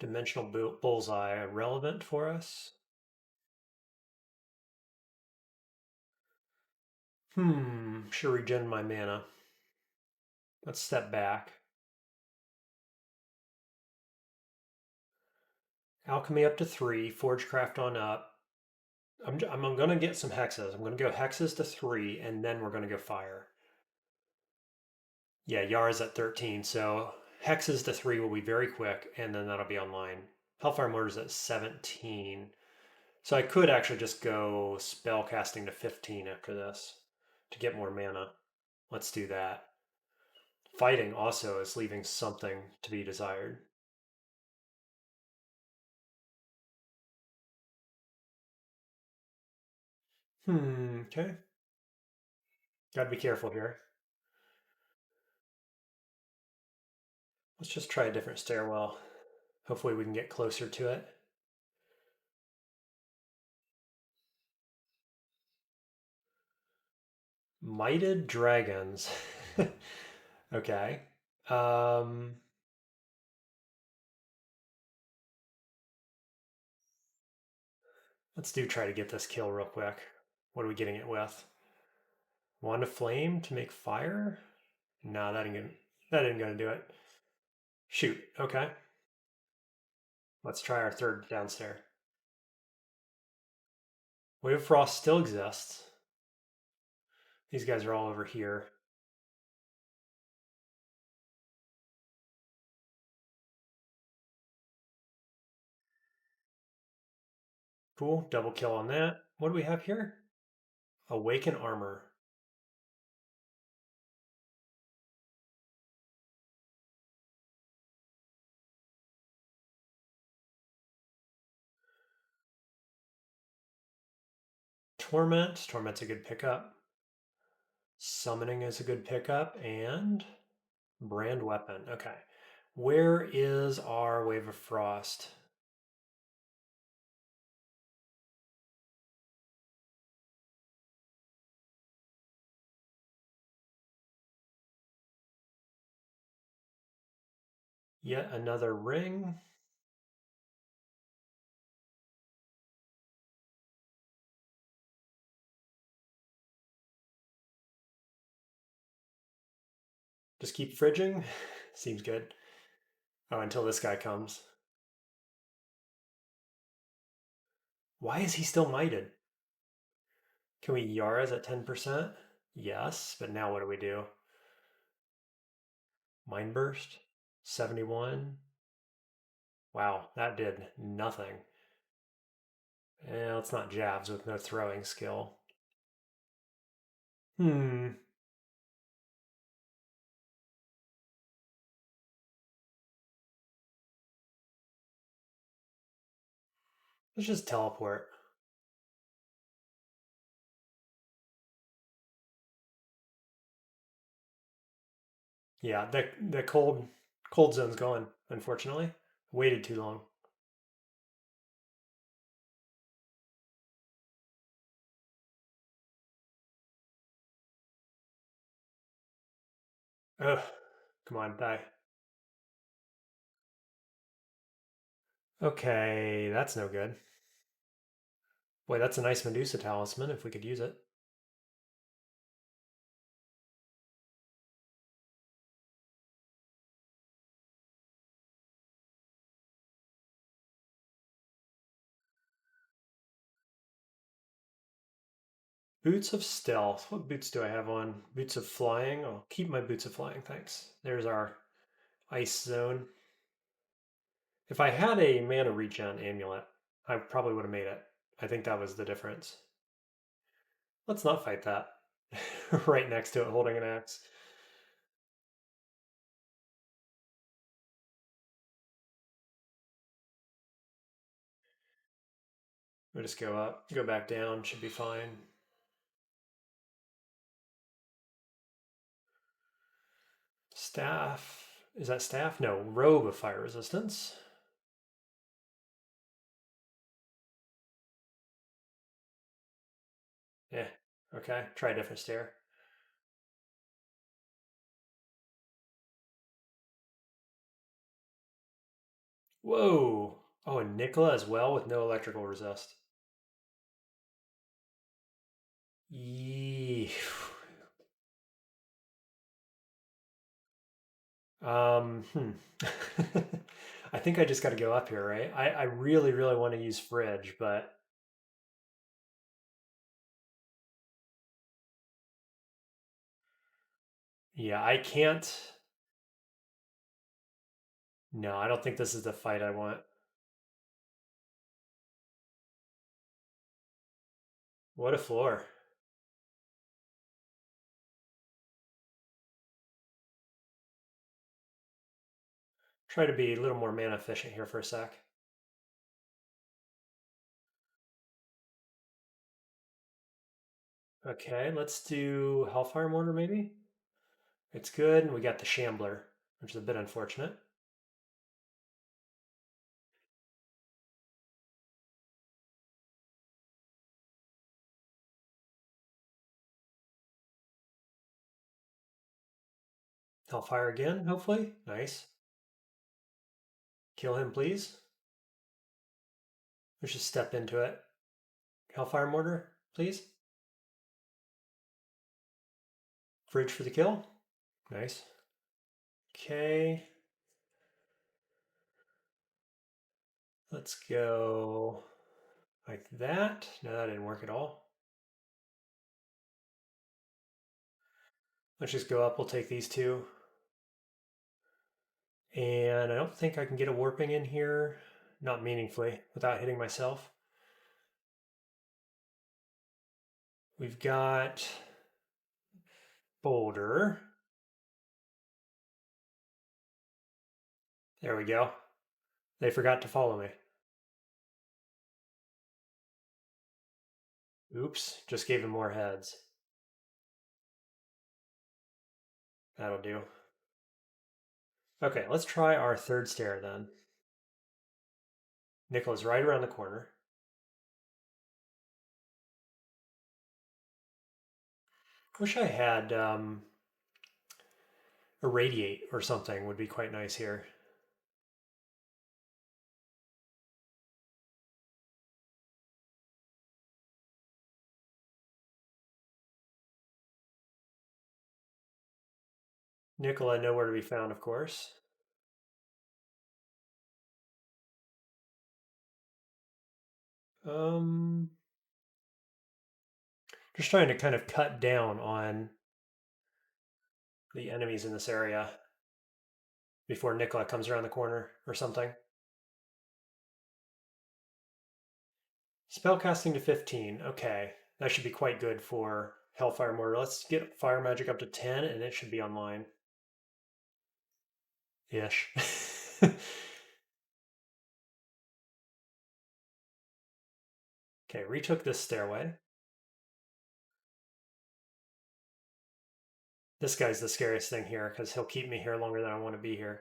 Dimensional Bullseye relevant for us. Should regen my mana. Let's step back. Alchemy up to 3, Forgecraft on up. I'm going to get some hexes. I'm going to go hexes to 3, and then we're going to go fire. Yeah, Yara's at 13, so hexes to 3 will be very quick, and then that'll be online. Hellfire Mortar's at 17. So I could actually just go spell casting to 15 after this to get more mana. Let's do that. Fighting also is leaving something to be desired. Okay. Gotta be careful here. Let's just try a different stairwell. Hopefully we can get closer to it. Mighted dragons. Okay. Let's try to get this kill real quick. What are we getting it with? Wand of Flame to make fire? No, that ain't gonna do it. Shoot. Okay. Let's try our third downstairs. Wave of Frost still exists. These guys are all over here. Cool. Double kill on that. What do we have here? Awaken Armor. Torment. Torment's a good pickup. Summoning is a good pickup. And Brand Weapon. Okay. Where is our Wave of Frost? Yet another ring. Just keep fridging. Seems good. Oh, until this guy comes. Why is he still mited? Can we Yara's at 10%? Yes, but now what do we do? Mind Burst? 71? Wow, that did nothing. It's not jabs with no throwing skill. Hmm. Let's just teleport. Yeah, the cold zone's going, unfortunately. Waited too long. Ugh. Come on, die. Okay, that's no good. Boy, that's a nice Medusa talisman if we could use it. Boots of stealth. What boots do I have on? Boots of flying. I'll keep my boots of flying, thanks. There's our ice zone. If I had a mana regen amulet, I probably would have made it. I think that was the difference. Let's not fight that. Right next to it, holding an axe. We'll just go up, go back down, should be fine. Staff. Is that staff? No, robe of fire resistance. Yeah, okay. Try a different stair. Whoa. Oh, and Nicola as well with no electrical resist. Yee. Hmm. I think I just got to go up here, right? I really, really want to use fridge, but yeah, I can't. No, I don't think this is the fight I want. What a floor. Try to be a little more mana efficient here for a sec. Okay, let's do Hellfire Mortar maybe. It's good, and we got the Shambler, which is a bit unfortunate. Hellfire again, hopefully. Nice. Kill him, please. Let's just step into it. Hellfire Mortar, please. Fridge for the kill. Nice. Okay. Let's go like that. No, that didn't work at all. Let's just go up. We'll take these two. And I don't think I can get a warping in here. Not meaningfully, without hitting myself. We've got Boulder. There we go. They forgot to follow me. Oops, just gave him more heads. That'll do. Okay, let's try our third stair then. Nicola's right around the corner. Wish I had irradiate or something would be quite nice here. Nicola nowhere to be found, of course. Um, just trying to kind of cut down on the enemies in this area before Nicola comes around the corner or something. Spellcasting to 15. Okay. That should be quite good for Hellfire Mortar. Let's get fire magic up to 10 and it should be online. Ish. Okay, retook this stairway. This guy's the scariest thing here because he'll keep me here longer than I want to be here.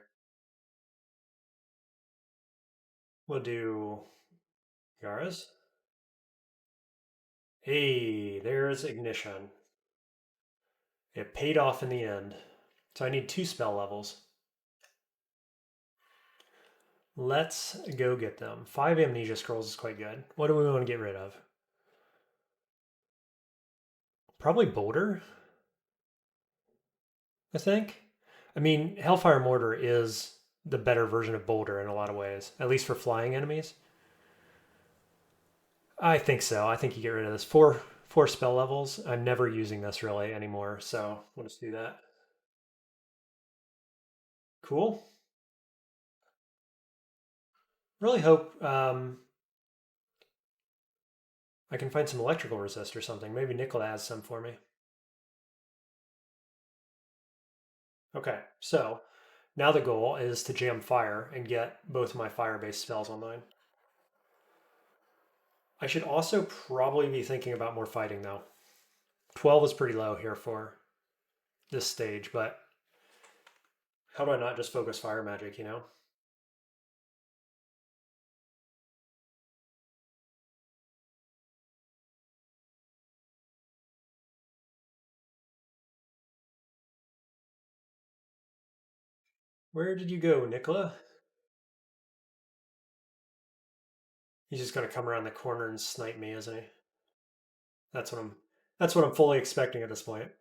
We'll do Yara's. Hey, there's ignition. It paid off in the end. So I need 2 spell levels. Let's go get them. 5 amnesia scrolls is quite good. What do we want to get rid of? Probably Boulder, I think. I mean, Hellfire Mortar is the better version of Boulder in a lot of ways, at least for flying enemies. I think so. I think you get rid of this. Four spell levels. I'm never using this really anymore, so we'll just do that. Cool. Really hope I can find some electrical resist or something. Maybe Nicola has some for me. Okay, so now the goal is to jam fire and get both my fire-based spells online. I should also probably be thinking about more fighting though. 12 is pretty low here for this stage, but how do I not just focus fire magic, you know? Where did you go, Nicola? He's just gonna come around the corner and snipe me, isn't he? That's what I'm that's what I'm fully expecting at this point.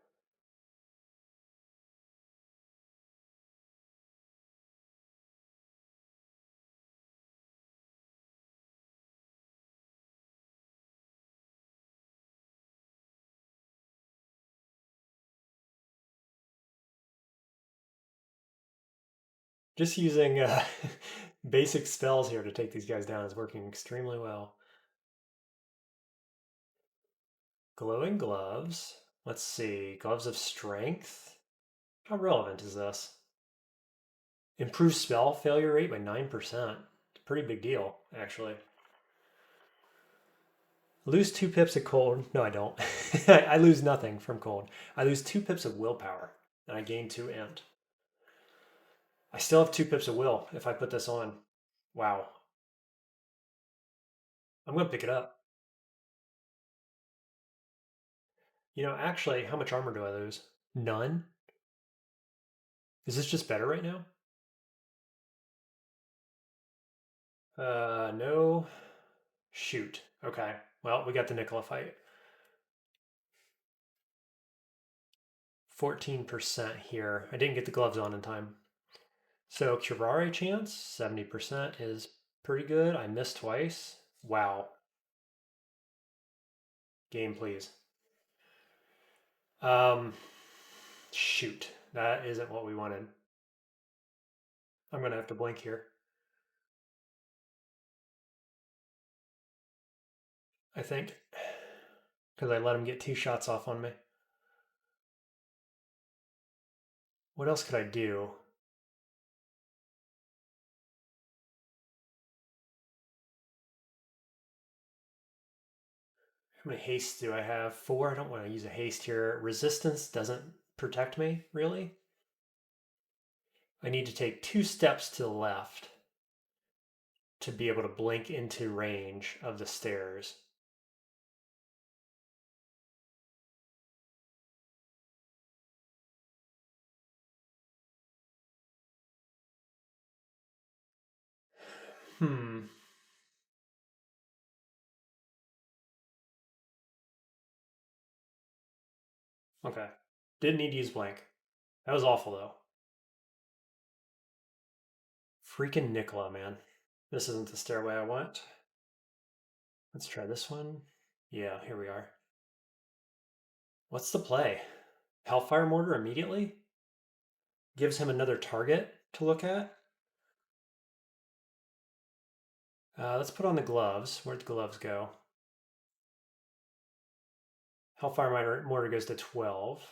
Just using basic spells here to take these guys down is working extremely well. Glowing gloves. Let's see. Gloves of strength. How relevant is this? Improve spell failure rate by 9%. It's a pretty big deal, actually. Lose 2 pips of cold. No, I don't. I lose nothing from cold. I lose 2 pips of willpower, and I gain 2 int. I still have 2 pips of will if I put this on. Wow. I'm going to pick it up. You know, actually, how much armor do I lose? None? Is this just better right now? No. Shoot. Okay. Well, we got the Nicola fight. 14% here. I didn't get the gloves on in time. So Curare chance, 70% is pretty good. I missed twice. Wow. Game, please. Um, shoot. That isn't what we wanted. I'm going to have to blink here. I think. Because I let him get 2 shots off on me. What else could I do? How many hastes do I have? 4. I don't want to use a haste here. Resistance doesn't protect me, really. I need to take 2 steps to the left to be able to blink into range of the stairs. Hmm. Okay. Didn't need to use blank. That was awful though. Freaking Nicola, man. This isn't the stairway I want. Let's try this one. Yeah, here we are. What's the play? Hellfire Mortar immediately? Gives him another target to look at. Let's put on the gloves. Where'd the gloves go? Hellfire Mortar goes to 12.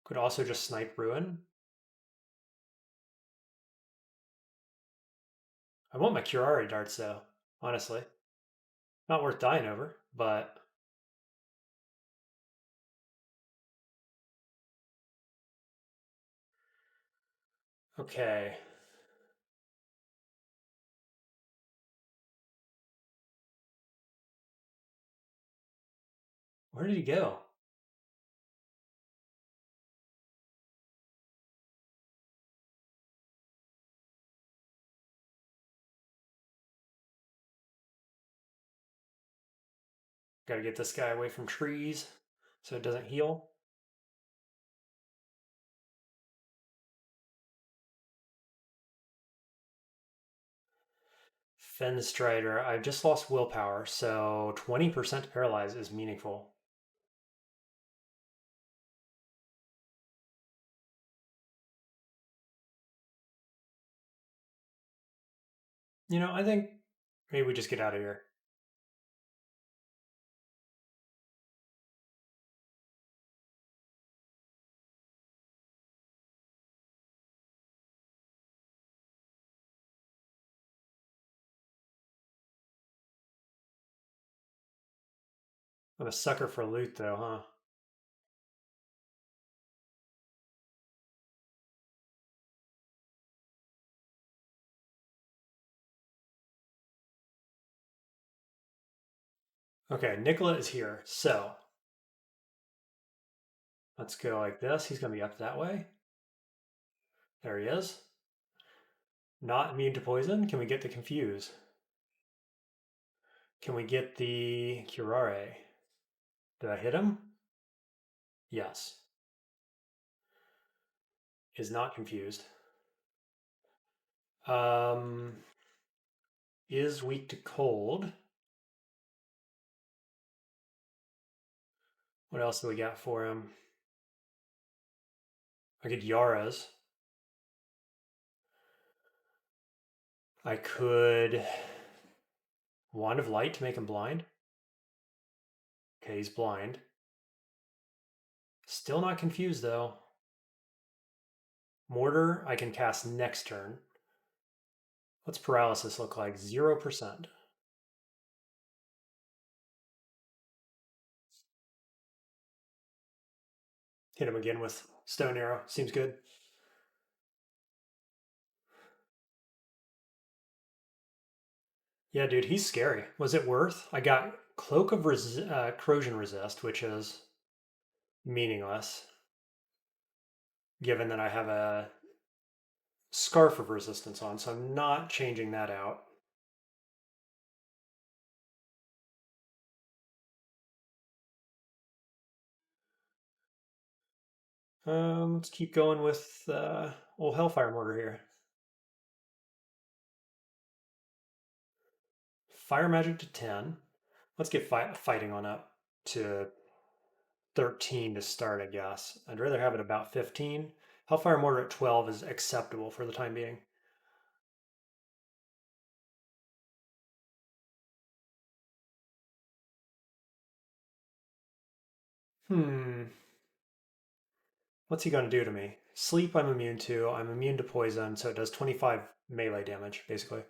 Could also just snipe Ruin. I want my Curare darts though, honestly. Not worth dying over, but okay. Where did he go? Gotta get this guy away from trees so it doesn't heal. Fenstrider, I've just lost willpower, so 20% paralyze is meaningful. You know, I think maybe we just get out of here. I'm a sucker for loot though, huh? Okay, Nicola is here, so let's go like this. He's gonna be up that way. There he is. Not immune to poison. Can we get the confuse? Can we get the curare? Did I hit him? Yes. Is not confused. Um, is weak to cold. What else do we got for him? I could Yara's. I could Wand of Light to make him blind. Okay, he's blind. Still not confused though. Mortar, I can cast next turn. What's paralysis look like? 0%. Hit him again with Stone Arrow. Seems good. Yeah, dude, he's scary. Was it worth? I got Cloak of Corrosion Resist, which is meaningless, given that I have a Scarf of Resistance on, so I'm not changing that out. Let's keep going with old Hellfire Mortar here. Fire Magic to 10. Let's get fighting on up to 13 to start, I guess. I'd rather have it about 15. Hellfire Mortar at 12 is acceptable for the time being. What's he going to do to me? Sleep I'm immune to. I'm immune to poison, so it does 25 melee damage, basically.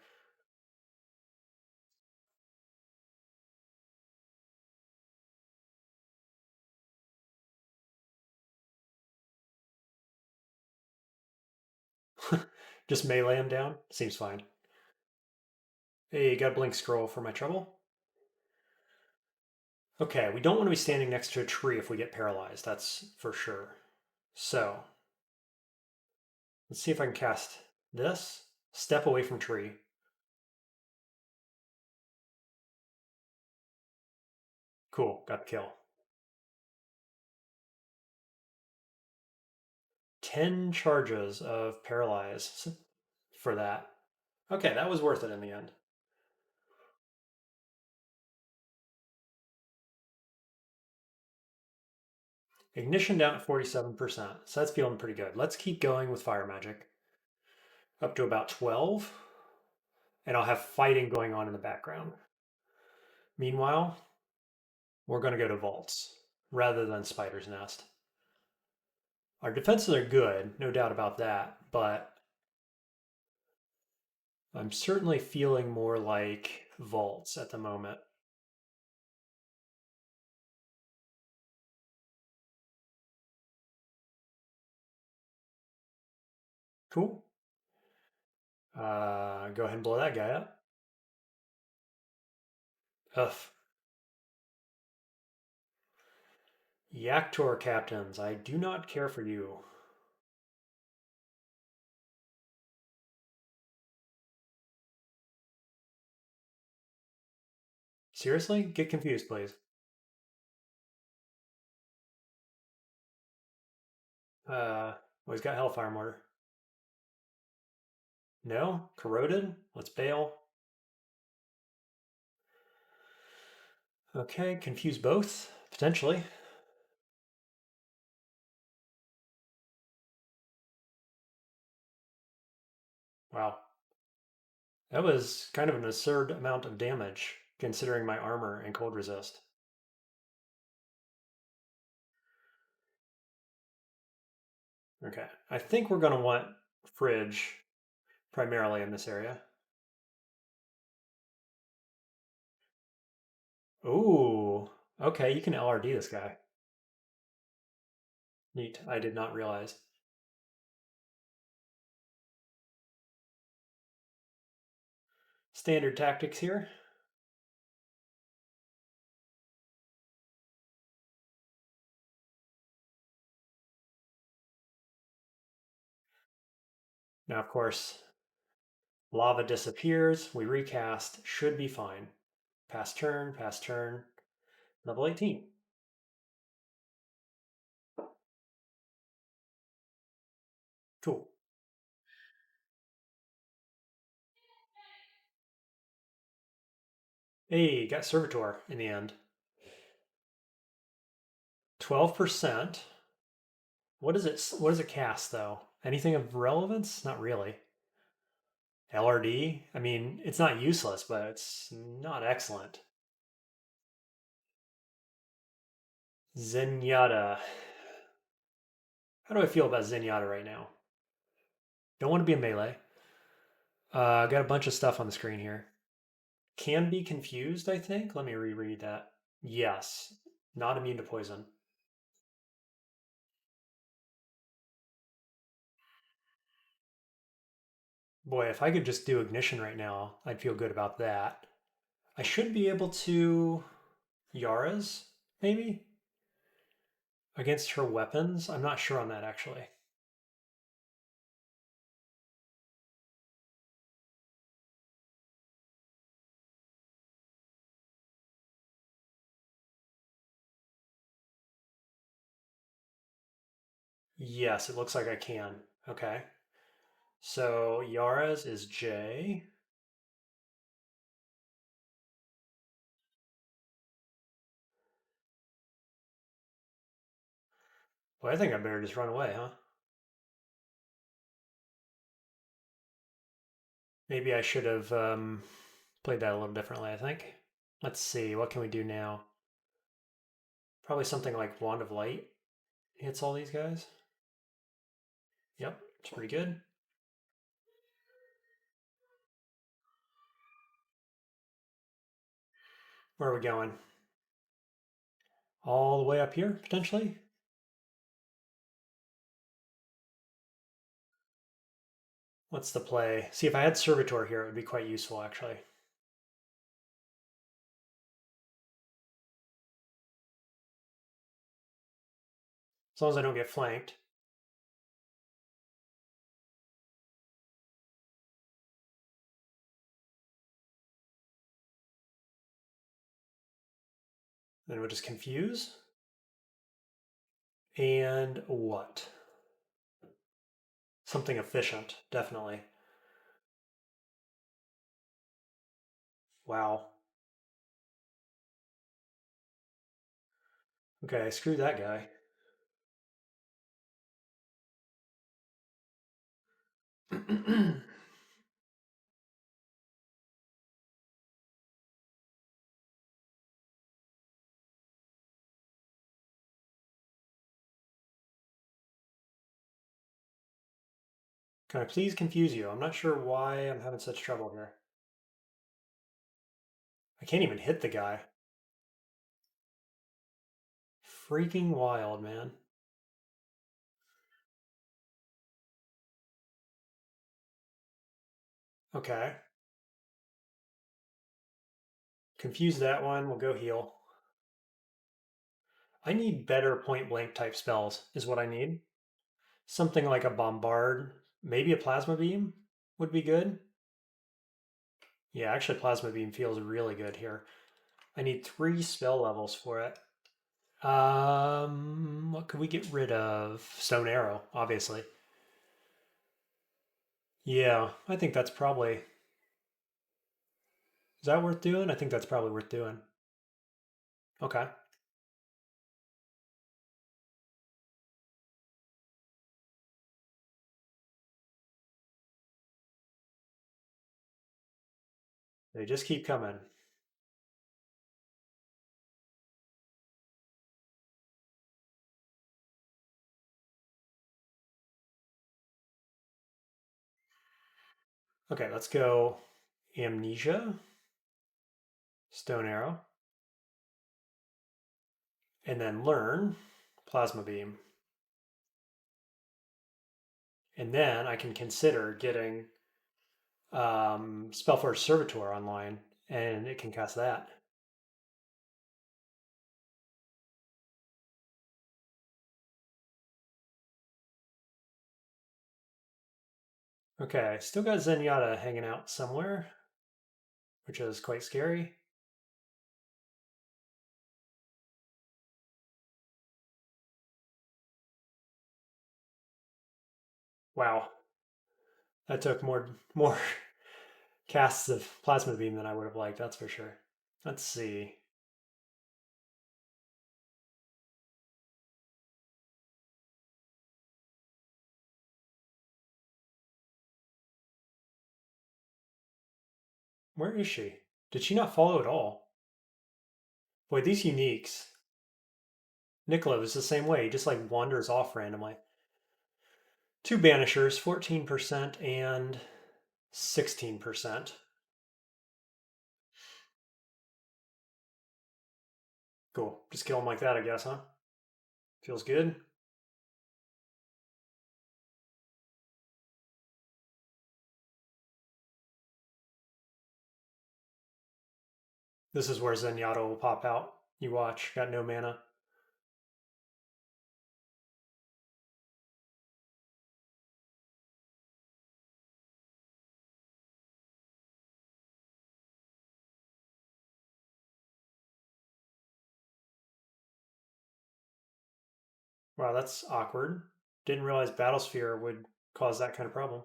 Just melee him down? Seems fine. Hey, got a blink scroll for my trouble. Okay, we don't want to be standing next to a tree if we get paralyzed, that's for sure. So, let's see if I can cast this. Step away from tree. Cool, got the kill. 10 charges of Paralyze for that. Okay, that was worth it in the end. Ignition down at 47%, so that's feeling pretty good. Let's keep going with Fire Magic. Up to about 12, and I'll have fighting going on in the background. Meanwhile, we're going to go to Vaults rather than Spider's Nest. Our defenses are good, no doubt about that, but I'm certainly feeling more like Vaults at the moment. Cool. Go ahead and blow that guy up. Ugh. Yaktor captains, I do not care for you. Seriously? Get confused, please. Well, he's got Hellfire Mortar. No? Corroded? Let's bail. Okay, confuse both, potentially. Wow. That was kind of an absurd amount of damage, considering my armor and cold resist. Okay, I think we're going to want Fridge primarily in this area. Ooh, okay, you can LRD this guy. Neat, I did not realize. Standard tactics here. Now, of course, lava disappears. We recast. Should be fine. Pass turn, pass turn. Level 18. Cool. Hey, got Servitor in the end. 12%. What is it? What does it cast though? Anything of relevance? Not really. LRD? I mean, it's not useless, but it's not excellent. Zenyatta. How do I feel about Zenyatta right now? Don't want to be a melee. Got a bunch of stuff on the screen here. Can be confused, I think. Let me reread that. Yes. Not immune to poison. Boy, if I could just do ignition right now, I'd feel good about that. I should be able to Yara's, maybe? Against her weapons? I'm not sure on that actually. Yes, it looks like I can. Okay. So Yara's is J. Well, I think I better just run away, huh? Maybe I should have played that a little differently, I think. Let's see, what can we do now? Probably something like Wand of Light hits all these guys. Yep, it's pretty good. Where are we going? All the way up here, potentially? What's the play? See, if I had Servitor here, it would be quite useful, actually. As long as I don't get flanked. Then we'll just confuse. And what? Something efficient, definitely. Wow. Okay, screw that guy. Can I please confuse you? I'm not sure why I'm having such trouble here. I can't even hit the guy. Freaking wild, man. Okay. Confuse that one. We'll go heal. I need better point blank type spells, is what I need. Something like a bombard, maybe a plasma beam would be good. Yeah, actually, plasma beam feels really good here. I need 3 spell levels for it. What could we get rid of? Stone arrow, obviously. Yeah, I think that's probably. Is that worth doing? I think that's probably worth doing. Okay. They just keep coming. Okay, let's go amnesia, stone arrow, and then learn plasma beam. And then I can consider getting Spellforge Servitor online, and it can cast that. Okay, still got Zenyatta hanging out somewhere, which is quite scary. Wow, that took more casts of plasma beam than I would have liked. That's for sure. Let's see. Where is she? Did she not follow at all? Boy, these uniques. Nicola is the same way. He just like wanders off randomly. 2 banishers, 14% and 16%. Cool. Just kill him like that, I guess, huh? Feels good. This is where Zenyatta will pop out. You watch. Got no mana. Wow, that's awkward. Didn't realize Battlesphere would cause that kind of problem.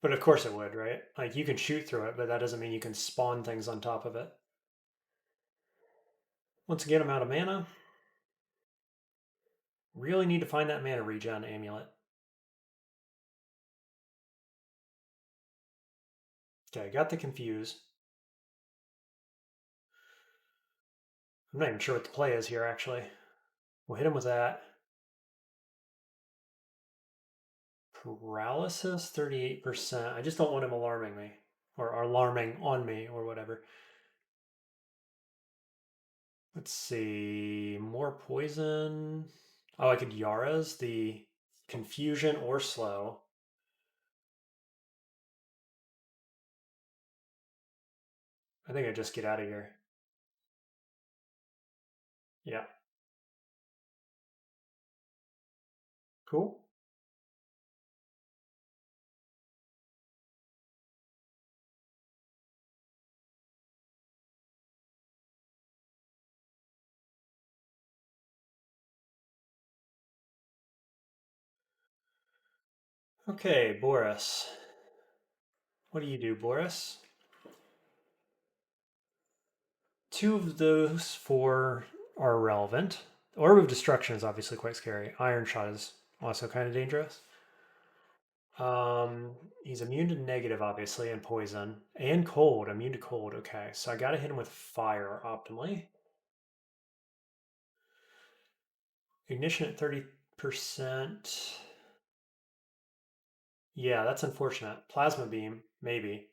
But of course it would, right? Like you can shoot through it, but that doesn't mean you can spawn things on top of it. Once again, I'm out of mana. Really need to find that mana regen amulet. Okay, got the confuse. I'm not even sure what the play is here, actually. We'll hit him with that. Paralysis, 38%. I just don't want him alarming me. Or alarming on me, or whatever. Let's see. More poison. Oh, I could Yara's the confusion or slow. I think I just get out of here. Yeah. Cool. Okay, Boris. What do you do, Boris? 2 of those 4 are relevant. Orb of Destruction is obviously quite scary. Iron Shot is also kind of dangerous. He's immune to negative, obviously, and poison. And cold. Immune to cold. Okay, so I gotta hit him with fire optimally. Ignition at 30%. Yeah, that's unfortunate. Plasma Beam, maybe.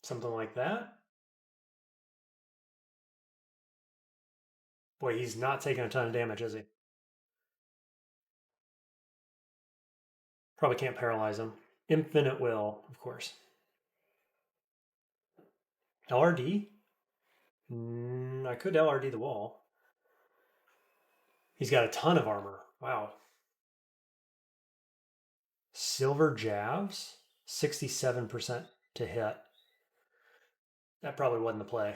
Something like that. Boy, he's not taking a ton of damage, is he? Probably can't paralyze him. Infinite Will, of course. LRD? I could LRD the wall. He's got a ton of armor. Wow. Silver Jabs? 67% to hit. That probably wasn't the play.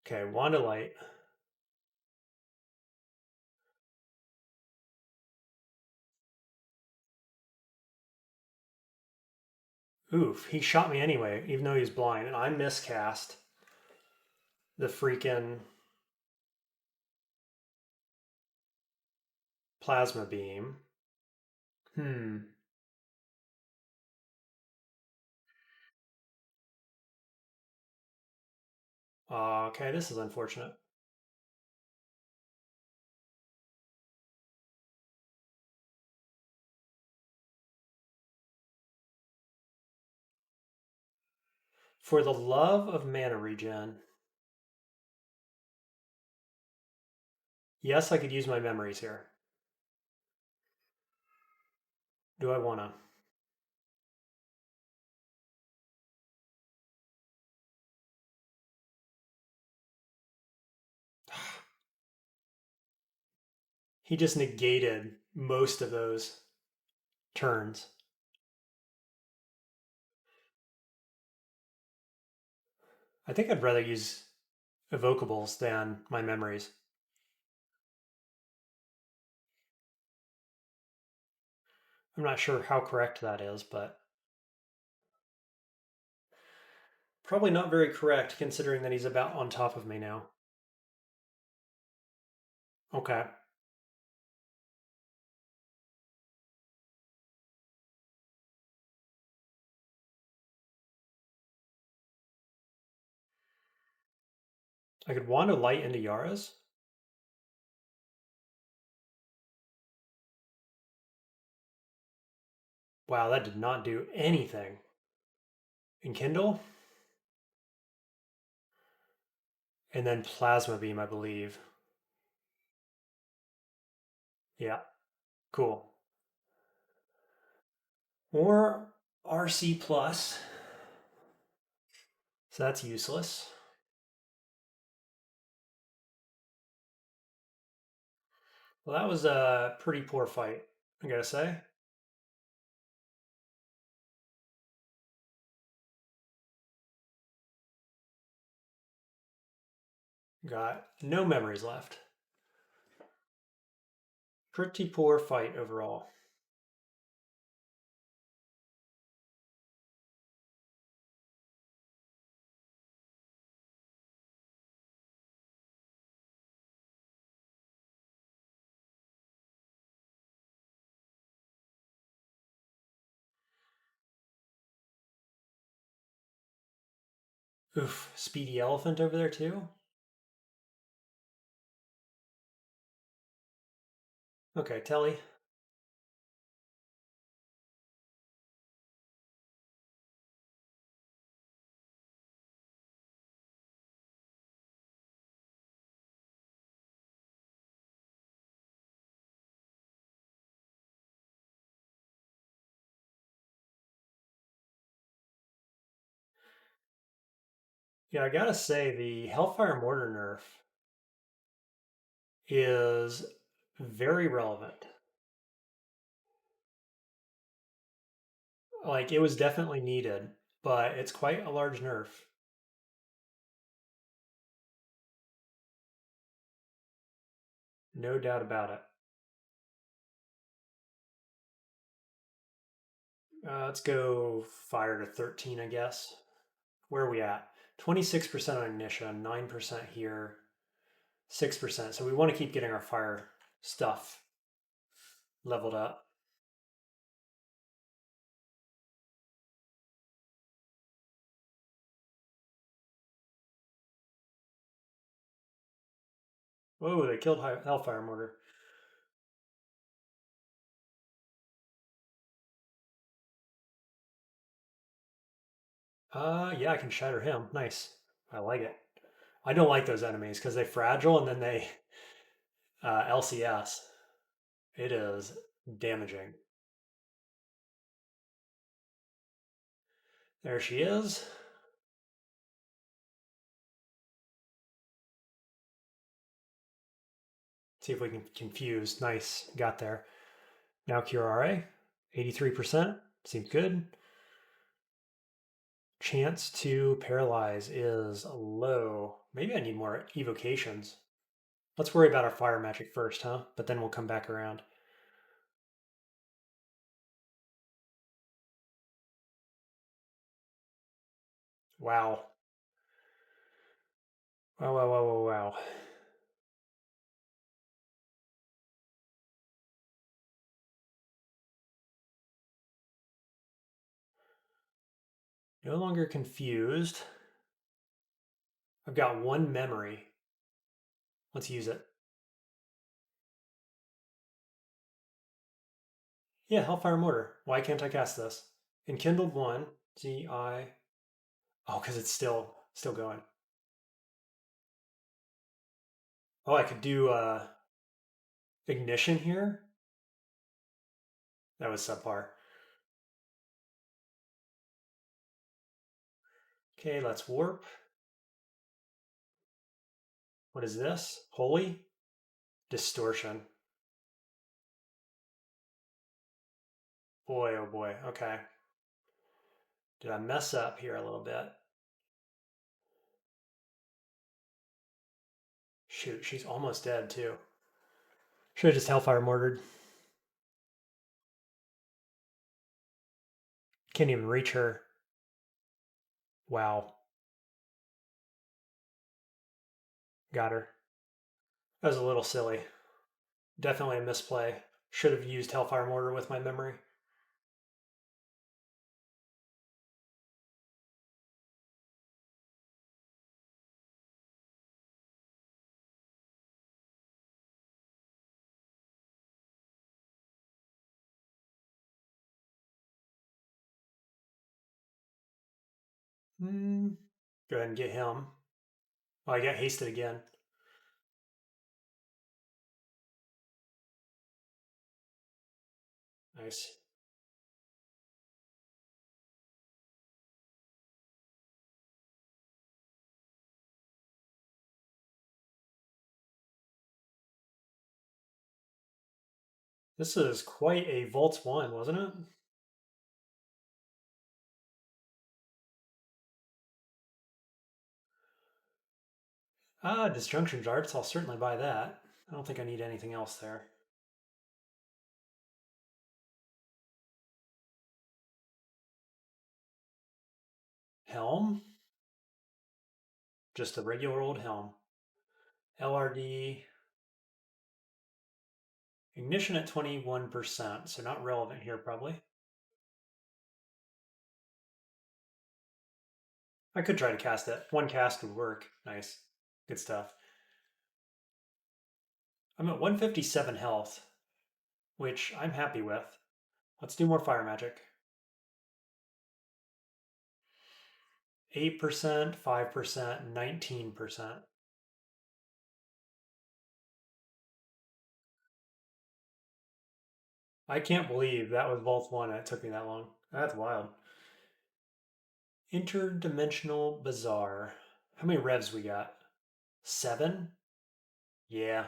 Okay, Wand of Light. Oof, he shot me anyway, even though he was blind, and I miscast the freaking plasma beam. Okay, this is unfortunate. For the love of mana regen. Yes, I could use my memories here. Do I wanna? He just negated most of those turns. I think I'd rather use evocables than my memories. I'm not sure how correct that is, but probably not very correct considering that he's about on top of me now. Okay. I could Wand of Light into Yara's. Wow, that did not do anything. Enkindle? And then Plasma Beam, I believe. Yeah, cool. Or RC plus. So that's useless. Well, that was a pretty poor fight, I gotta say. Got no memories left. Pretty poor fight overall. Oof, Speedy Elephant over there too? Okay, Telly. Yeah, I gotta say, the Hellfire Mortar nerf is very relevant. Like, it was definitely needed, but it's quite a large nerf. No doubt about it. Let's go fire to 13, I guess. Where are we at? 26% on ignition, 9% here, 6%. So we want to keep getting our fire stuff leveled up. Whoa, they killed Hellfire Mortar. Yeah, I can shatter him. Nice. I like it. I don't like those enemies because they fragile and then they LCS. It is damaging. There she is. See if we can confuse. Nice. Got there. Now QRA. 83%. Seems good. Chance to paralyze is low. Maybe I need more evocations. Let's worry about our fire magic first, huh? But then we'll come back around. Wow. Wow, wow, wow, wow, wow. No longer confused. I've got one memory. Let's use it. Yeah, Hellfire Mortar. Why can't I cast this? Enkindled one. Z-I. Oh, because it's still going. Oh, I could do ignition here. That was subpar. Okay, let's warp. What is this? Holy? Distortion. Boy, oh boy. Okay. Did I mess up here a little bit? Shoot, she's almost dead too. Should have just Hellfire Mortared. Can't even reach her. Wow. Got her. That was a little silly. Definitely a misplay. Should have used Hellfire Mortar with my memory. Hmm. Go ahead and get him. Oh, I got hasted again. Nice. This is quite a Volts 1, wasn't it? Disjunction Darts. I'll certainly buy that. I don't think I need anything else there. Helm? Just a regular old helm. LRD. Ignition at 21%, so not relevant here probably. I could try to cast it. One cast would work. Nice. Good stuff. I'm at 157 health, which I'm happy with. Let's do more fire magic. 8%, 5%, 19%. I can't believe that was Vault 1 and it took me that long. That's wild. Interdimensional Bazaar. How many revs we got? 7? Yeah,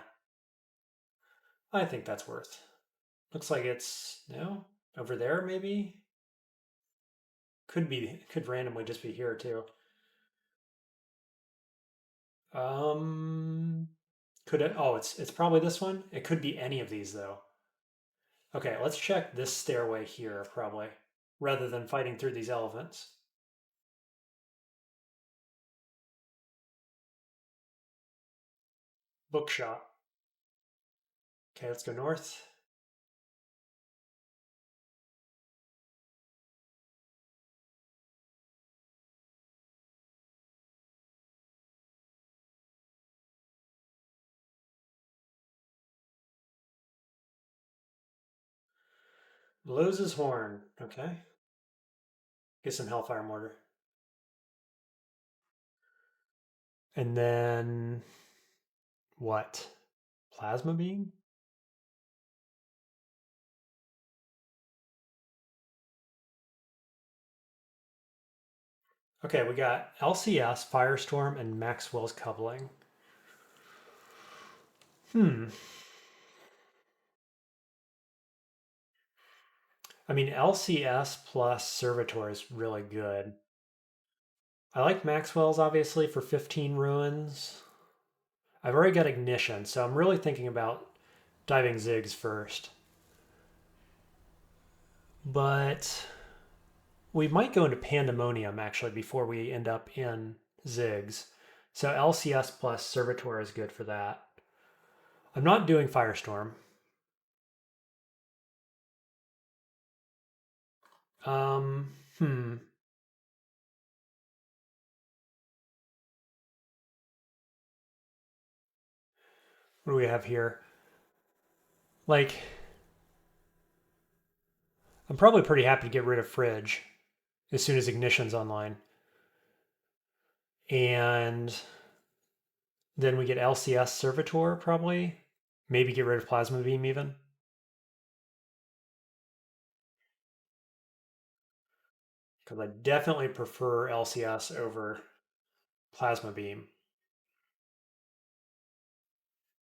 I think that's worth. Looks like it's, no, over there maybe? Could randomly just be here too. Could it? Oh, it's probably this one. It could be any of these though. Okay, let's check this stairway here probably, rather than fighting through these elephants. Bookshop. Okay, let's go north. Blows his horn. Okay. Get some Hellfire Mortar. And then what? Plasma beam? Okay, we got LCS, Firestorm, and Maxwell's coupling. I mean, LCS plus Servitor is really good. I like Maxwell's obviously for 15 ruins. I've already got Ignition, so I'm really thinking about diving Ziggs first. But we might go into Pandemonium actually before we end up in Ziggs. So LCS plus Servitor is good for that. I'm not doing Firestorm. Um, hmm. What do we have here? Like, I'm probably pretty happy to get rid of Fridge as soon as Ignition's online. And then we get LCS Servitor probably. Maybe get rid of Plasma Beam even. Because I definitely prefer LCS over Plasma Beam.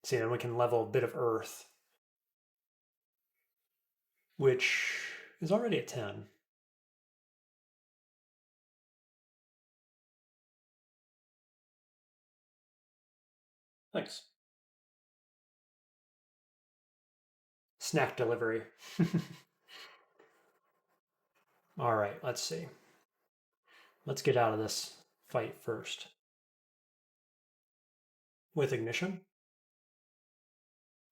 See, then we can level a bit of Earth, which is already at 10. Thanks. Snack delivery. All right, let's see. Let's get out of this fight first. With Ignition?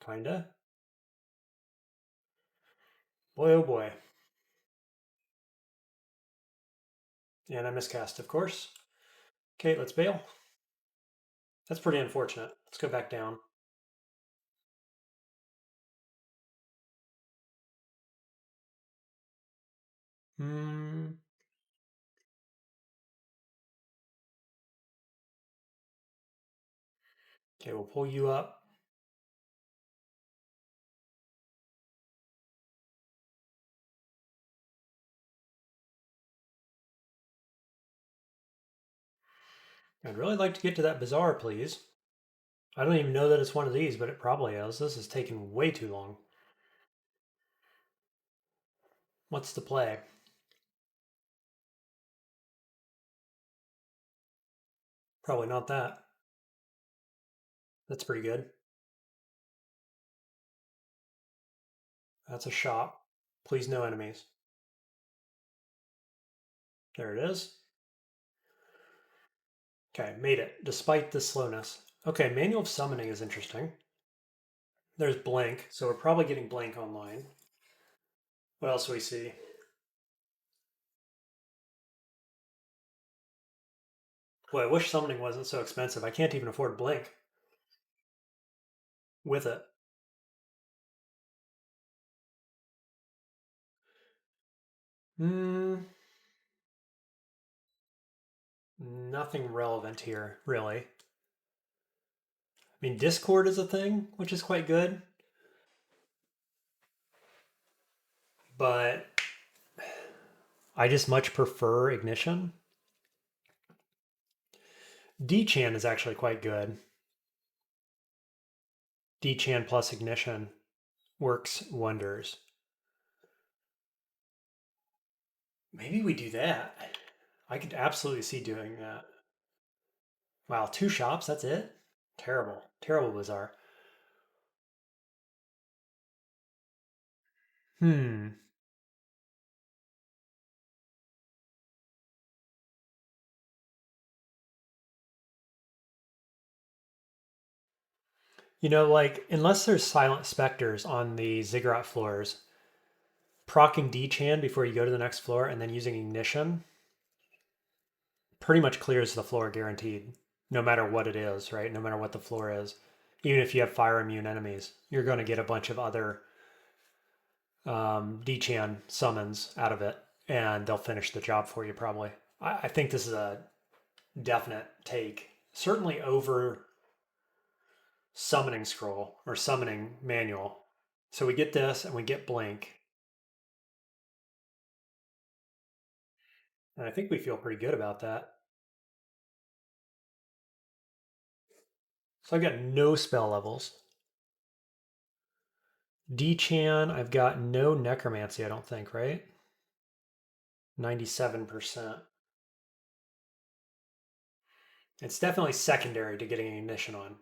Kinda. Boy, oh boy. And I miscast, of course. Okay, let's bail. That's pretty unfortunate. Let's go back down. Hmm. Okay, we'll pull you up. I'd really like to get to that bazaar, please. I don't even know that it's one of these, but it probably is. This is taking way too long. What's the play? Probably not that. That's pretty good. That's a shop. Please, no enemies. There it is. Okay, made it, despite the slowness. Okay, Manual of Summoning is interesting. There's Blink, so we're probably getting Blink online. What else do we see? Boy, I wish Summoning wasn't so expensive. I can't even afford Blink with it. Hmm, nothing relevant here, really. I mean, Discord is a thing, which is quite good. But I just much prefer Ignition. D-Chan is actually quite good. D-Chan plus Ignition works wonders. Maybe we do that. I could absolutely see doing that. Wow, 2 shops, that's it? Terrible. Terrible bizarre. Hmm. Like, unless there's silent specters on the Ziggurat floors, proccing D-Chan before you go to the next floor and then using ignition pretty much clears the floor guaranteed, no matter what it is, right? No matter what the floor is. Even if you have fire immune enemies, you're going to get a bunch of other D-Chan summons out of it, and they'll finish the job for you probably. I think this is a definite take, certainly over summoning scroll or summoning manual. So we get this and we get blink, and I think we feel pretty good about that. So I've got no spell levels. D-Chan, I've got no necromancy, I don't think, right? 97%. It's definitely secondary to getting ignition on.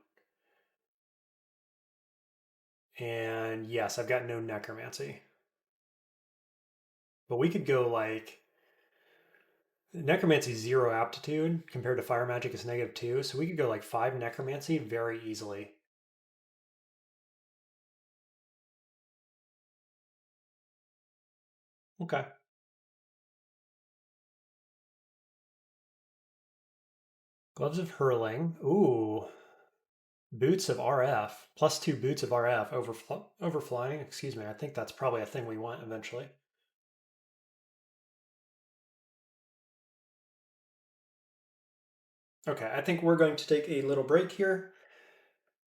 And yes, I've got no necromancy. But we could go like necromancy 0 aptitude compared to fire magic is -2. So we could go like 5 necromancy very easily. Okay. Gloves of Hurling. Ooh. Boots of RF. +2 boots of RF over flying. Excuse me. I think that's probably a thing we want eventually. Okay, I think we're going to take a little break here,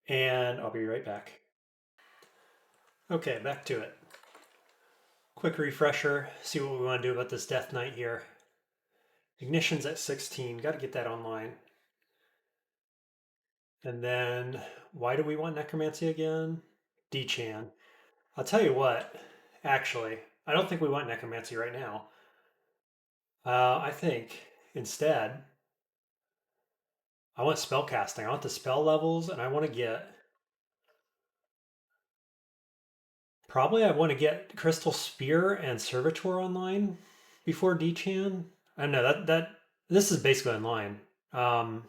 and I'll be right back. Okay, back to it. Quick refresher, see what we want to do about this Death Knight here. Ignition's at 16, got to get that online. And then, why do we want Necromancy again? D-Chan. I'll tell you what, actually, I don't think we want Necromancy right now. I think, instead, I want spellcasting. I want the spell levels, and I want to get probably I want to get Crystal Spear and Servitor online before D-Chan. I don't know that this is basically online. Um,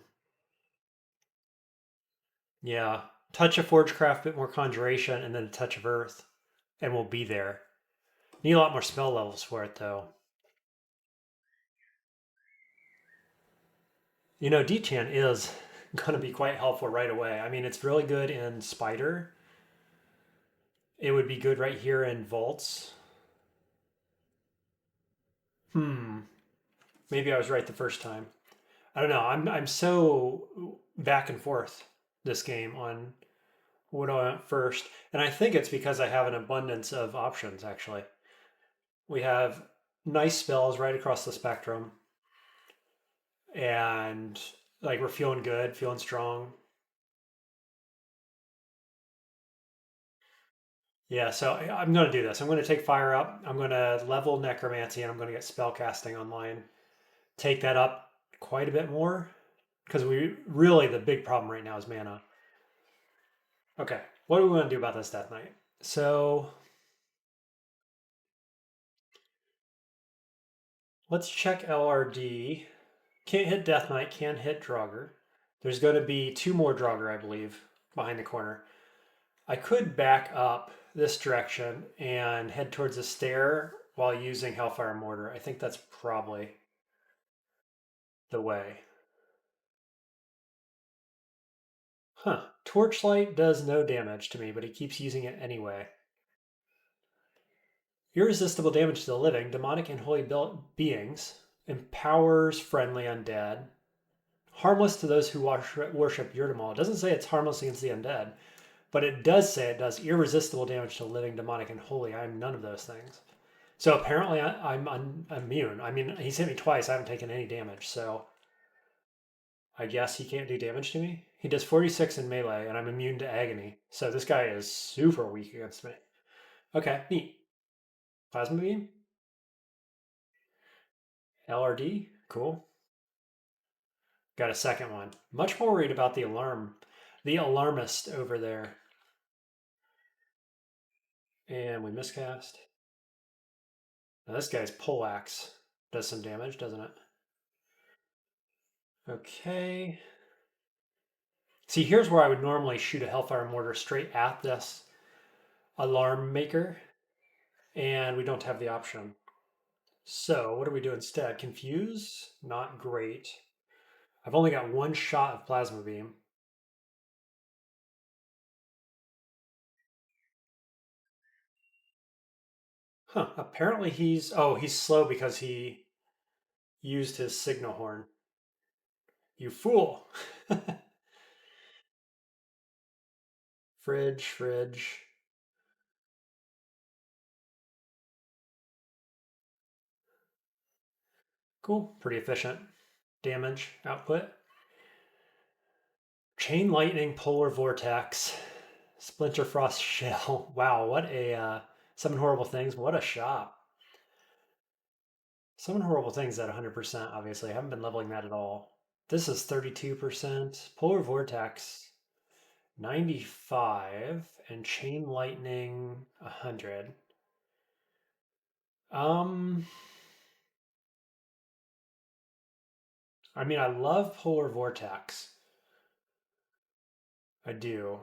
yeah, touch of Forgecraft, bit more Conjuration, and then a touch of Earth, and we'll be there. Need a lot more spell levels for it though. D-Chan is going to be quite helpful right away. I mean, it's really good in Spider. It would be good right here in Vaults. Hmm. Maybe I was right the first time. I don't know. I'm so back and forth this game on what I want first, and I think it's because I have an abundance of options. Actually, we have nice spells right across the spectrum, and like we're feeling good, feeling strong. Yeah, so I'm going to do this. I'm going to take fire up. I'm going to level necromancy, and I'm going to get spell casting online. Take that up quite a bit more because we really the big problem right now is mana. Okay, what do we want to do about this Death Knight? So let's check LRD. Can't hit Death Knight, can hit Draugr. There's going to be 2 more Draugr, I believe, behind the corner. I could back up this direction and head towards the stair while using Hellfire Mortar. I think that's probably the way. Huh. Torchlight does no damage to me, but he keeps using it anyway. Irresistible damage to the living, demonic and holy beings, empowers friendly undead, harmless to those who worship Yurdamal. It doesn't say it's harmless against the undead, but it does say it does irresistible damage to living, demonic, and holy. I'm none of those things. So apparently I'm immune. I mean, he's hit me twice. I haven't taken any damage, so I guess he can't do damage to me. He does 46 in melee, and I'm immune to agony. So this guy is super weak against me. Okay, neat. Plasma beam. LRD, cool. Got a second one. Much more worried about the alarmist over there. And we miscast. Now this guy's poleaxe does some damage, doesn't it? Okay. See, here's where I would normally shoot a Hellfire Mortar straight at this alarm maker, and we don't have the option. So what do we do instead? Confuse? Not great. I've only got one shot of Plasma Beam. Huh, apparently he's slow because he used his signal horn. You fool! Fridge, fridge. Cool, pretty efficient damage output. Chain Lightning, Polar Vortex, Splinter Frost Shell. Wow, what a Summon Horrible Things. What a shot. Summon Horrible Things at 100%, obviously. I haven't been leveling that at all. This is 32%. Polar Vortex, 95. And Chain Lightning, 100. Um, I mean, I love Polar Vortex. I do.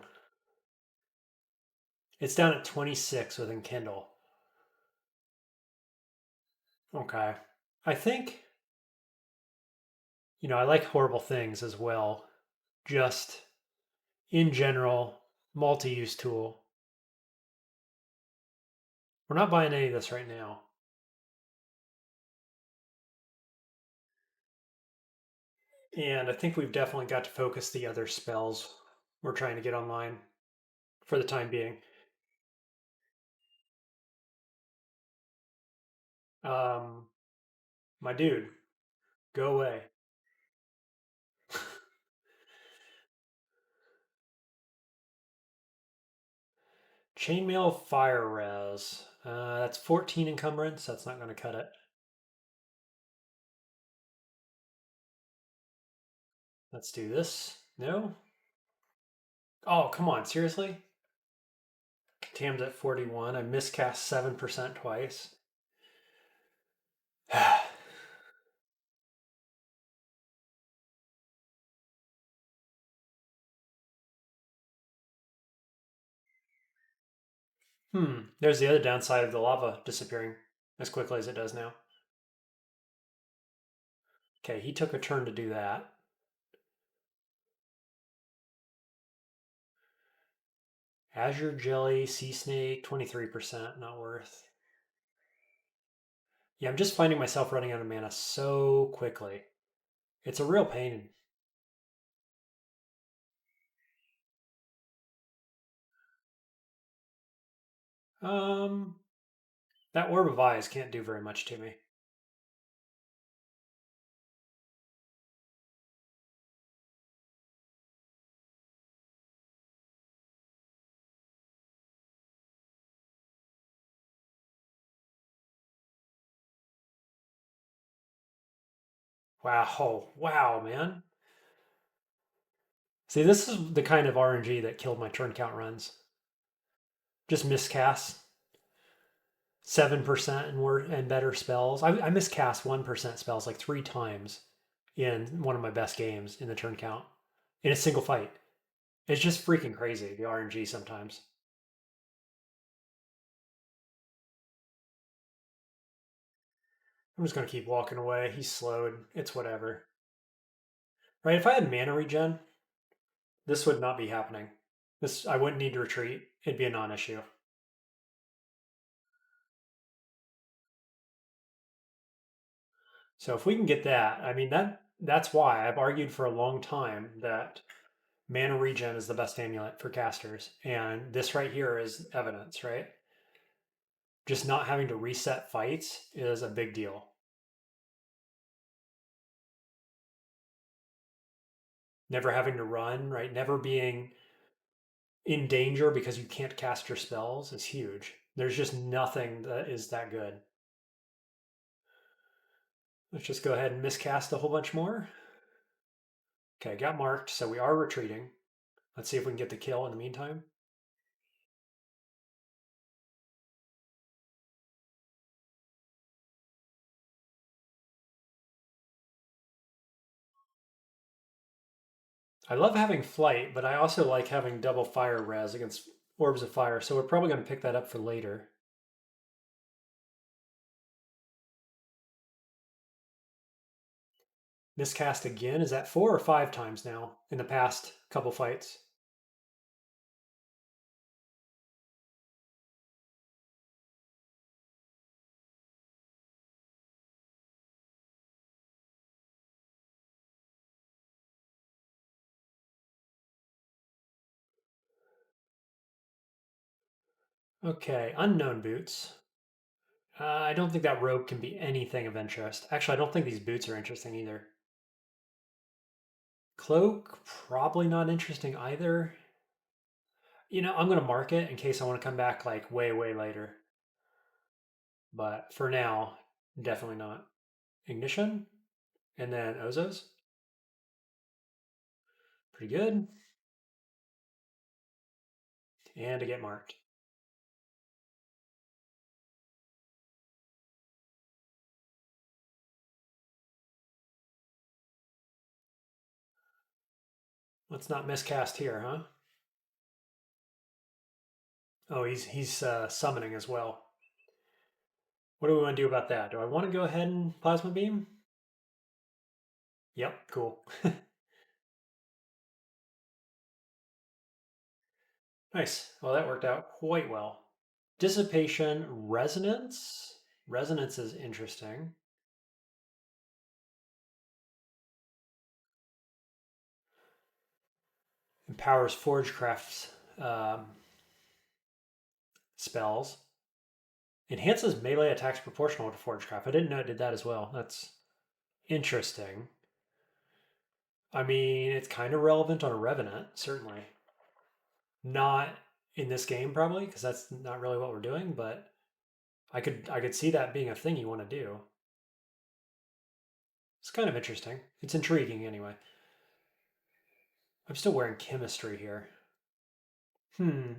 It's down at 26 with Enkindle. Okay. I think, I like Horrible Things as well. Just in general, multi-use tool. We're not buying any of this right now. And I think we've definitely got to focus the other spells we're trying to get online for the time being. Um, my dude, go away. Chainmail Fire Res. That's 14 encumbrance. That's not going to cut it. Let's do this. No? Oh, come on. Seriously? Tam's at 41. I miscast 7% twice. There's the other downside of the lava disappearing as quickly as it does now. Okay, he took a turn to do that. Azure Jelly, Sea Snake, 23%, not worth. Yeah, I'm just finding myself running out of mana so quickly. It's a real pain. Um, that Orb of Eyes can't do very much to me. Wow, wow, man. See, this is the kind of RNG that killed my turn count runs. Just miscasts 7% and better spells. I miscast 1% spells like 3 times in one of my best games in the turn count in a single fight. It's just freaking crazy, the RNG sometimes. I'm just going to keep walking away. He's slowed. It's whatever. Right? If I had mana regen, this would not be happening. I wouldn't need to retreat. It'd be a non-issue. So if we can get that, I mean that's why I've argued for a long time that mana regen is the best amulet for casters, and this right here is evidence, right? Just not having to reset fights is a big deal. Never having to run, right? Never being in danger because you can't cast your spells is huge. There's just nothing that is that good. Let's just go ahead and miscast a whole bunch more. Okay, got marked, so we are retreating. Let's see if we can get the kill in the meantime. I love having flight, but I also like having double fire res against orbs of fire, so we're probably going to pick that up for later. Miscast again. Is that 4 or 5 times now in the past couple fights? Okay, unknown boots. I don't think that robe can be anything of interest. Actually, I don't think these boots are interesting either. Cloak, probably not interesting either. I'm going to mark it in case I want to come back like way, way later. But for now, definitely not. Ignition, and then Ozos. Pretty good. And to get marked. Let's not miscast here, huh? Oh, he's summoning as well. What do we want to do about that? Do I want to go ahead and plasma beam? Yep, cool. Nice. Well, that worked out quite well. Dissipation, resonance. Resonance is interesting. Empowers Forgecraft's spells. Enhances melee attacks proportional to Forgecraft. I didn't know it did that as well. That's interesting. I mean, it's kind of relevant on a Revenant, certainly. Not in this game, probably, because that's not really what we're doing. But I could see that being a thing you want to do. It's kind of interesting. It's intriguing, anyway. I'm still wearing chemistry here. I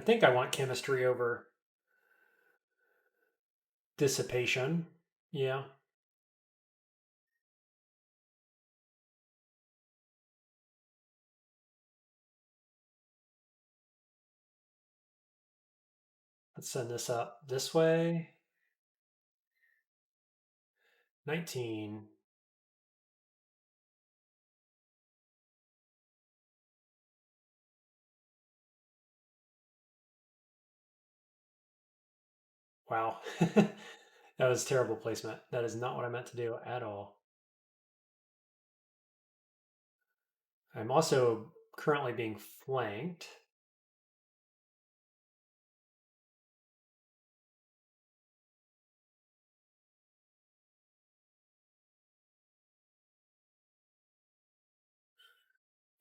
think I want chemistry over dissipation. Yeah. Let's send this up this way. 19. Wow. That was terrible placement. That is not what I meant to do at all. I'm also currently being flanked.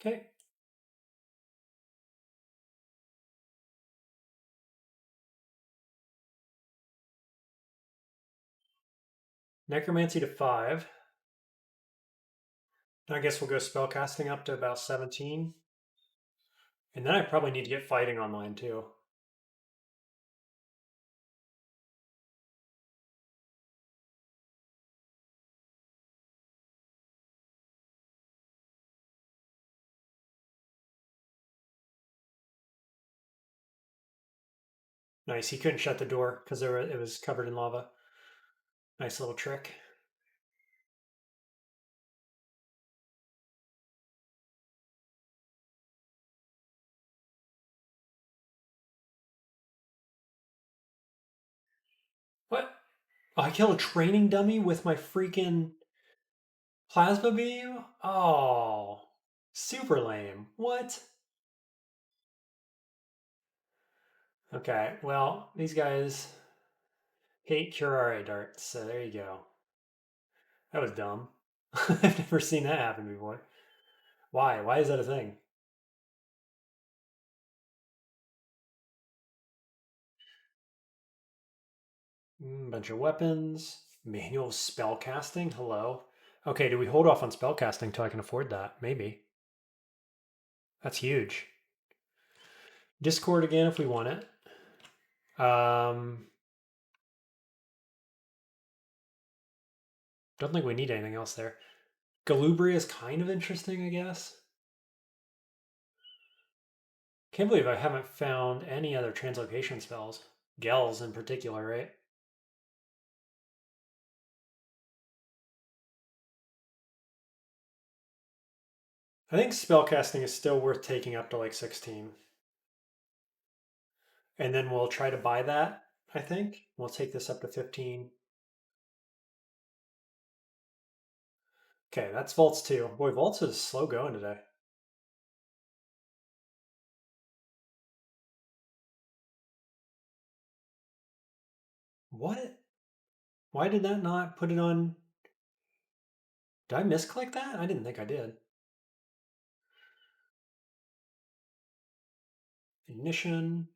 Okay. Necromancy to 5. I guess we'll go spellcasting up to about 17. And then I probably need to get fighting online too. Nice. He couldn't shut the door because it was covered in lava. Nice little trick. What? Oh, I killed a training dummy with my freaking plasma beam? Oh, super lame. What? Okay, well, these guys hate Curare darts, so there you go. That was dumb. I've never seen that happen before. Why? Why is that a thing? Bunch of weapons. Manual spell casting. Hello. Okay, do we hold off on spell casting till I can afford that? Maybe. That's huge. Discord again if we want it. Don't think we need anything else there. Galubria is kind of interesting, I guess. Can't believe I haven't found any other translocation spells. Gels in particular, right? I think spellcasting is still worth taking up to like 16. And then we'll try to buy that, I think. We'll take this up to 15. Okay, that's Vaults 2. Boy, Vaults is slow going today. What? Why did that not put it on? Did I misclick that? I didn't think I did. Ignition.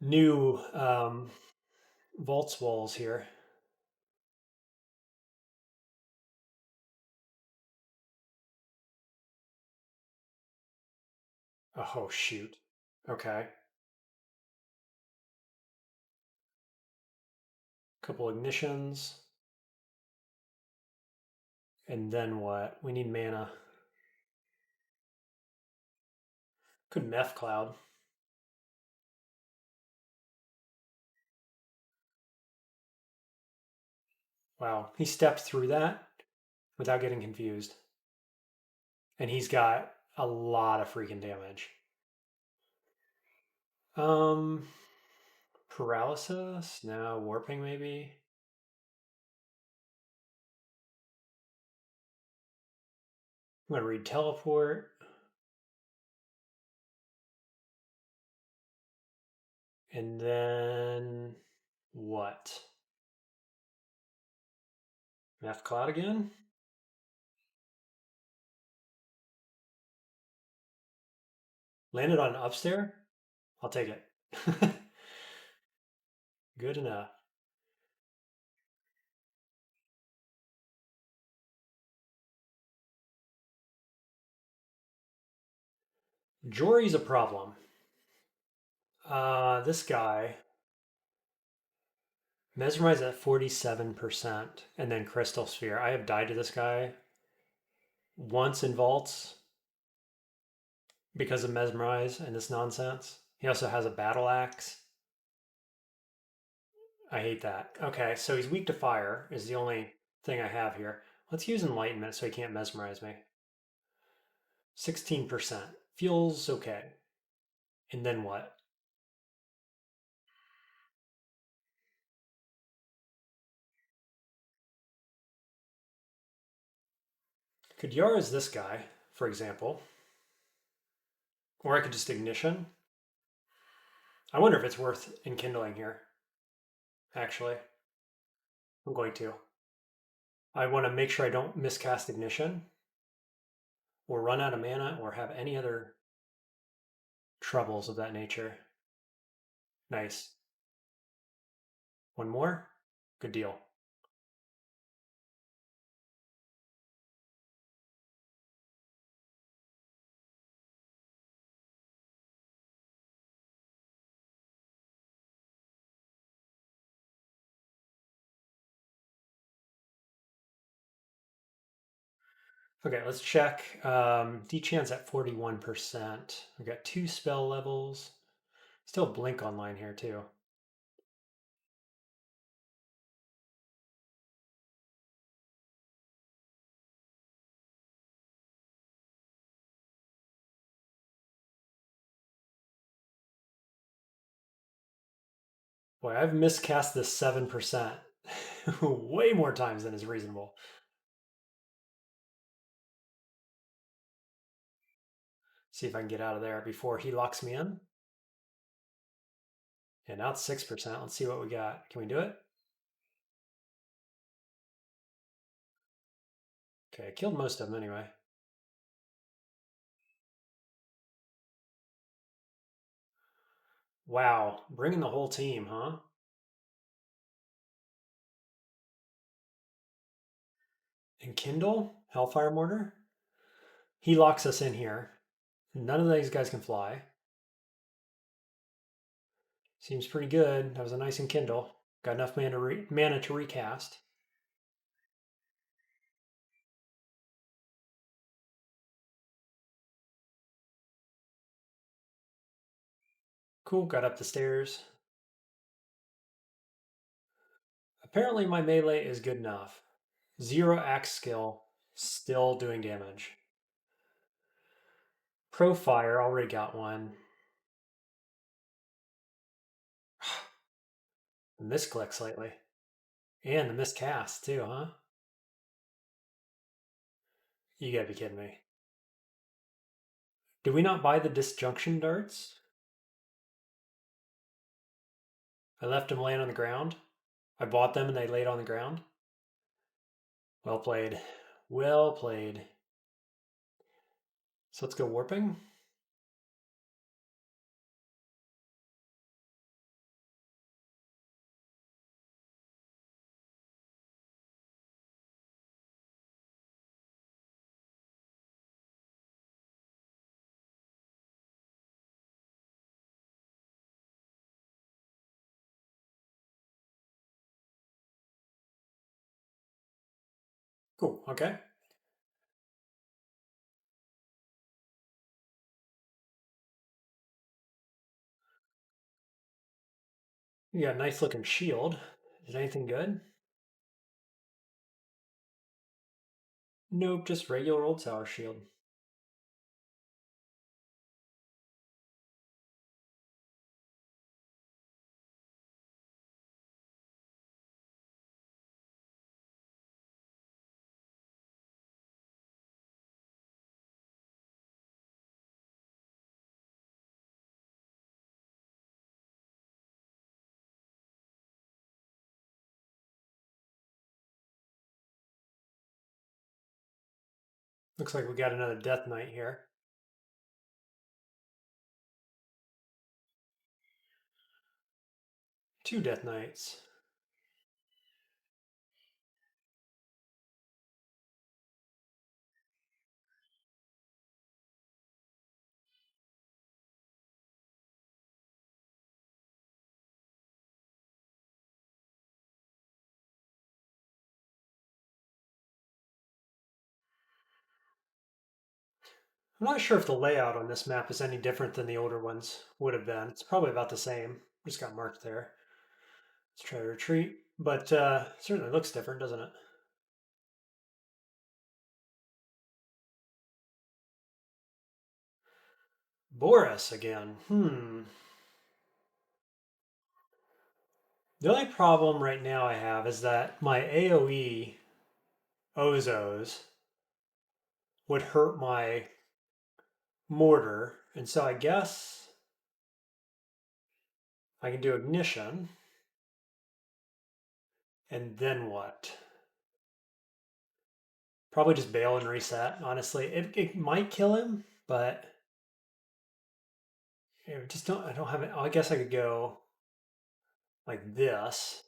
New Vaults walls here. Oh, shoot. Okay. Couple ignitions. And then what? We need mana. Could Meth Cloud. Wow, he stepped through that without getting confused. And he's got a lot of freaking damage. Um, Paralysis? No, warping maybe. I'm gonna read Teleport. And then what? Meth Cloud again? Landed on upstairs? I'll take it. Good enough. Jory's a problem. This guy mesmerized at 47%, and then Crystal Sphere. I have died to this guy once in vaults because of mesmerize and this nonsense. He also has a battle axe. I hate that. Okay, so he's weak to fire is the only thing I have here. Let's use enlightenment so he can't mesmerize me. 16%. Feels okay. And then what? Could Yara's this guy, for example. Or I could just ignition. I wonder if it's worth enkindling here. Actually, I'm going to. I want to make sure I don't miscast ignition or run out of mana or have any other troubles of that nature. Nice. One more? Good deal. Okay, let's check. D-Chan's at 41%. We've got 2 spell levels. Still Blink online here, too. Boy, I've miscast this 7% way more times than is reasonable. See if I can get out of there before he locks me in. Yeah, now it's 6%. Let's see what we got. Can we do it? Okay, I killed most of them anyway. Wow, bringing the whole team, huh? And Kindle, Hellfire Mortar. He locks us in here. None of these guys can fly. Seems pretty good. That was a nice Enkindle. Got enough mana to recast. Cool, got up the stairs. Apparently my melee is good enough. 0 axe skill, still doing damage. Pro fire, already got one. Misclicks lately. And the miscast too, huh? You gotta be kidding me. Did we not buy the disjunction darts? I left them laying on the ground. I bought them and they laid on the ground. Well played. Well played. So let's go warping. Cool, okay. You got a nice looking shield. Is anything good? Nope, just regular old sour shield. Looks like we got another Death Knight here. Two Death Knights. I'm not sure if the layout on this map is any different than the older ones would have been. It's probably about the same. Just got marked there. Let's try to retreat. But certainly looks different, doesn't it? Boris again. The only problem right now I have is that my AoE Ozos would hurt my mortar. And so I guess I can do ignition. And then what? Probably just bail and reset, honestly. It might kill him, but I don't have it. I guess I could go like this.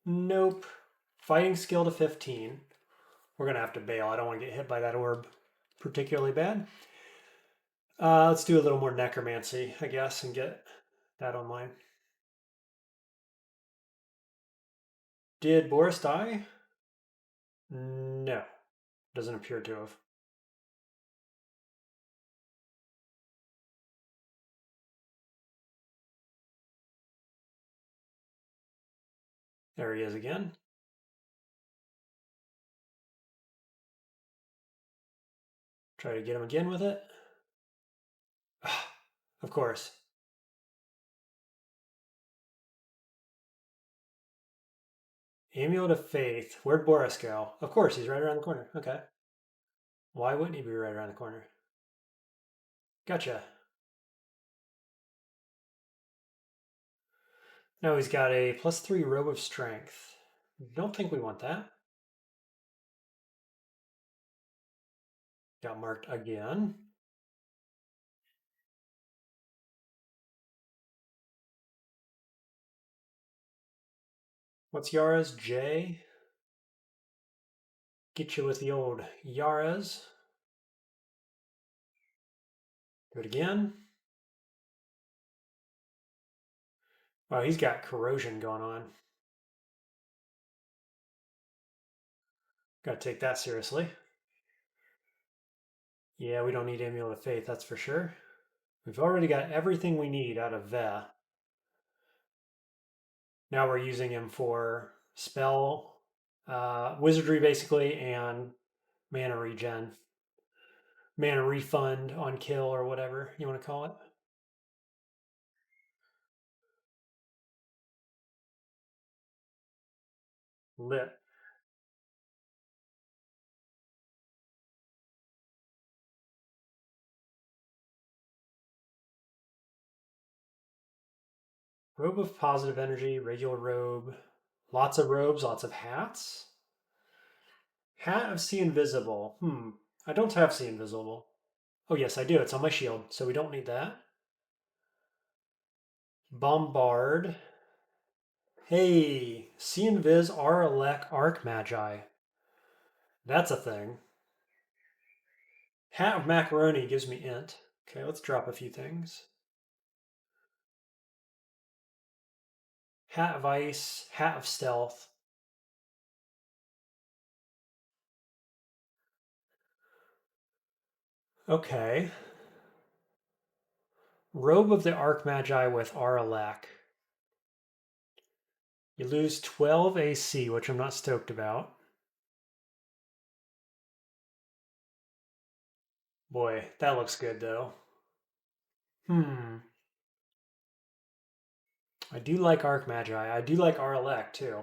Nope. Fighting skill to 15. We're going to have to bail. I don't want to get hit by that orb particularly bad. Let's do a little more necromancy, I guess, and get that online. Did Boris die? No. Doesn't appear to have. There he is again. Try to get him again with it. Of course. Amulet of Faith. Where'd Boris go? Of course, he's right around the corner. Okay. Why wouldn't he be right around the corner? Gotcha. No, he's got a +3 robe of strength. Don't think we want that. Got marked again. What's Yara's? J? Get you with the old Yara's. Do it again. Oh, he's got corrosion going on. Got to take that seriously. Yeah, we don't need Amulet of Faith, that's for sure. We've already got everything we need out of Veh. Now we're using him for spell, wizardry basically, and mana regen. Mana refund on kill or whatever you want to call it. Lit. Robe of positive energy, regular robe, lots of robes, lots of hats. Hat of See Invisible. I don't have See Invisible. Oh, yes, I do. It's on my shield, so we don't need that. Bombard. Hey, See Invis Aralek Arc Magi. That's a thing. Hat of Macaroni gives me int. Okay, let's drop a few things. Hat of Ice, Hat of Stealth. Okay. Robe of the Arc Magi with Aralek. You lose 12 AC, which I'm not stoked about. Boy, that looks good though. I do like Arc Magi. I do like Aralek too.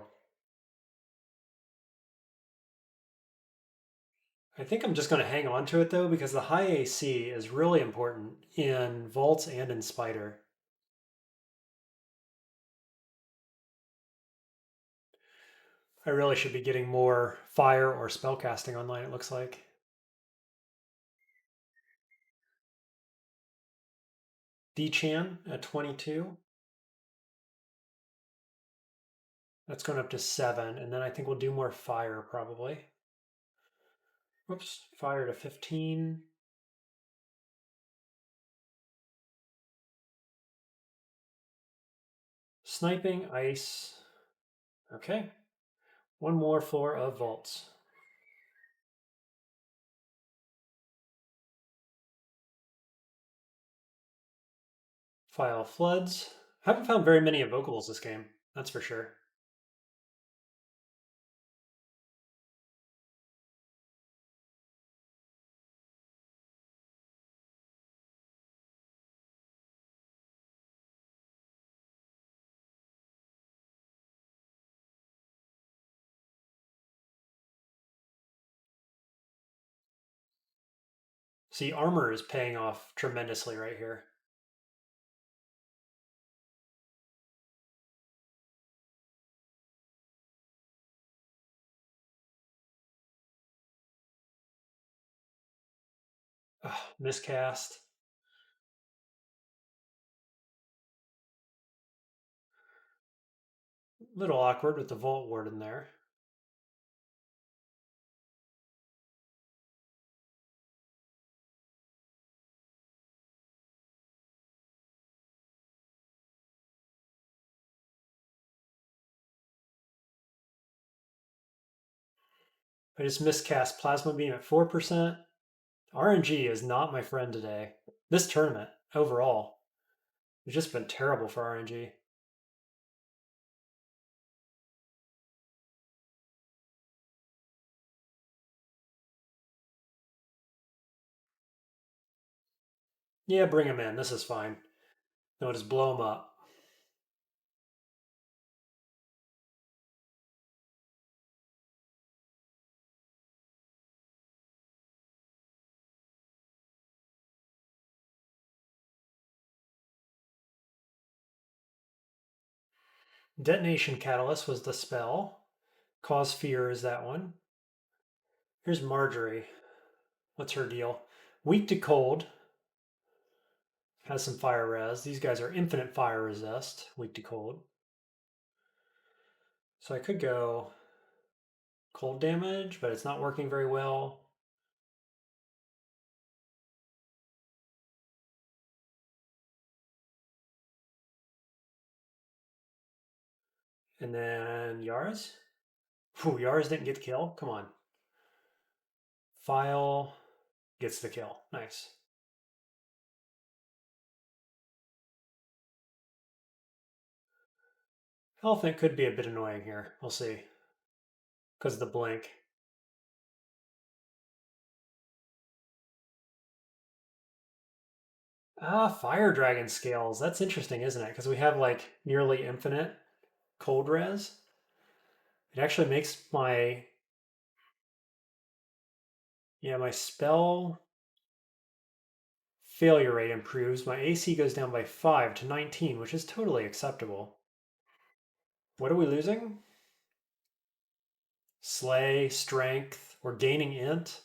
I think I'm just going to hang on to it though because the high AC is really important in Vaults and in Spider. I really should be getting more fire or spellcasting online, it looks like. D-Chan at 22. That's going up to 7. And then I think we'll do more fire probably. Whoops, fire to 15. Sniping, ice. Okay. One more floor of vaults. File floods. Haven't found very many evocables this game, that's for sure. See, armor is paying off tremendously right here. Ugh, miscast. Little awkward with the Vault Ward in there. I just miscast Plasma Beam at 4%. RNG is not my friend today. This tournament, overall, has just been terrible for RNG. Yeah, bring him in. This is fine. No, just blow him up. Detonation Catalyst was the spell. Cause Fear is that one. Here's Marjorie. What's her deal? Weak to Cold. Has some fire res. These guys are infinite fire resist. Weak to Cold. So I could go cold damage, but it's not working very well. And then Yaras. Whew, Yaras didn't get the kill. Come on. File gets the kill. Nice. Elephant could be a bit annoying here. We'll see. Because of the blink. Ah, Fire Dragon scales. That's interesting, isn't it? Because we have like nearly infinite cold res. It actually makes my, yeah, my spell failure rate improves. My AC goes down by 5 to 19, which is totally acceptable. What are we losing? Slay, strength. We're gaining int.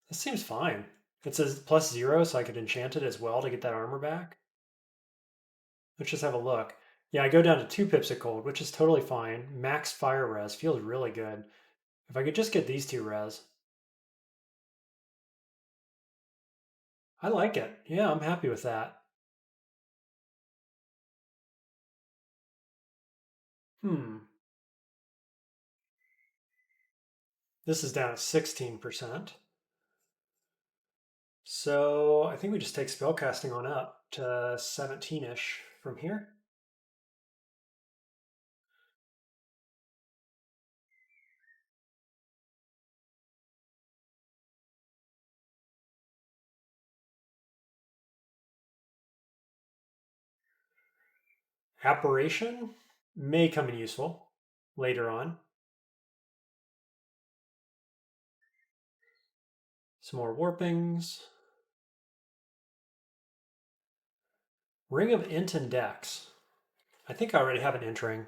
This seems fine. It says +0, so I could enchant it as well to get that armor back. Let's just have a look. Yeah, I go down to 2 pips of cold, which is totally fine. Max fire res feels really good. If I could just get these 2 res. I like it. Yeah, I'm happy with that. Hmm. This is down at 16%. So I think we just take spellcasting on up to 17-ish from here. Apparition may come in useful later on. Some more warpings. Ring of Int and Dex. I think I already have an entering.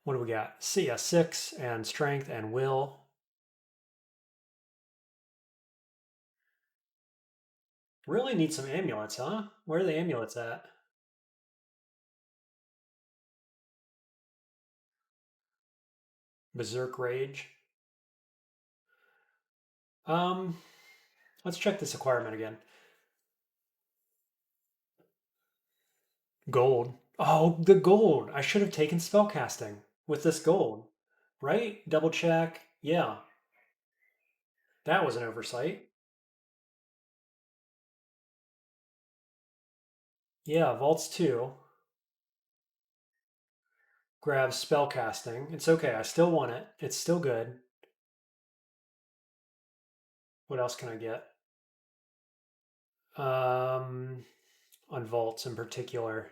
What do we got? See, a 6 and strength and will. Really need some amulets, huh? Where are the amulets at? Berserk Rage. Um, let's check this acquirement again. Gold. Oh, the gold. I should have taken spellcasting with this gold. Right? Double check. Yeah, that was an oversight. Yeah, Vaults 2. Grab spellcasting. It's okay. I still want it. It's still good. What else can I get? Um, on Vaults in particular.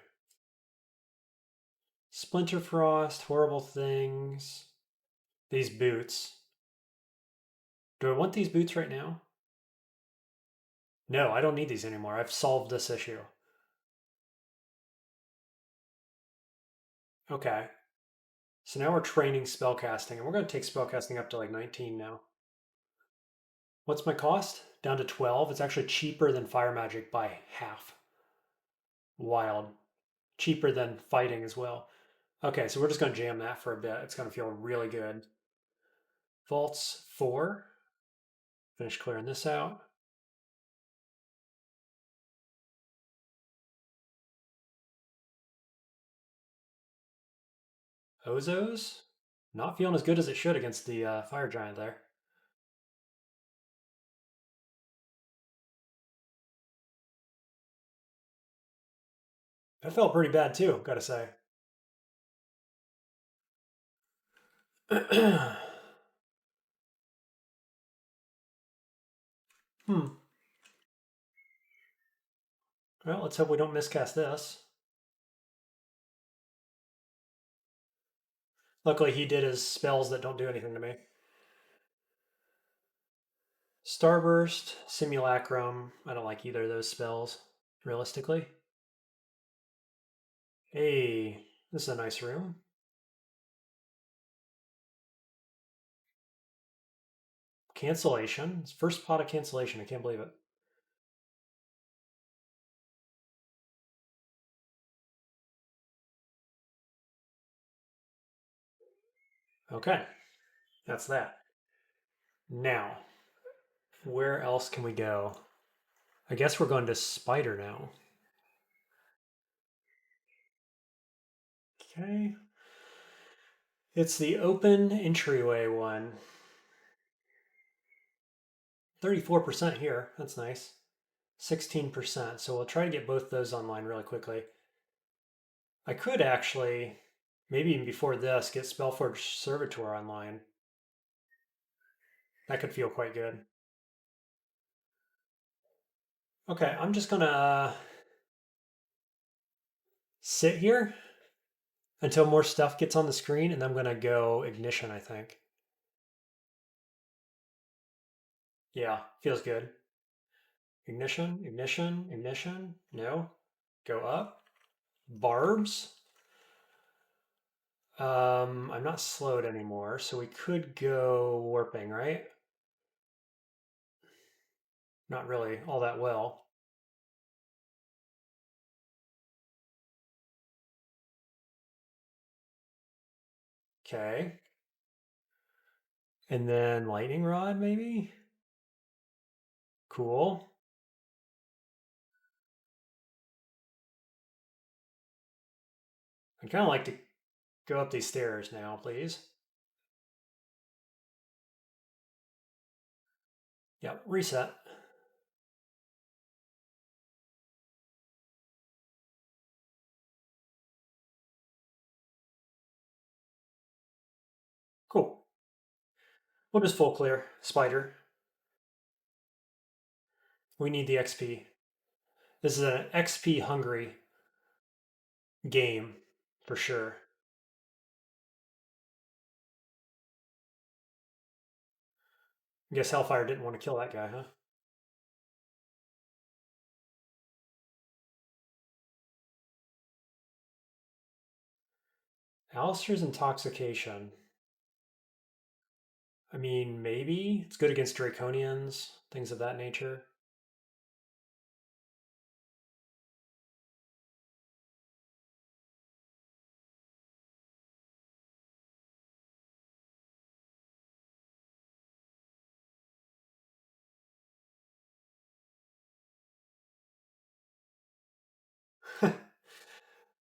Splinter Frost, Horrible Things. These boots. Do I want these boots right now? No, I don't need these anymore. I've solved this issue. Okay. So now we're training spellcasting, and we're going to take spellcasting up to like 19 now. What's my cost? Down to 12. It's actually cheaper than fire magic by half. Wild. Cheaper than fighting as well. Okay, so we're just going to jam that for a bit. It's going to feel really good. Vaults 4. Finish clearing this out. Ozos. Not feeling as good as it should against the fire giant there. That felt pretty bad too, gotta say. Hmm. Well, let's hope we don't miscast this. Luckily, he did his spells that don't do anything to me. Starburst, Simulacrum. I don't like either of those spells, realistically. Hey, this is a nice room. Cancellation. It's first pot of cancellation. I can't believe it. Okay, that's that. Now, where else can we go? I guess we're going to Spider now. Okay. It's the open entryway one. 34% here. That's nice. 16%. So we'll try to get both those online really quickly. I could actually, maybe even before this, get Spellforge Servitor online. That could feel quite good. Okay, I'm just gonna sit here until more stuff gets on the screen, and I'm gonna go Ignition, I think. Yeah, feels good. Ignition, ignition, ignition. No. Go up. Barbs. I'm not slowed anymore, so we could go warping, right? Not really all that well. Okay. And then lightning rod, maybe? Cool. I'd kind of like to go up these stairs now, please. Yep, reset. Cool. We'll just full clear. Spider. We need the XP. This is an XP hungry game for sure. I guess Hellfire didn't want to kill that guy, huh? Alistair's intoxication. I mean, maybe it's good against Draconians, things of that nature.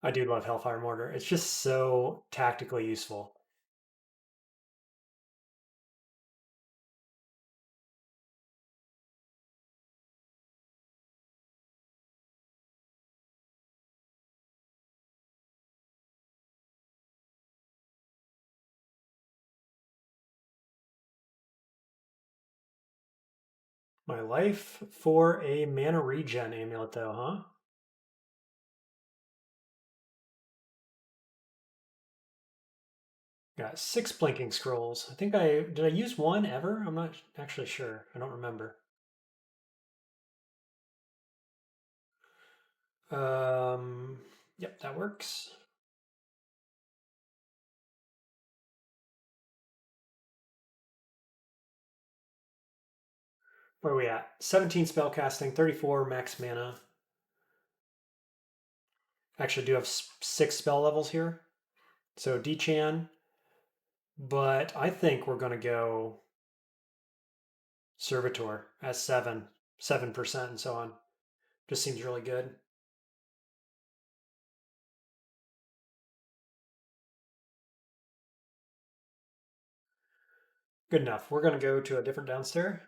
I do love Hellfire Mortar. It's just so tactically useful. My life for a mana regen amulet, though, huh? Got 6 blinking scrolls. I think I did I use one ever? I'm not actually sure. I don't remember. Yep, that works. Where are we at? 17 spell casting, 34 max mana. Actually, do have 6 spell levels here. So D-Chan, but I think we're going to go Servitor as 7% and so on. Just seems really good. Good enough. We're going to go to a different downstairs.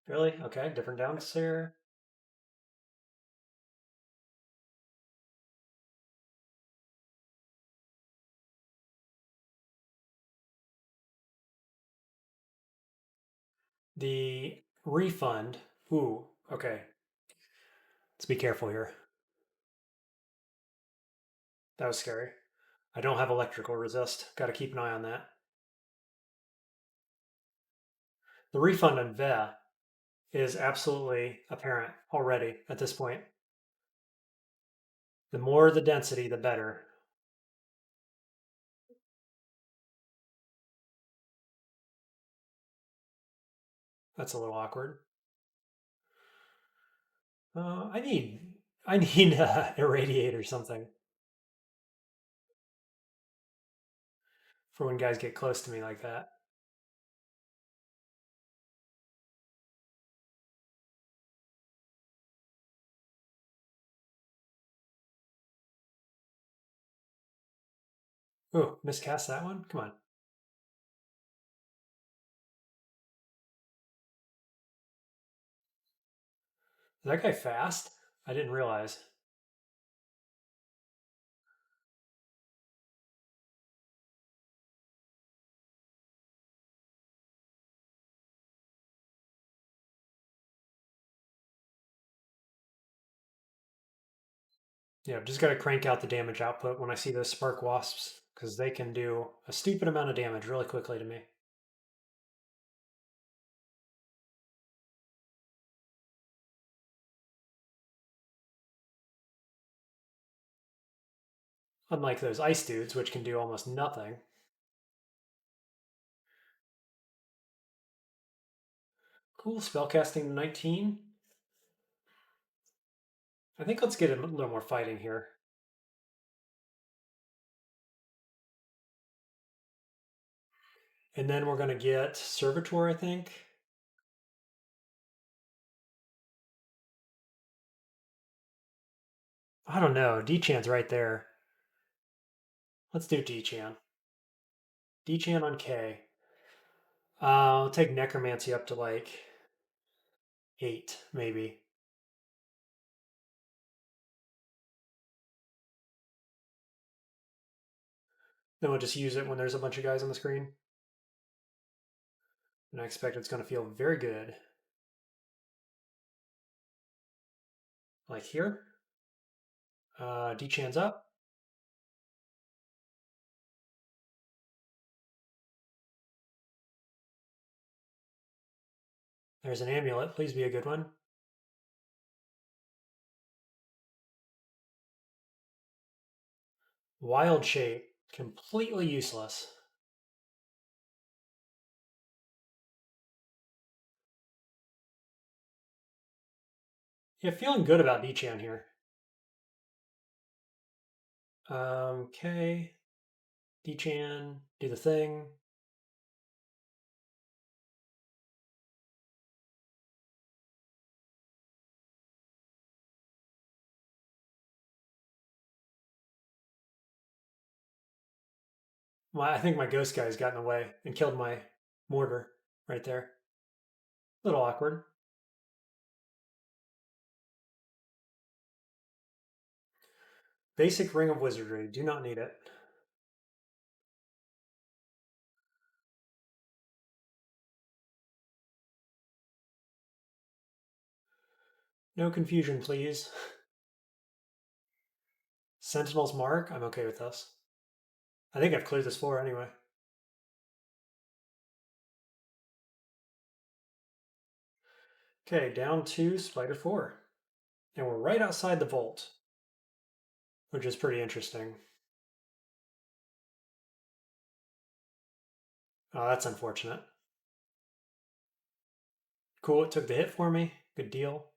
Really? Okay, different downstairs. The refund. Ooh, okay. Let's be careful here. That was scary. I don't have electrical resist. Got to keep an eye on that. The refund on Ve is absolutely apparent already at this point. The more the density, the better. That's a little awkward. I need I need irradiate or something for when guys get close to me like that. Oh, miscast that one. Come on. Is that guy fast? I didn't realize. Yeah, just got to crank out the damage output when I see those spark wasps because they can do a stupid amount of damage really quickly to me. Unlike those ice dudes, which can do almost nothing. Cool, spellcasting 19. I think let's get a little more fighting here. And then we're going to get Servitor, I think. I don't know. D-Chan's right there. Let's do D-Chan. D-Chan on K. I'll take Necromancy up to like 8, maybe. Then we'll just use it when there's a bunch of guys on the screen. And I expect it's going to feel very good. Like here. D-Chan's up. There's an amulet. Please be a good one. Wild Shape. Completely useless. Yeah, feeling good about D-Chan here. Okay. D-Chan, do the thing. I think my ghost guy's got in the way and killed my mortar right there. A little awkward. Basic Ring of Wizardry. Do not need it. No confusion, please. Sentinel's Mark. I'm okay with this. I think I've cleared this floor anyway. Okay, down to Spider 4. And we're right outside the vault, which is pretty interesting. Oh, that's unfortunate. Cool, it took the hit for me. Good deal.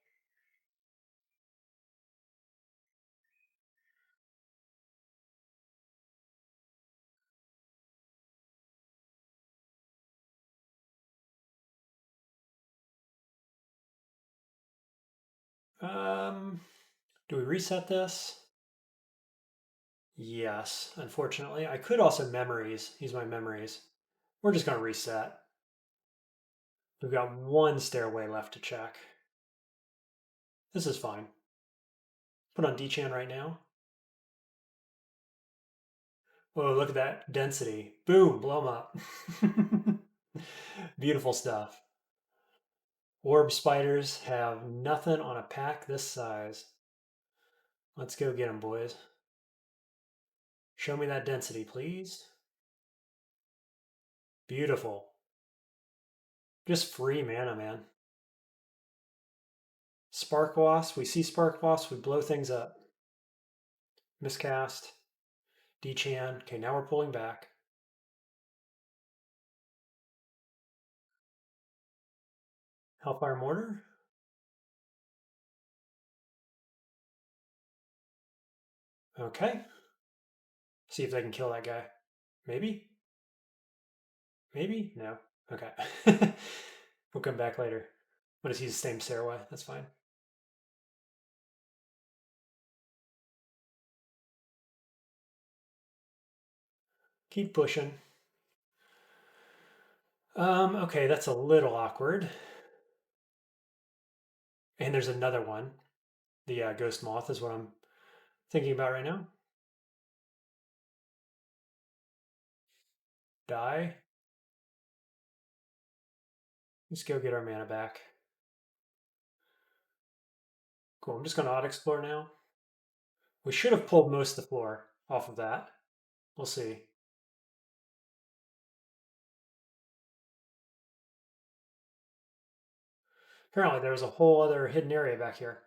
Um, do we reset this? Yes, unfortunately. I could also memories. Use my memories. We're just going to reset. We've got one stairway left to check. This is fine. Put on D-Chan right now. Whoa, look at that density. Boom, blow them up. Beautiful stuff. Orb spiders have nothing on a pack this size. Let's go get them, boys. Show me that density, please. Beautiful. Just free mana, man. Spark Wasp. We see Spark Wasp. We blow things up. Miscast. D-Chan. Okay, now we're pulling back. Hellfire Mortar. Okay. See if they can kill that guy. Maybe? Maybe? No. Okay. We'll come back later. What is he? The same stairway? That's fine. Keep pushing. Okay, that's a little awkward. And there's another one. The Ghost Moth is what I'm thinking about right now. Die. Let's go get our mana back. Cool. I'm just going to auto-explore now. We should have pulled most of the floor off of that. We'll see. Apparently there was a whole other hidden area back here.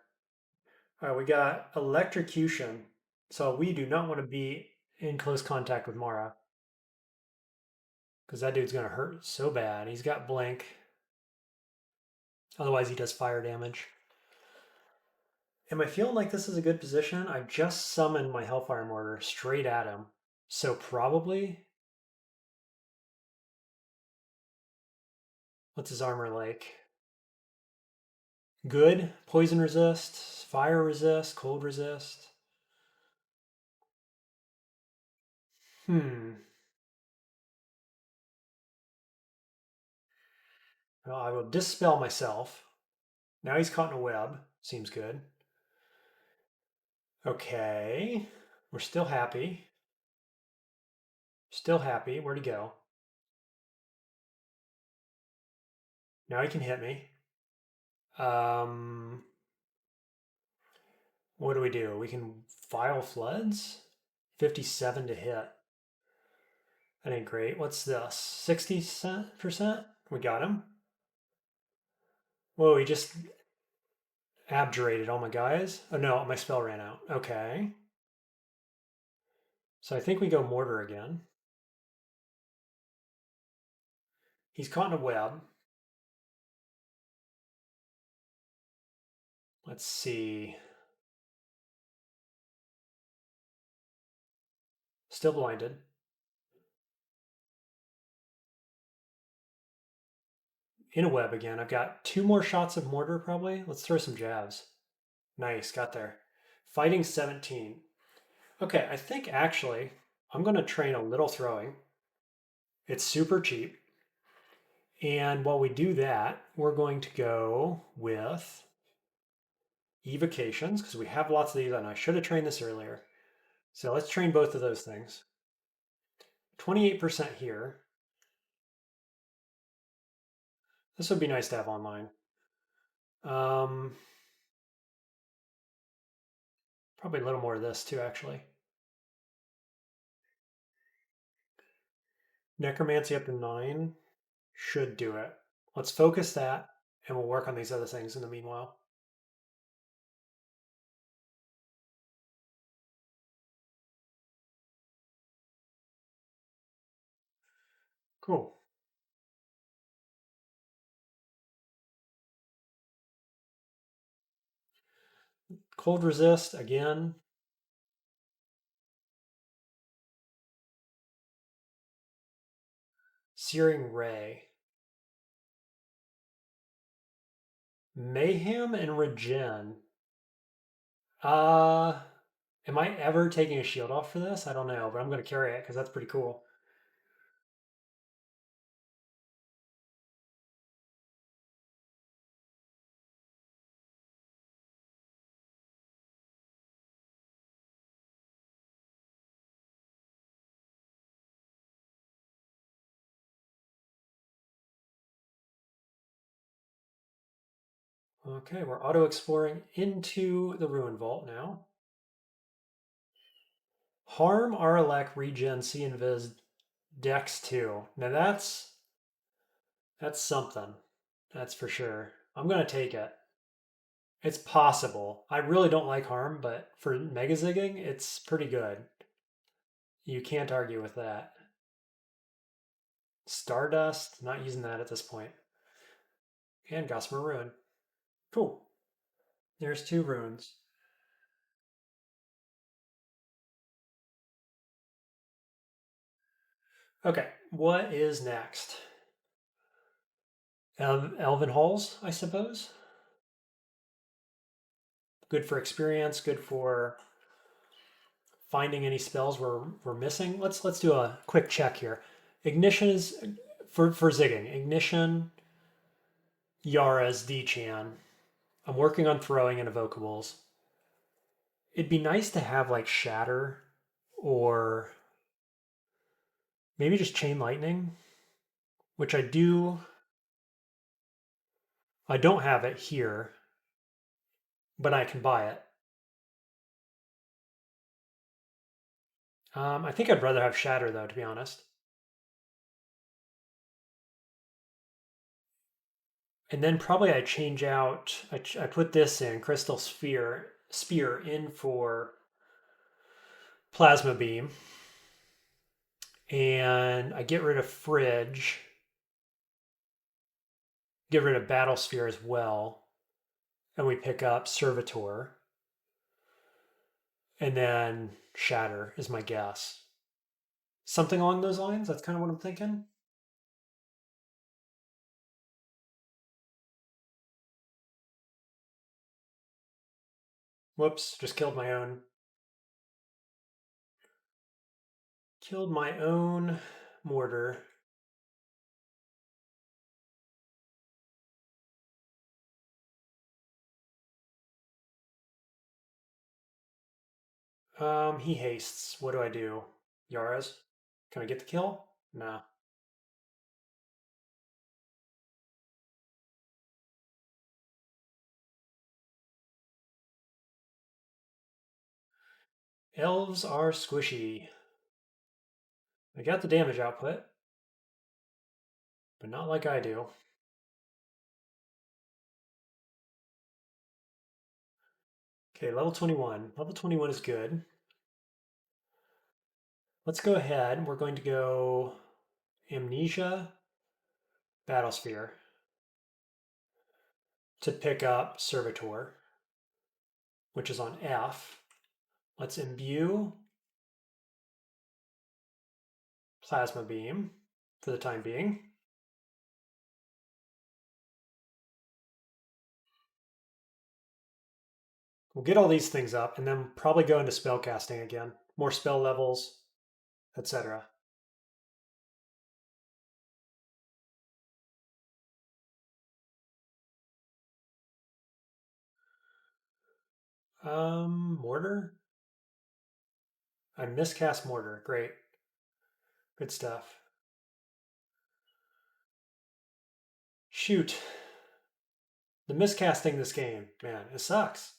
All right, we got Electrocution. So we do not want to be in close contact with Mara. Because that dude's going to hurt so bad. He's got Blink. Otherwise he does fire damage. Am I feeling like this is a good position? I just summoned my Hellfire Mortar straight at him. So probably... What's his armor like? Good. Poison resist, fire resist, cold resist. Well, I will dispel myself. Now he's caught in a web. Seems good. Okay. We're still happy. Still happy. Where'd he go? Now he can hit me. What do we do? We can Vile Floods? 57 to hit. That ain't great. What's this? 60%? We got him. Whoa, he just abjurated all my guys. Oh no, my spell ran out. Okay. So I think we go Mortar again. He's caught in a web. Let's see. Still blinded. In a web again. I've got 2 more shots of Mortar probably. Let's throw some jabs. Nice, got there. Fighting 17. Okay, I think actually I'm going to train a little throwing. It's super cheap. And while we do that, we're going to go with evocations because we have lots of these and I should have trained this earlier. So let's train both of those things. 28% here. This would be nice to have online. Probably a little more of this too, actually. Necromancy up to 9 should do it. Let's focus that and we'll work on these other things in the meanwhile. Cool. Cold resist again. Searing Ray. Mayhem and Regen. Am I ever taking a shield off for this? I don't know, but I'm going to carry it because that's pretty cool. Okay, we're auto-exploring into the Ruin Vault now. Harm, Aralek, Regen, See Invis, Dex 2. Now that's something. That's for sure. I'm going to take it. It's possible. I really don't like harm, but for mega zigging, it's pretty good. You can't argue with that. Stardust, not using that at this point. And Gossamer Ruin. Cool. There's 2 runes. Okay, what is next? Elven Halls, I suppose. Good for experience, good for finding any spells we're missing. Let's do a quick check here. Ignition is for zigging. Ignition, Yara's, D-Chan. I'm working on throwing and evocables. It'd be nice to have like Shatter or maybe just Chain Lightning, which I do. I don't have it here, but I can buy it. I think I'd rather have Shatter though, to be honest. And then probably I change out. I put this in Crystal Spear in for Plasma Beam, and I get rid of Fridge, get rid of Battle Sphere as well, and we pick up Servitor, and then Shatter is my guess. Something along those lines. That's kind of what I'm thinking. Whoops, just killed my own. Killed my own mortar. He hastes. What do I do? Yaras? Can I get the kill? No. Elves are squishy. I got the damage output, but not like I do. Okay, level 21. Level 21 is good. Let's go ahead. We're going to go Amnesia, Battlesphere to pick up Servitor, which is on F. Let's imbue Plasma Beam for the time being. We'll get all these things up and then probably go into spellcasting again. More spell levels, etc. Mortar? I miscast Mortar. Great. Good stuff. Shoot. The miscasting this game, man, it sucks.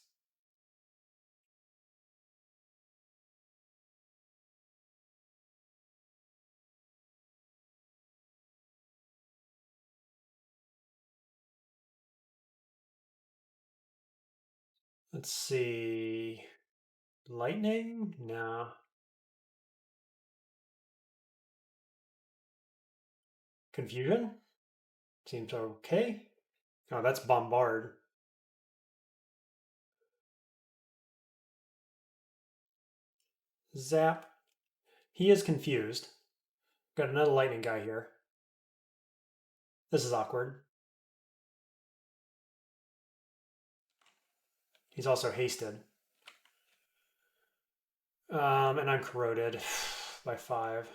Let's see. Lightning? No. Confusion? Seems okay. Oh, that's Bombard. Zap. He is confused. Got another lightning guy here. This is awkward. He's also hasted. And I'm corroded by 5.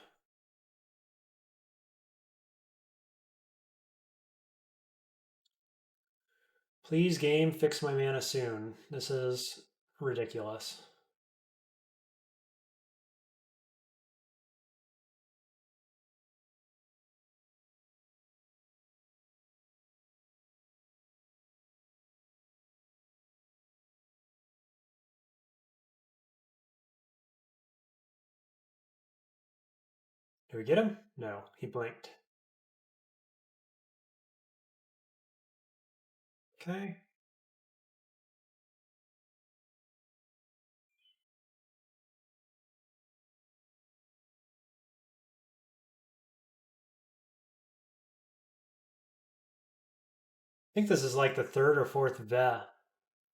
Please, game, fix my mana soon. This is ridiculous. Do we get him? No, he blinked. Okay. I think this is like the third or fourth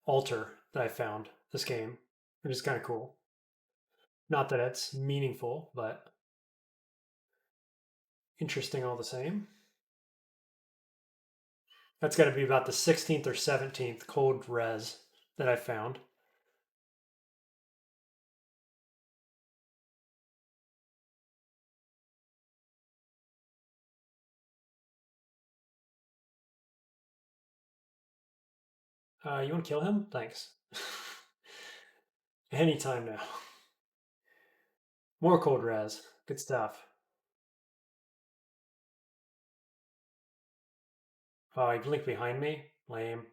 altar that I found this game, which is kind of cool. Not that it's meaningful, but interesting all the same. That's got to be about the 16th or 17th cold res that I found. You want to kill him? Thanks. Anytime now. More cold res. Good stuff. Oh, he blinked behind me? Lame.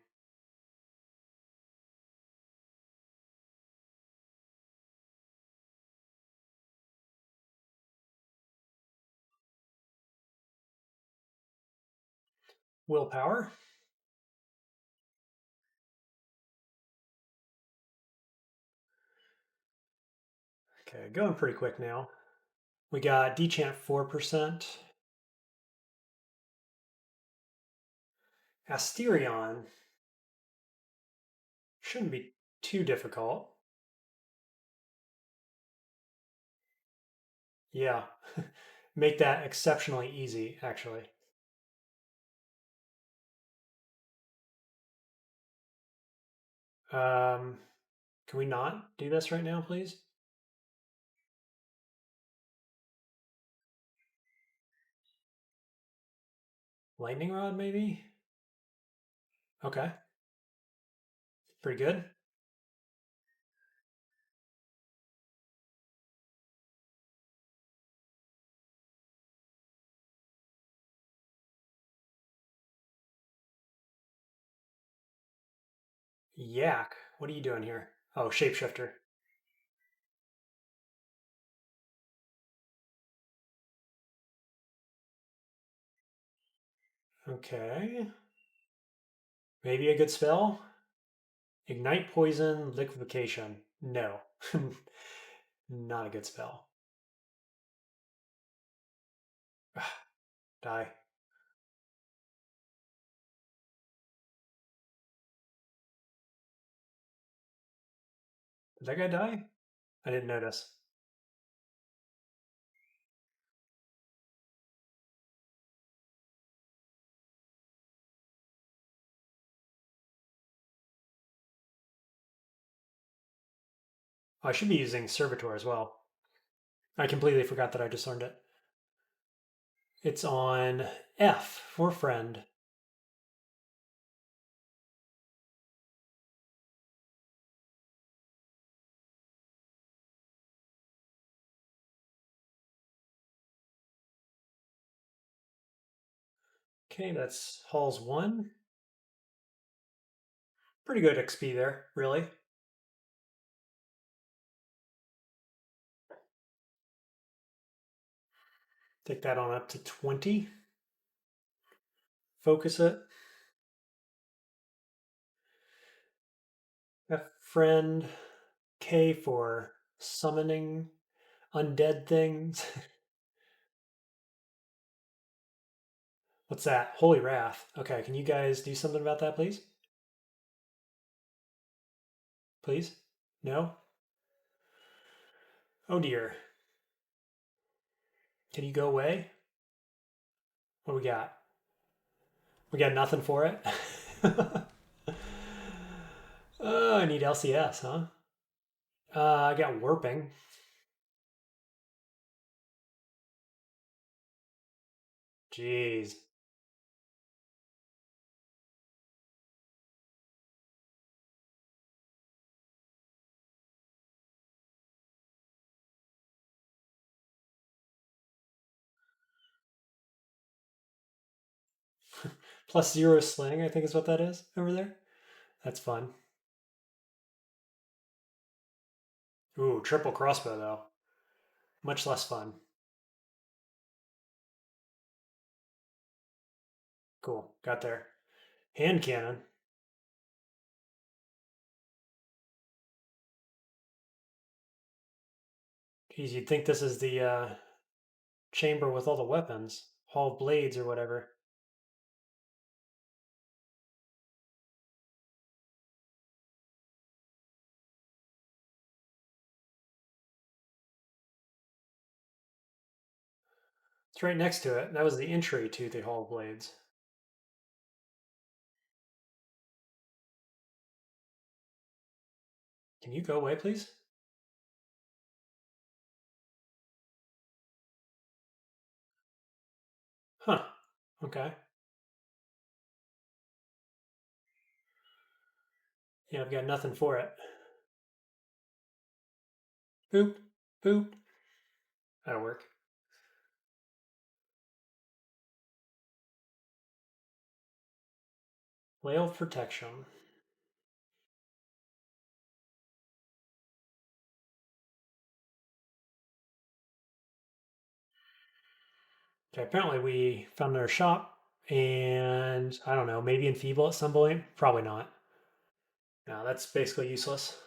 Willpower? Okay, going pretty quick now. We got Dechant 4%. Asterion shouldn't be too difficult. Yeah, make that exceptionally easy, actually. Um, can we not do this right now, please? Lightning Rod, maybe? Okay, pretty good. Yak, what are you doing here? Oh, shapeshifter. Okay, maybe a good spell? Ignite poison, liquefaction. No, not a good spell. Die. Did that guy die? I didn't notice. Oh, I should be using Servitor as well. I completely forgot that I just learned it. It's on F for friend. Okay, that's Halls 1. Pretty good XP there, really. Take that on up to 20. Focus it. F friend. K for summoning undead things. What's that? Holy Wrath. Okay, can you guys do something about that, please? Please? No? Oh dear. Can you go away? What do we got? We got nothing for it? Oh, I need LCS, huh? I got Warping. Jeez. +0 sling, I think is what that is over there. That's fun. Ooh, triple crossbow though. Much less fun. Cool. Got there. Hand cannon. Geez, you'd think this is the chamber with all the weapons. Hall of Blades or whatever. It's right next to it. That was the entry to the Hall of Blades. Can you go away, please? Huh. Okay. Yeah, I've got nothing for it. Boop. Boop. That'll work. Whale of Protection. Okay, apparently we found another shop, and I don't know, maybe Enfeeble at some point? Probably not. No, that's basically useless.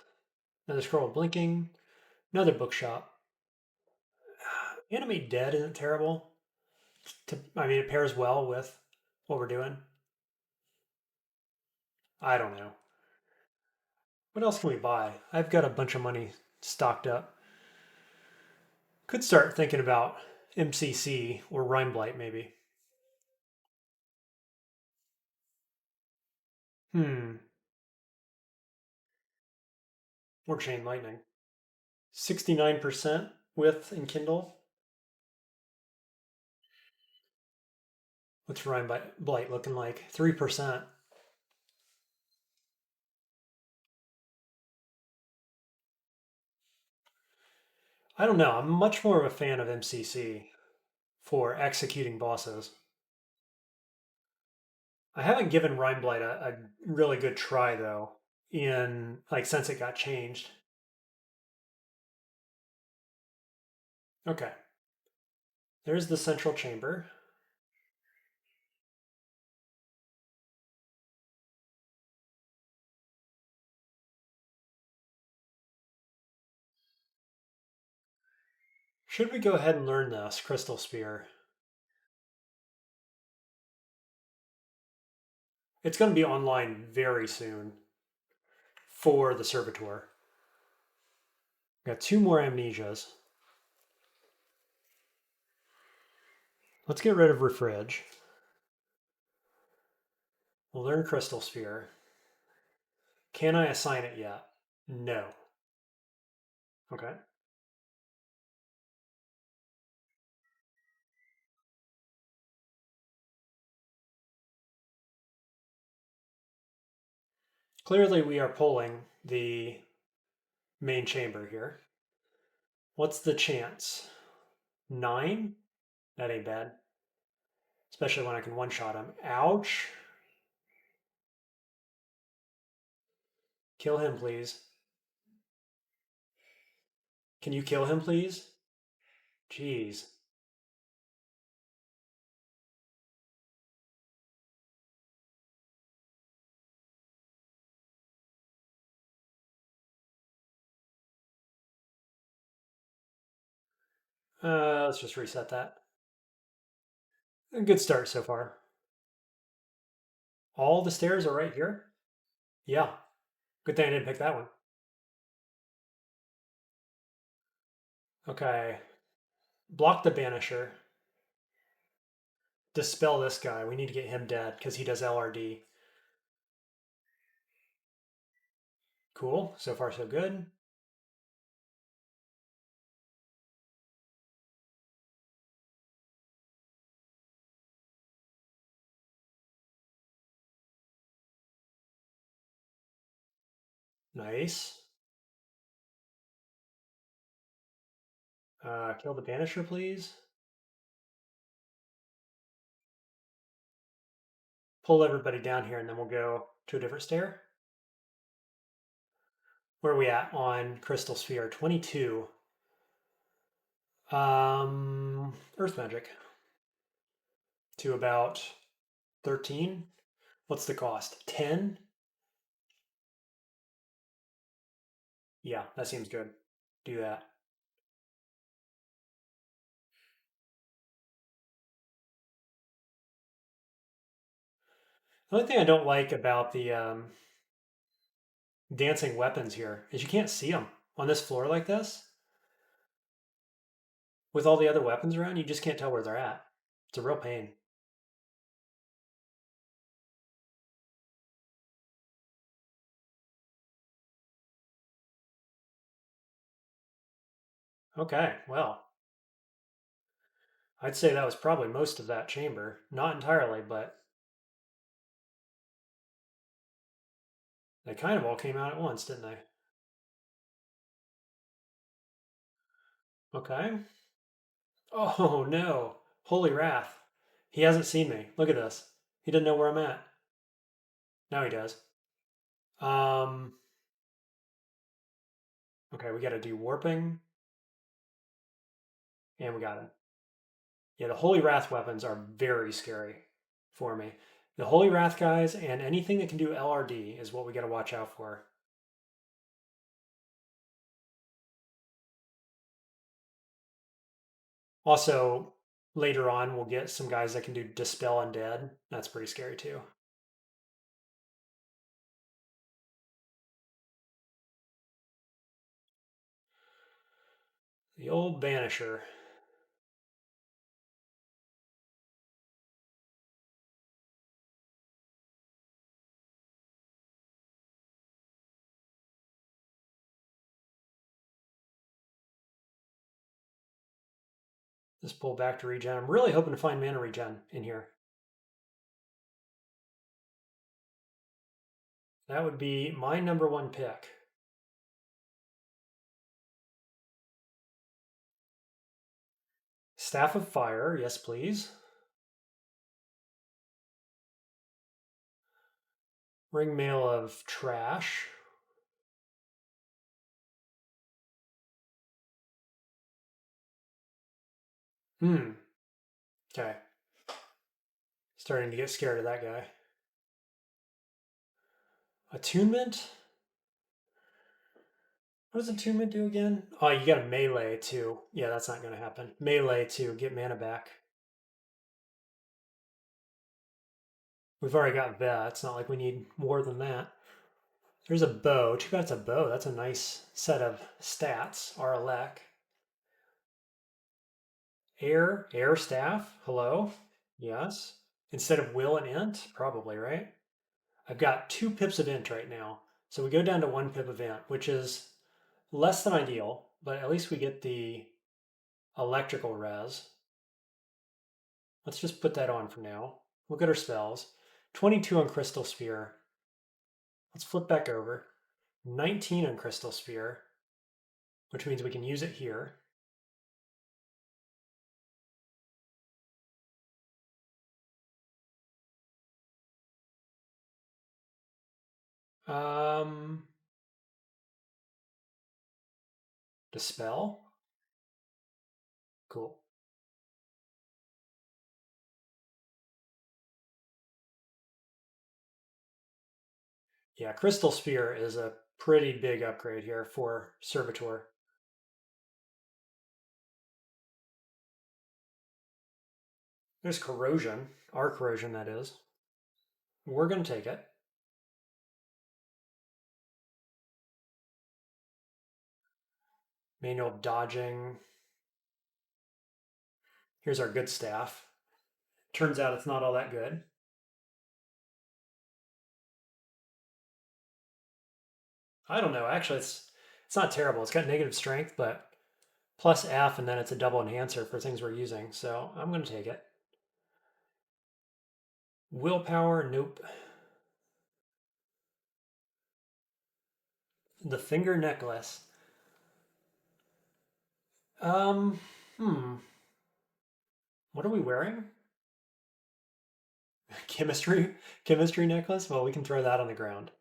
Another scroll of blinking. Another bookshop. Animate Dead isn't terrible. I mean, it pairs well with what we're doing. I don't know. What else can we buy? I've got a bunch of money stocked up. Could start thinking about MCC or Rime Blight, maybe. Hmm. Or Chain Lightning. 69% with and Kindle. What's Rime Blight looking like? 3%. I don't know. I'm much more of a fan of MCC for executing bosses. I haven't given Rime Blight a really good try though, in like since it got changed. Okay, there's the central chamber. Should we go ahead and learn this Crystal Spear? It's going to be online very soon for the Servitor. Got two more amnesias. Let's get rid of Refridge. We'll learn Crystal Sphere. Can I assign it yet? No. Okay. Clearly, we are pulling the main chamber here. What's the chance? 9? That ain't bad. Especially when I can one-shot him. Ouch. Kill him, please. Can you kill him, please? Jeez. Let's just reset that. A good start so far. All the stairs are right here? Yeah. Good thing I didn't pick that one. Okay. Block the Banisher. Dispel this guy. We need to get him dead because he does LRD. Cool. So far, so good. Nice. Kill the Banisher, please. Pull everybody down here, and then we'll go to a different stair. Where are we at on Crystal Sphere? 22. Earth Magic. To about 13. What's the cost? 10? Yeah, that seems good. Do that. The only thing I don't like about the dancing weapons here is you can't see them on this floor like this. With all the other weapons around, you just can't tell where they're at. It's a real pain. Okay, well, I'd say that was probably most of that chamber. Not entirely, but they kind of all came out at once, didn't they? Okay. Oh no. Holy wrath. He hasn't seen me. Look at this. He doesn't know where I'm at. Now he does. Um, okay, we gotta do warping, and we got him. Yeah, the Holy Wrath weapons are very scary for me. The Holy Wrath guys and anything that can do LRD is what we gotta watch out for. Also, later on, we'll get some guys that can do Dispel Undead. That's pretty scary too. The old Banisher. Just pull back to regen. I'm really hoping to find mana regen in here. That would be my number one pick. Staff of Fire, yes please. Ringmail of Trash. Hmm. Okay. Starting to get scared of that guy. Attunement? What does attunement do again? Oh, you got a melee too. Yeah, that's not going to happen. Melee to get mana back. We've already got that. It's not like we need more than that. There's a bow. Too bad it's a bow. That's a nice set of stats. Aralek. Air staff. Hello. Yes. Instead of will and int, probably right. I've got 2 pips of int right now, so we go down to 1 pip of int, which is less than ideal, but at least we get the electrical res. Let's just put that on for now. Look at our spells. 22 on Crystal Sphere. Let's flip back over. 19 on Crystal Sphere, which means we can use it here. Um, Dispel. Cool. Yeah, Crystal Sphere is a pretty big upgrade here for Servitor. There's Corrosion, our Corrosion that is. We're going to take it. Manual dodging. Here's our good staff. Turns out it's not all that good. I don't know. Actually, it's not terrible. It's got negative strength, but plus F, and then it's a double enhancer for things we're using. So I'm going to take it. Willpower, nope. The finger necklace. Um, hmm. What are we wearing? Chemistry necklace? Well, we can throw that on the ground.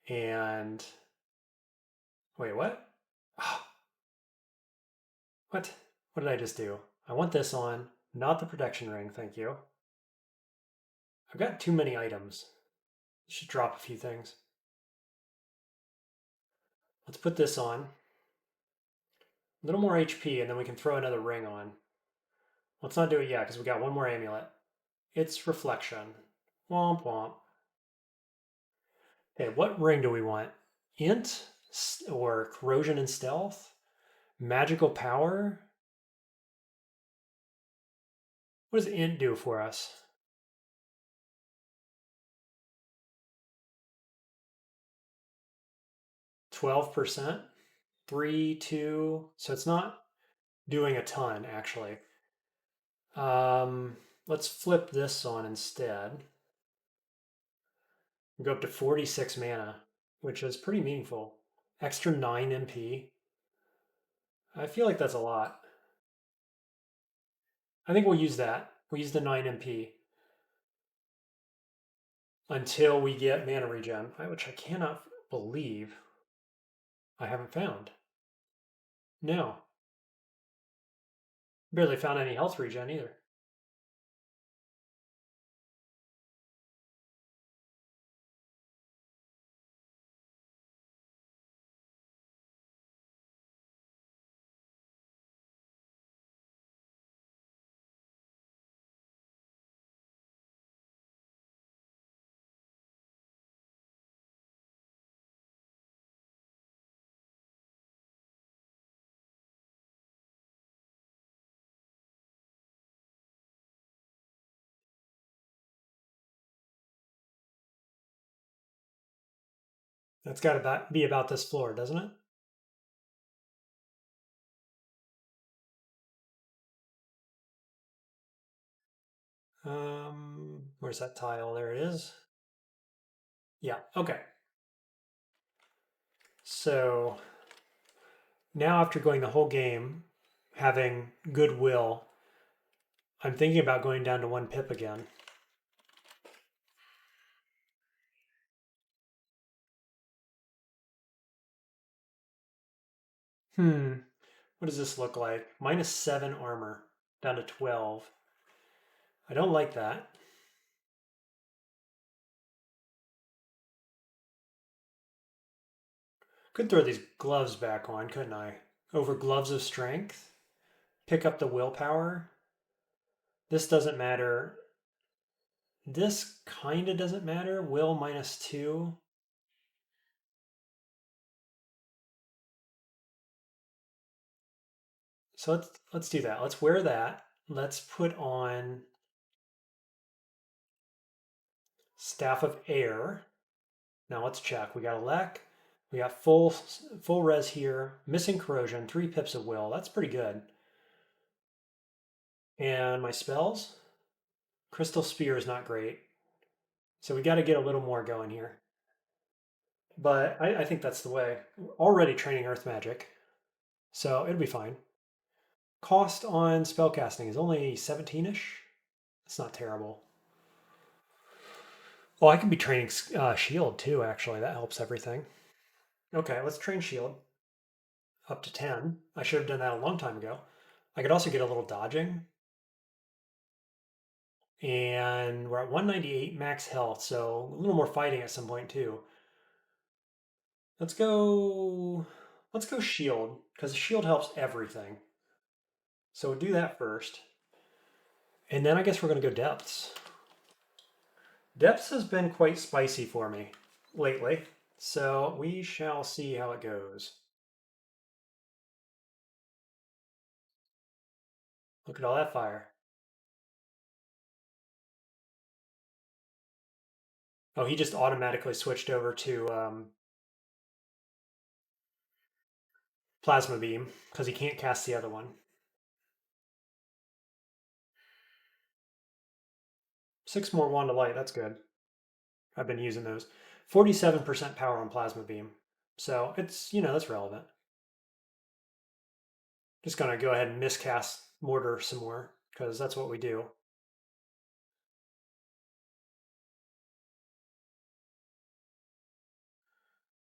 And wait, what? Oh, what? What did I just do? I want this on, not the protection ring, thank you. I've got too many items. Should drop a few things. Let's put this on. A little more HP, and then we can throw another ring on. Let's not do it yet, because we got one more amulet. It's reflection. Womp womp. Okay, what ring do we want? Int or corrosion and stealth? Magical power? What does int do for us? 12%? 3, 2. So it's not doing a ton, actually. Let's flip this on instead. Go up to 46 mana, which is pretty meaningful. Extra 9 MP. I feel like that's a lot. I think we'll use that. We'll use the 9 MP until we get mana regen, which I cannot believe I haven't found. No. Barely found any health regen either. That's got to be about this floor, doesn't it? Where's that tile? There it is. Yeah, okay. So now after going the whole game, having goodwill, I'm thinking about going down to 1 pip again. What does this look like? -7 armor, down to 12. I don't like that. Could throw these gloves back on, couldn't I? Over gloves of strength. Pick up the willpower. This doesn't matter. This kind of doesn't matter. Will -2. So let's do that. Let's wear that. Let's put on Staff of Air. Now let's check. We got Elec. We got full res here. Missing corrosion. 3 pips of will. That's pretty good. And my spells. Crystal Spear is not great. So we got to get a little more going here. But I think that's the way. We're already training Earth Magic. So it'll be fine. Cost on spellcasting is only 17-ish. That's not terrible. Well, I could be training Shield too, actually. That helps everything. Okay, let's train Shield up to 10. I should have done that a long time ago. I could also get a little dodging. And we're at 198 max health, so a little more fighting at some point too. Let's go Shield, because Shield helps everything. So we'll do that first. And then I guess we're going to go Depths. Depths has been quite spicy for me lately, so we shall see how it goes. Look at all that fire. Oh, he just automatically switched over to Plasma Beam because he can't cast the other one. 6 more Wand of Light, that's good. I've been using those. 47% power on Plasma Beam. So it's, that's relevant. Just gonna go ahead and miscast Mortar some more because that's what we do.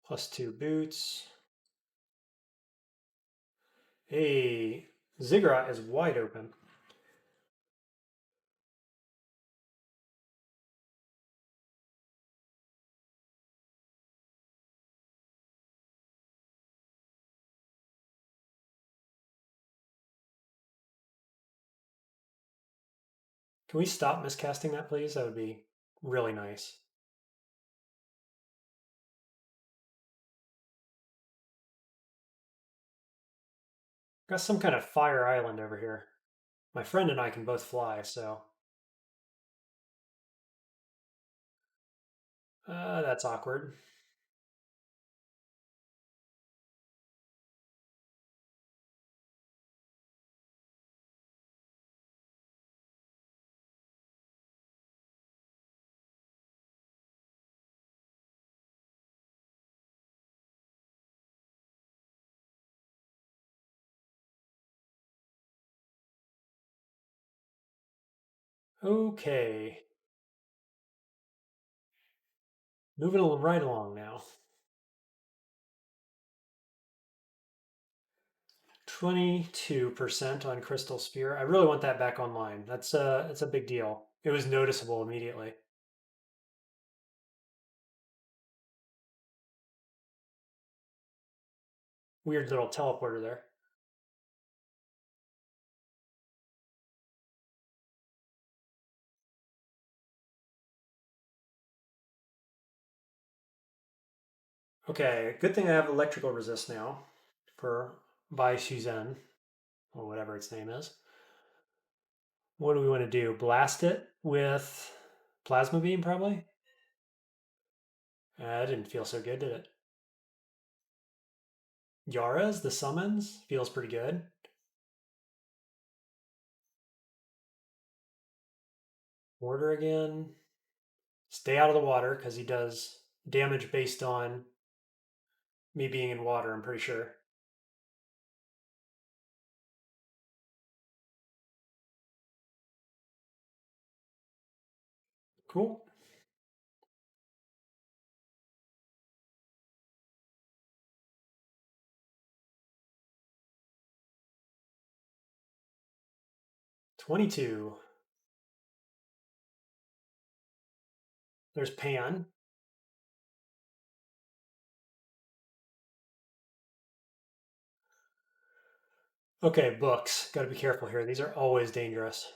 +2 boots. Hey, Ziggurat is wide open. Can we stop miscasting that, please? That would be Really nice. Got some kind of fire island over here. My friend and I can both fly, so that's awkward. Okay, moving right along now. 22% on Crystal Spear. I really want that back online. That's a big deal. It was noticeable immediately. Weird little teleporter there. Okay, good thing I have electrical resist now for by Suzanne or whatever its name is. What do we want to do? Blast it with plasma beam, probably. That didn't feel so good, did it? Yara's the summons feels pretty good. Mortar again. Stay out of the water because he does damage based on me being in water. I'm pretty sure. Cool. 22. There's Pan. Okay, books. Got to be careful here. These are always dangerous.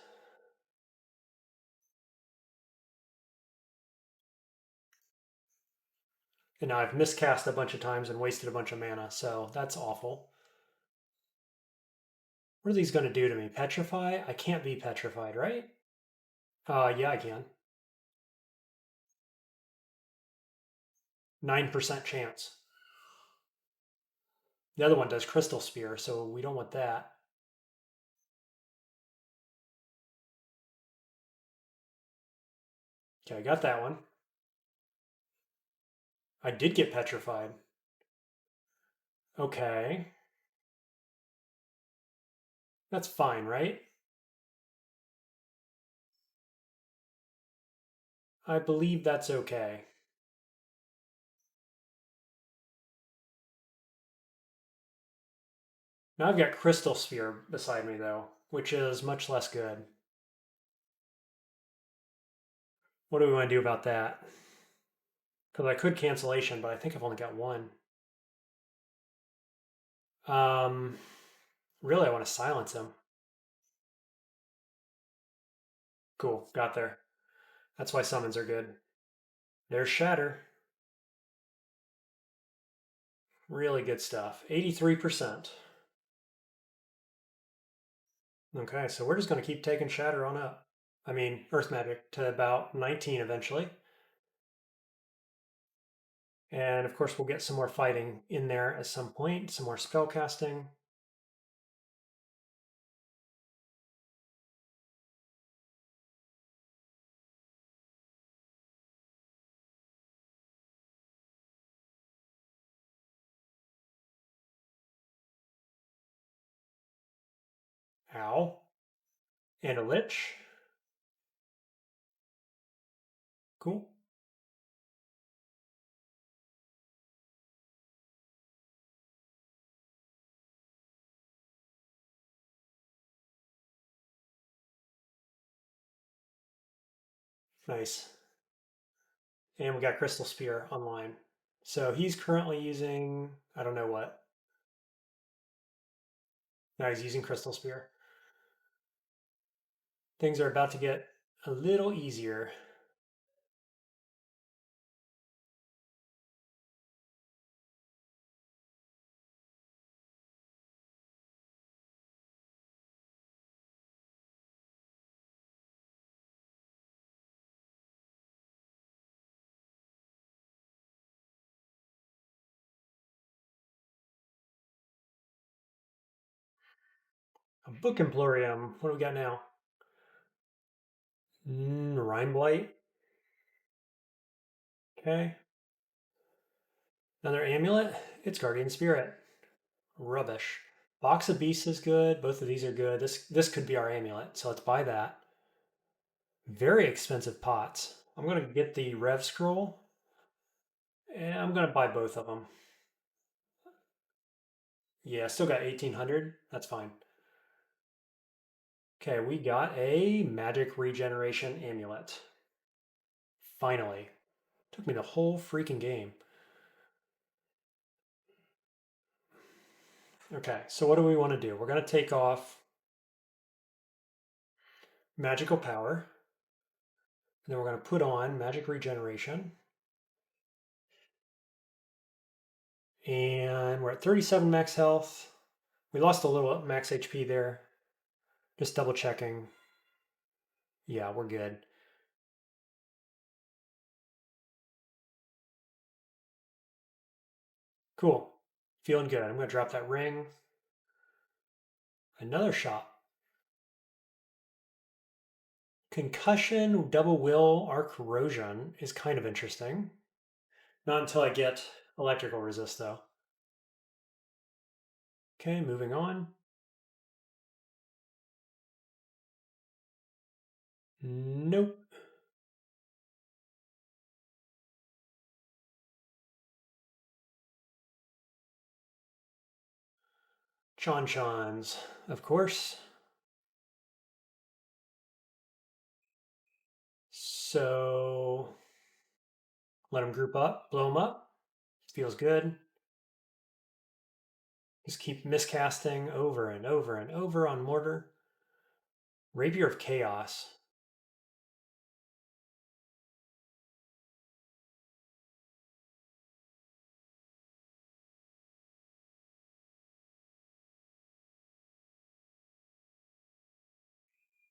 And now I've miscast a bunch of times and wasted a bunch of mana, so that's awful. What are these going to do to me? Petrify? I can't be petrified, right? Yeah, I can. 9% chance. The other one does Crystal Spear, so we don't want that. Okay, I got that one. I did get petrified. Okay. That's fine, right? I believe that's okay. Now I've got Crystal Sphere beside me, though, which is much less good. What do we want to do about that? Because I could cancellation, but I think I've only got one. Um, really, I want to silence him. Cool, got there. That's why summons are good. There's Shatter. Really good stuff. 83%. Okay, so we're just going to keep taking Shatter on up. I mean, Earth Magic to about 19 eventually. And of course, we'll get some more fighting in there at some point, some more spell casting. Ow. And a Lich. Cool. Nice. And we got Crystal Spear online. So he's currently using, I don't know what. Now he's using Crystal Spear. Things are about to get a little easier. A Book Emporium. What do we got now? Rhyme Blight. Okay. Another amulet. It's Guardian Spirit. Rubbish. Box of Beasts is good. Both of these are good. This could be our amulet, so let's buy that. Very expensive pots. I'm gonna get the Rev Scroll, and I'm gonna buy both of them. Yeah, still got 1800. That's fine. Okay, we got a magic regeneration amulet. Finally. Took me the whole freaking game. Okay, so what do we want to do? We're going to take off magical power, and then we're going to put on magic regeneration. And we're at 37 max health. We lost a little max HP there. Just double checking. Yeah, we're good. Cool. Feeling good. I'm going to drop that ring. Another shot. Concussion, double will, arc corrosion is kind of interesting. Not until I get electrical resist, though. Okay, moving on. Nope. Chons, of course. So let them group up, blow them up. Feels good. Just keep miscasting over and over and over on Mortar. Rapier of Chaos.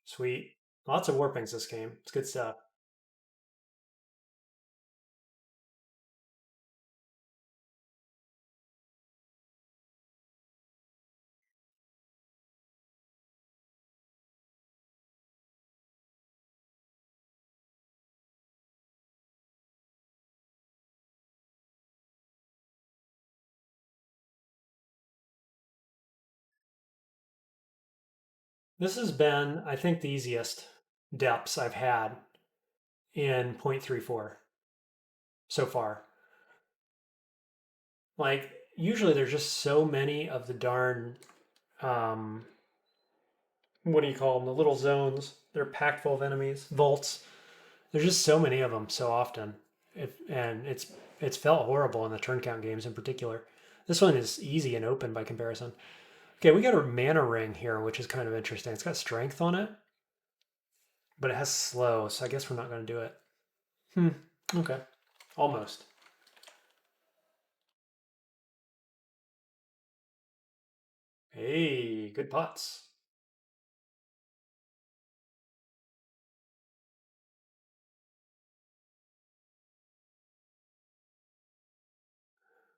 Sweet. Lots of warpings this game. It's good stuff. This has been, I think, the easiest depths I've had in 0.34 so far. Like, usually there's just so many of the darn, um, what do you call them? The little zones. They're packed full of enemies, vaults. There's just so many of them so often, and it's felt horrible in the turn count games in particular. This one is easy and open by comparison. Okay, we got a mana ring here, which is kind of interesting. It's got strength on it, but it has slow, so I guess we're not going to do it. Okay, almost. Hey, good pots.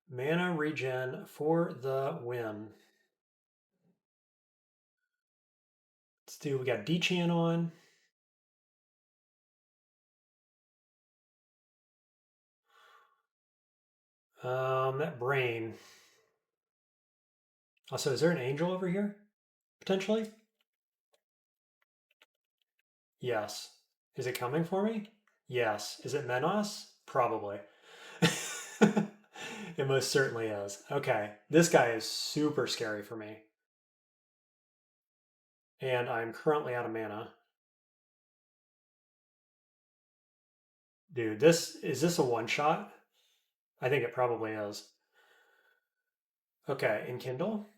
Mana regen for the win. Let's do. We got D-Chan on. That brain. Also, is there an angel over here potentially? Yes. Is it coming for me? Yes. Is it Menos? Probably. It most certainly is. Okay. This guy is super scary for me. And I'm currently out of mana. Dude, this a one shot? I think it probably is. Okay, in Kindle.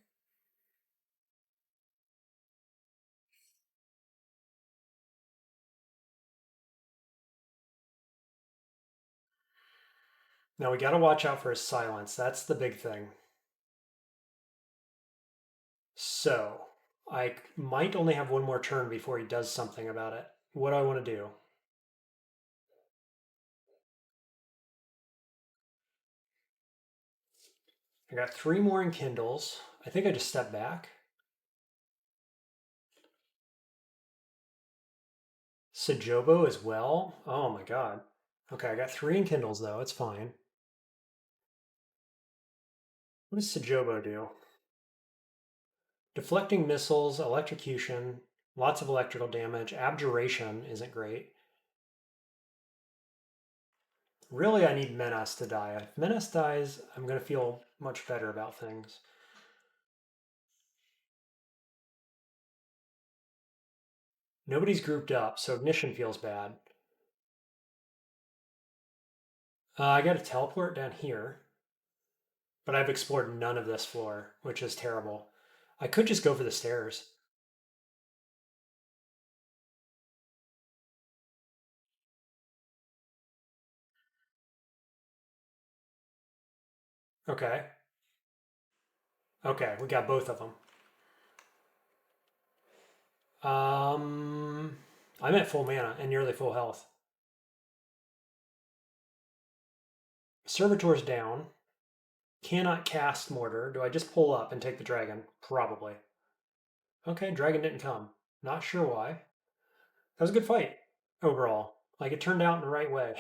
Now we got to watch out for his silence. That's the big thing. So, I might only have one more turn before he does something about it. What do I want to do? I got three more in Kindles. I think I just step back. Sajobo as well? Oh my god. Okay, I got 3 Enkindles though. It's fine. What does Sajobo do? Deflecting missiles, electrocution, lots of electrical damage. Abjuration isn't great. Really, I need Menace to die. If Menace dies, I'm going to feel much better about things. Nobody's grouped up, so Ignition feels bad. I got to teleport down here, but I've explored none of this floor, which is terrible. I could just go for the stairs. Okay. Okay, we got both of them. Um, I'm at full mana and nearly full health. Servitor's down. Cannot cast Mortar. Do I just pull up and take the dragon? Probably. Okay, dragon didn't come. Not sure why. That was a good fight overall. Like it turned out in the right way.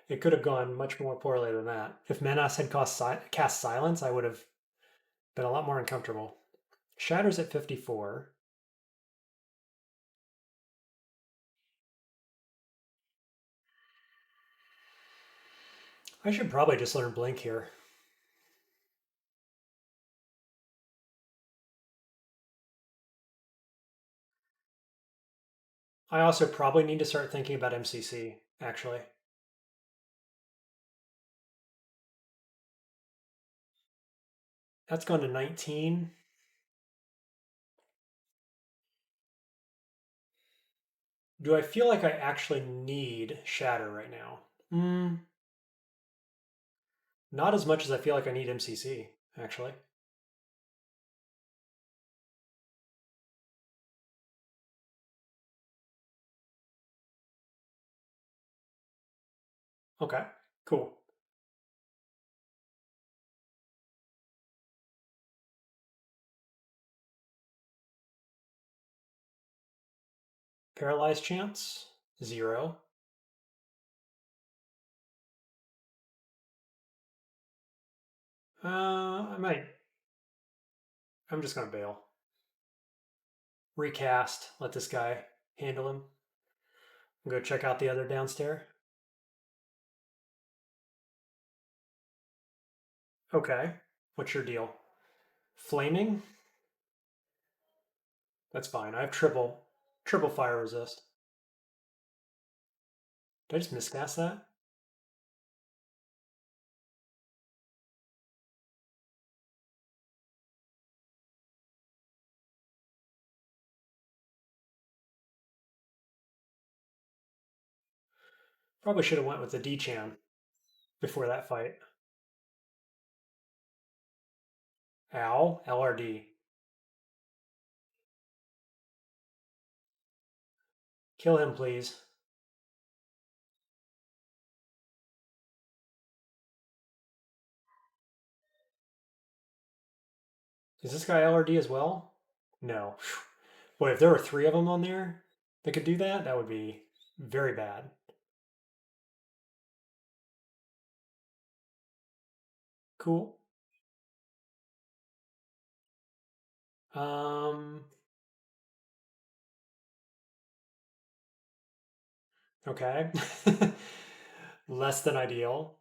It could have gone much more poorly than that. If Menas had cast Silence, I would have been a lot more uncomfortable. Shatter's at 54. I should probably just learn Blink here. I also probably need to start thinking about MCC, actually. That's gone to 19. Do I feel like I actually need Shatter right now? Not as much as I feel like I need MCC, actually. Okay, cool. Paralyzed chance, 0. I might. I'm just gonna bail. Recast. Let this guy handle him. Go check out the other downstairs. Okay. What's your deal? Flaming? That's fine. I have triple fire resist. Did I just miscast that? Probably should have went with the D-Chan before that fight. Ow. LRD. Kill him, please. Is this guy LRD as well? No. Boy, if there were 3 of them on there that could do that, that would be very bad. Cool. Um, okay. Less than ideal.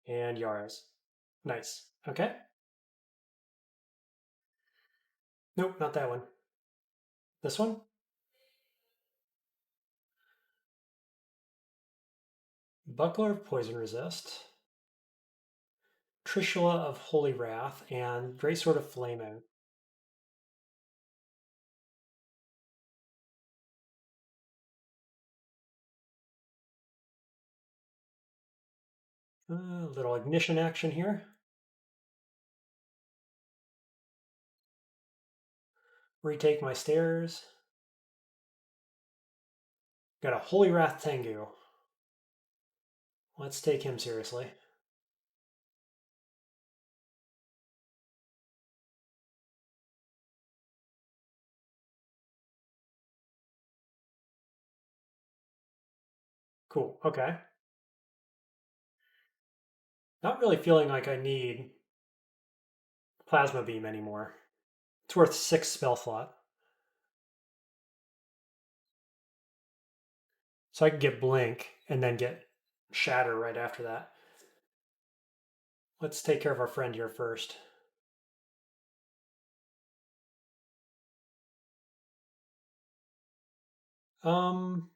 And Yaris. Nice. Okay. Nope, not that one. This one? Buckler of Poison Resist. Trishula of Holy Wrath. And Great Sword of Flaming. A little ignition action here. Retake my stairs. Got a Holy Wrath Tengu. Let's take him seriously. Cool. Okay. Not really feeling like I need Plasma Beam anymore. It's worth 6 spell slot. So I can get Blink and then get Shatter right after that. Let's take care of our friend here first. Um,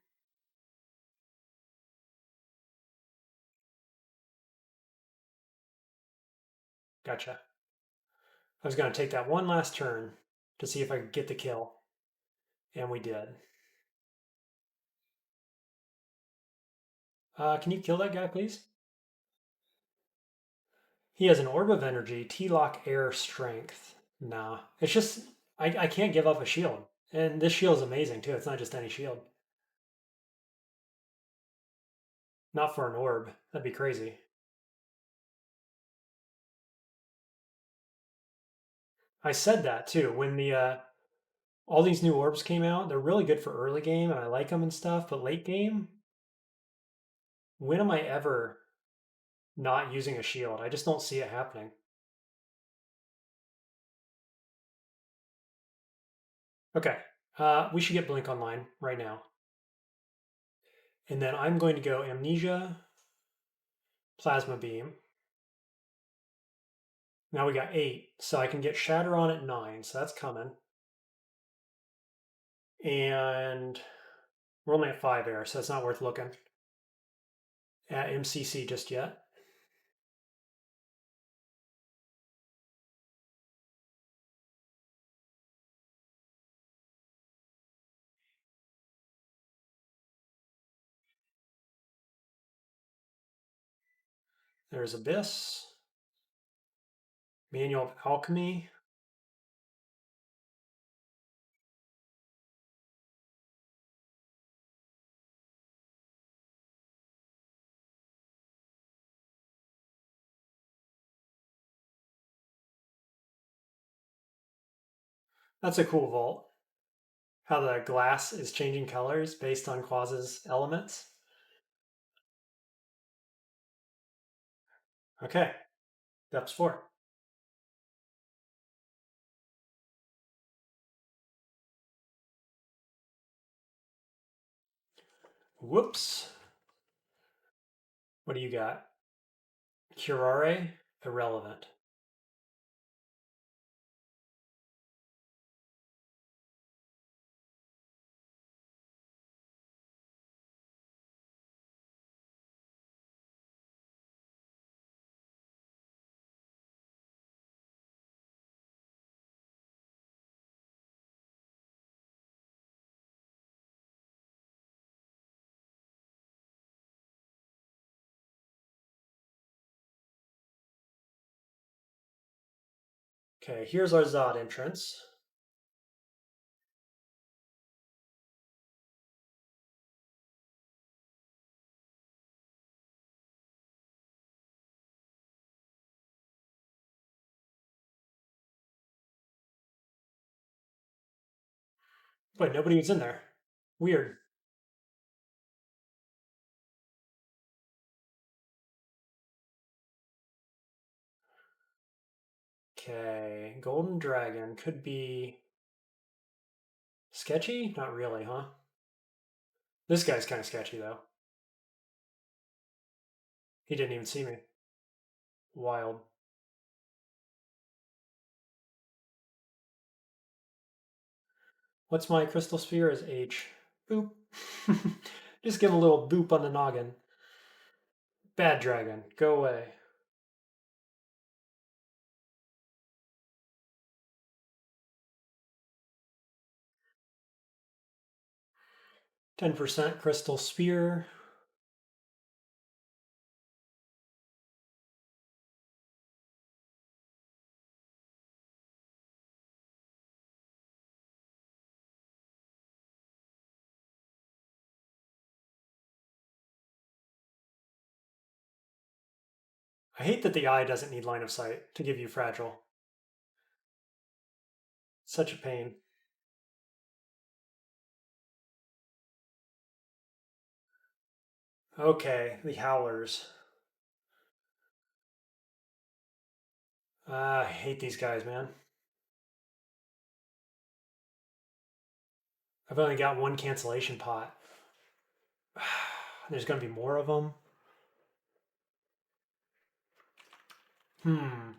gotcha. I was going to take that one last turn to see if I could get the kill, and we did. Can you kill that guy, please? He has an Orb of Energy, T-Lock Air Strength. Nah, it's just, I can't give up a shield. And this shield is amazing, too. It's not just any shield. Not for an orb. That'd be crazy. I said that, too. When all these new orbs came out, they're really good for early game, and I like them and stuff, but late game, when am I ever not using a shield? I just don't see it happening. Okay, we should get Blink online right now. And then I'm going to go Amnesia, Plasma Beam. Now we got 8, so I can get Shatter on at 9, so that's coming. And we're only at 5 air, so it's not worth looking at MCC just yet. There's Abyss, Manual of Alchemy. That's a cool vault. How the glass is changing colors based on Quaz's elements. Okay, depths 4. Whoops. What do you got? Curare, irrelevant. Okay, here's our Zod entrance. But nobody was in there. Weird. Okay, Golden Dragon could be sketchy? Not really, huh? This guy's kind of sketchy, though. He didn't even see me. Wild. What's my crystal sphere is H. Boop. Just give him a little boop on the noggin. Bad dragon, go away. %, crystal spear. I hate that the eye doesn't need line of sight to give you fragile. Such a pain. Okay, the Howlers. I hate these guys, man. I've only got one cancellation pot. There's going to be more of them. Hmm.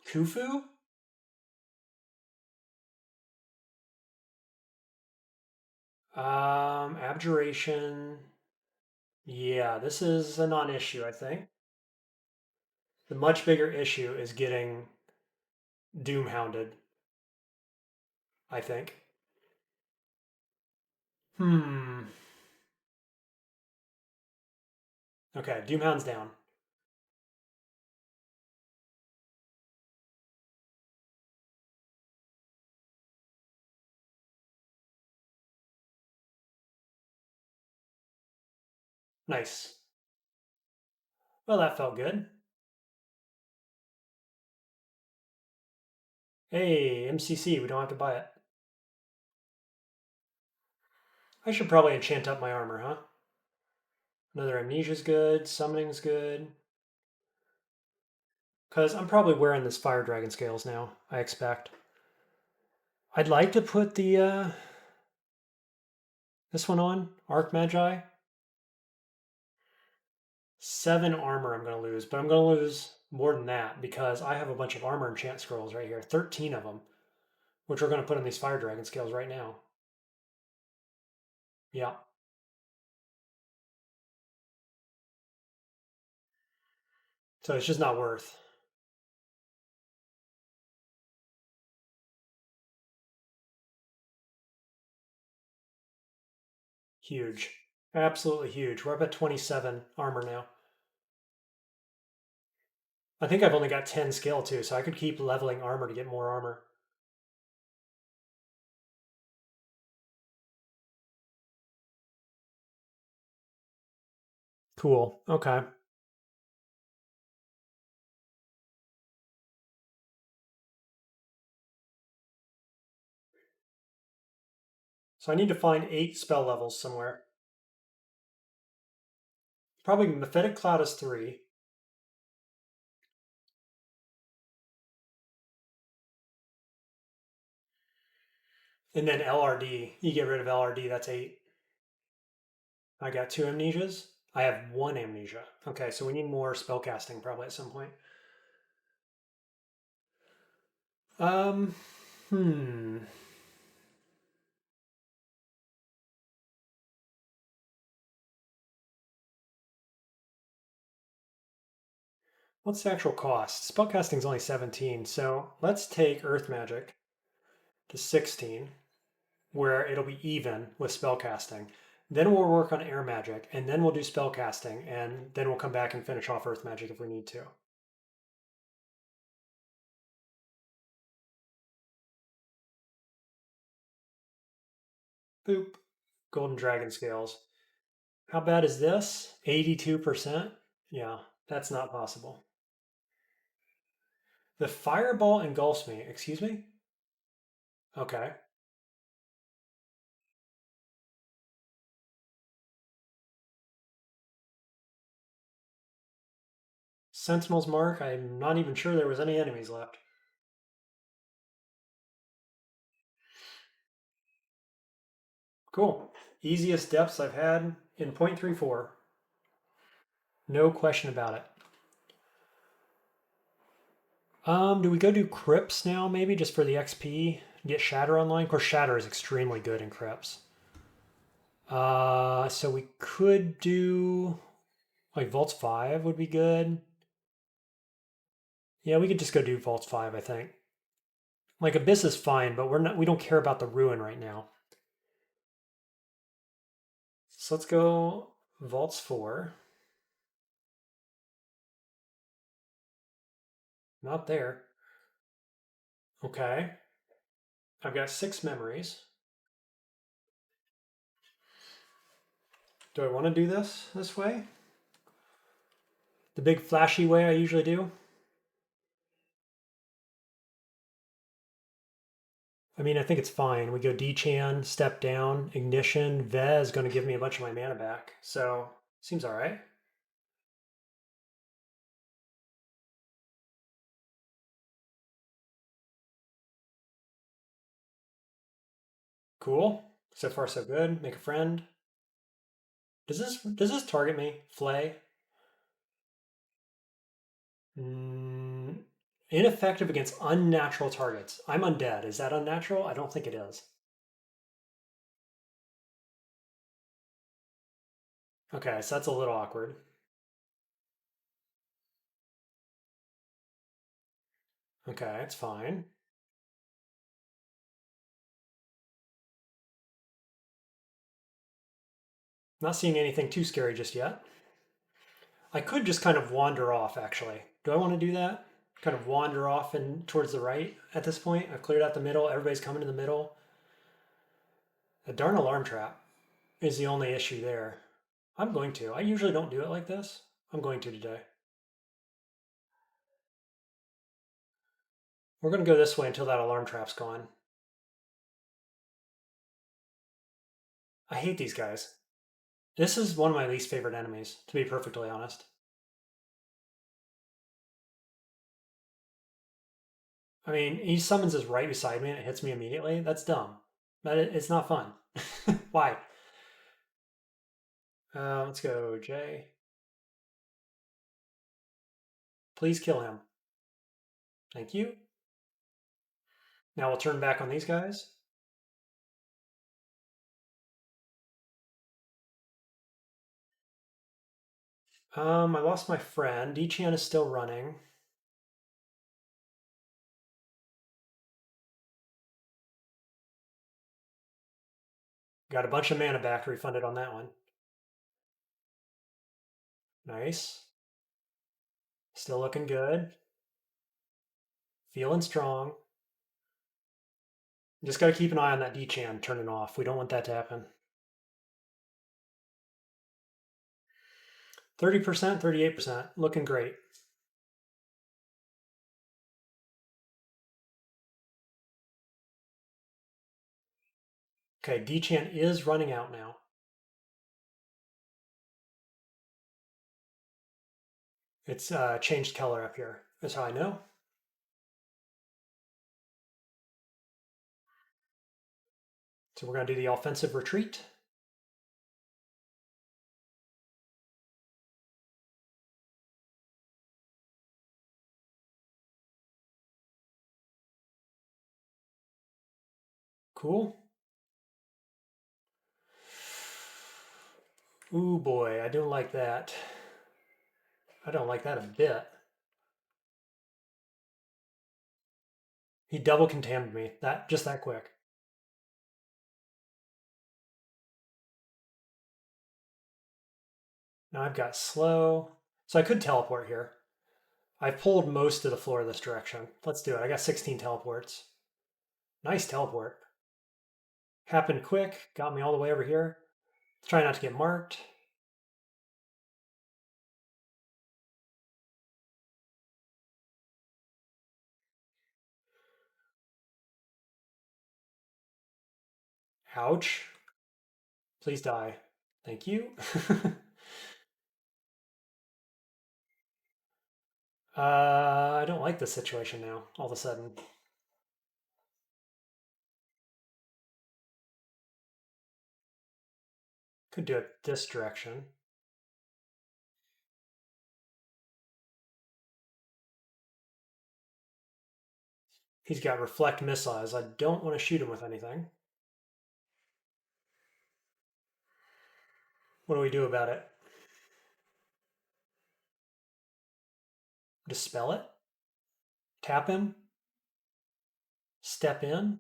Khufu? Abjuration. Yeah, this is a non-issue, I think. The much bigger issue is getting Doom Hounded, I think. Hmm. Okay, Doom Hound's down. Nice. Well, that felt good. Hey, MCC, we don't have to buy it. I should probably enchant up my armor, huh? Another Amnesia's good, Summoning's good. Because I'm probably wearing this Fire Dragon Scales now, I expect. I'd like to put the this one on, Arc Magi. 7 armor I'm going to lose, but I'm going to lose more than that because I have a bunch of armor enchant scrolls right here, 13 of them, which we're going to put on these Fire Dragon Scales right now. Yeah. So it's just not worth. Huge. Absolutely huge. We're up at 27 armor now. I think I've only got 10 skill too, so I could keep leveling armor to get more armor. Cool. Okay. So I need to find 8 spell levels somewhere. Probably Mephitic Cloud is 3. And then LRD. You get rid of LRD, that's 8. I got 2 amnesias. I have 1 amnesia. Okay, so we need more spellcasting probably at some point. Um, hmm. What's the actual cost? Spellcasting is only 17, so let's take Earth Magic to 16, where it'll be even with spellcasting. Then we'll work on Air Magic, and then we'll do spellcasting, and then we'll come back and finish off Earth Magic if we need to. Boop. Golden Dragon Scales. How bad is this? 82%? Yeah, that's not possible. The Fireball engulfs me. Excuse me? Okay. Sentinel's Mark. I'm not even sure there was any enemies left. Cool. Easiest depths I've had in 0.34. No question about it. Do we go do Crypts now, maybe, just for the XP? Get Shatter online? Of course, Shatter is extremely good in Crypts. So we could do, like, Vaults 5 would be good. Yeah, we could just go do Vaults 5, I think. Like, Abyss is fine, but we don't care about the Ruin right now. So let's go Vaults 4. Not there. Okay. I've got 6 memories. Do I want to do this way? The big flashy way I usually do? I mean, I think it's fine. We go D-Chan, step down, ignition. Ve is going to give me a bunch of my mana back. So, seems all right. Cool. So far, so good. Make a friend. Does this target me? Flay? Mm, ineffective against unnatural targets. I'm undead. Is that unnatural? I don't think it is. Okay, so that's a little awkward. Okay, it's fine. Not seeing anything too scary just yet. I could just kind of wander off, actually. Do I want to do that? Kind of wander off and towards the right at this point. I've cleared out the middle. Everybody's coming in the middle. A darn alarm trap is the only issue there. I'm going to. I usually don't do it like this. I'm going to today. We're going to go this way until that alarm trap's gone. I hate these guys. This is one of my least favorite enemies, to be perfectly honest. I mean, he summons this right beside me and it hits me immediately. That's dumb. But it's not fun. Why? Let's go, Jay. Please kill him. Thank you. Now we'll turn back on these guys. I lost my friend. Dichan is still running. Got a bunch of mana back refunded on that one. Nice. Still looking good. Feeling strong. Just got to keep an eye on that Dichan turning off. We don't want that to happen. 30%, 38%. Looking great. Okay, Dichan is running out now. It's changed color up here. That's how I know. So we're going to do the offensive retreat. Cool. Ooh boy, I don't like that. I don't like that a bit. He double contaminated me. That just that quick. Now I've got slow. So I could teleport here. I've pulled most of the floor this direction. Let's do it. I got 16 teleports. Nice teleport. Happened quick. Got me all the way over here. Try not to get marked. Ouch. Please die. Thank you. I don't like this situation now, all of a sudden. Could do it this direction. He's got reflect missiles. I don't want to shoot him with anything. What do we do about it? Dispel it? Tap him? Step in?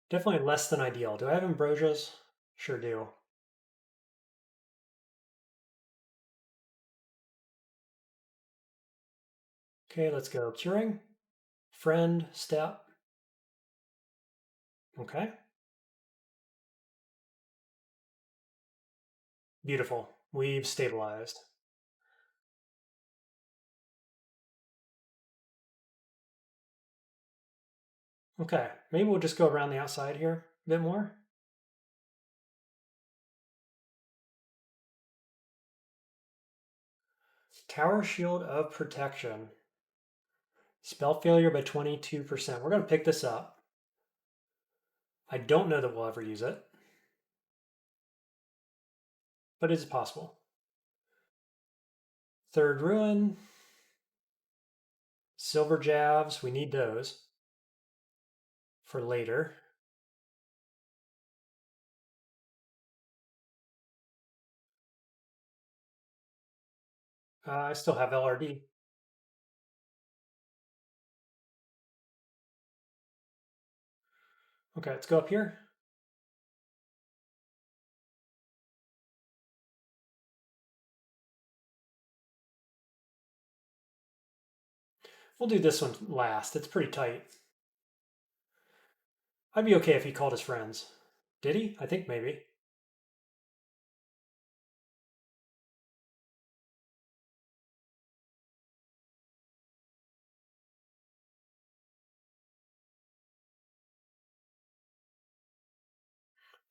Definitely less than ideal. Do I have ambrosias? Sure do. Okay, let's go. Curing. Friend, step. Okay. Beautiful. We've stabilized. Okay, maybe we'll just go around the outside here a bit more. Tower Shield of Protection. Spell failure by 22%. We're going to pick this up. I don't know that we'll ever use it, but it's possible. Third Ruin. Silver Jabs. We need those for later. I still have LRD. Okay, let's go up here. We'll do this one last. It's pretty tight. I'd be okay if he called his friends. Did he? I think maybe.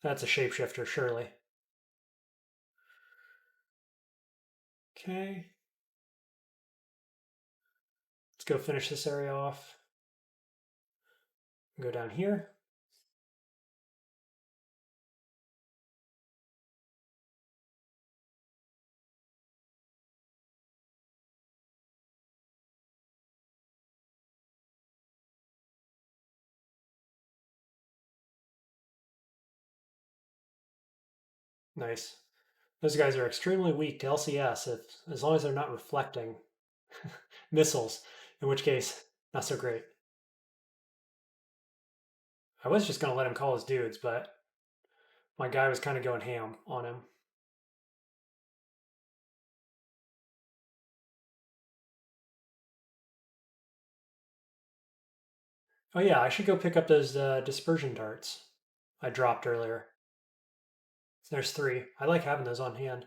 That's a shapeshifter, surely. Okay. Let's go finish this area off. Go down here. Nice. Those guys are extremely weak to LCS as long as they're not reflecting missiles, in which case, not so great. I was just going to let him call his dudes, but my guy was kind of going ham on him. Oh, yeah, I should go pick up those dispersion darts I dropped earlier. There's 3. I like having those on hand.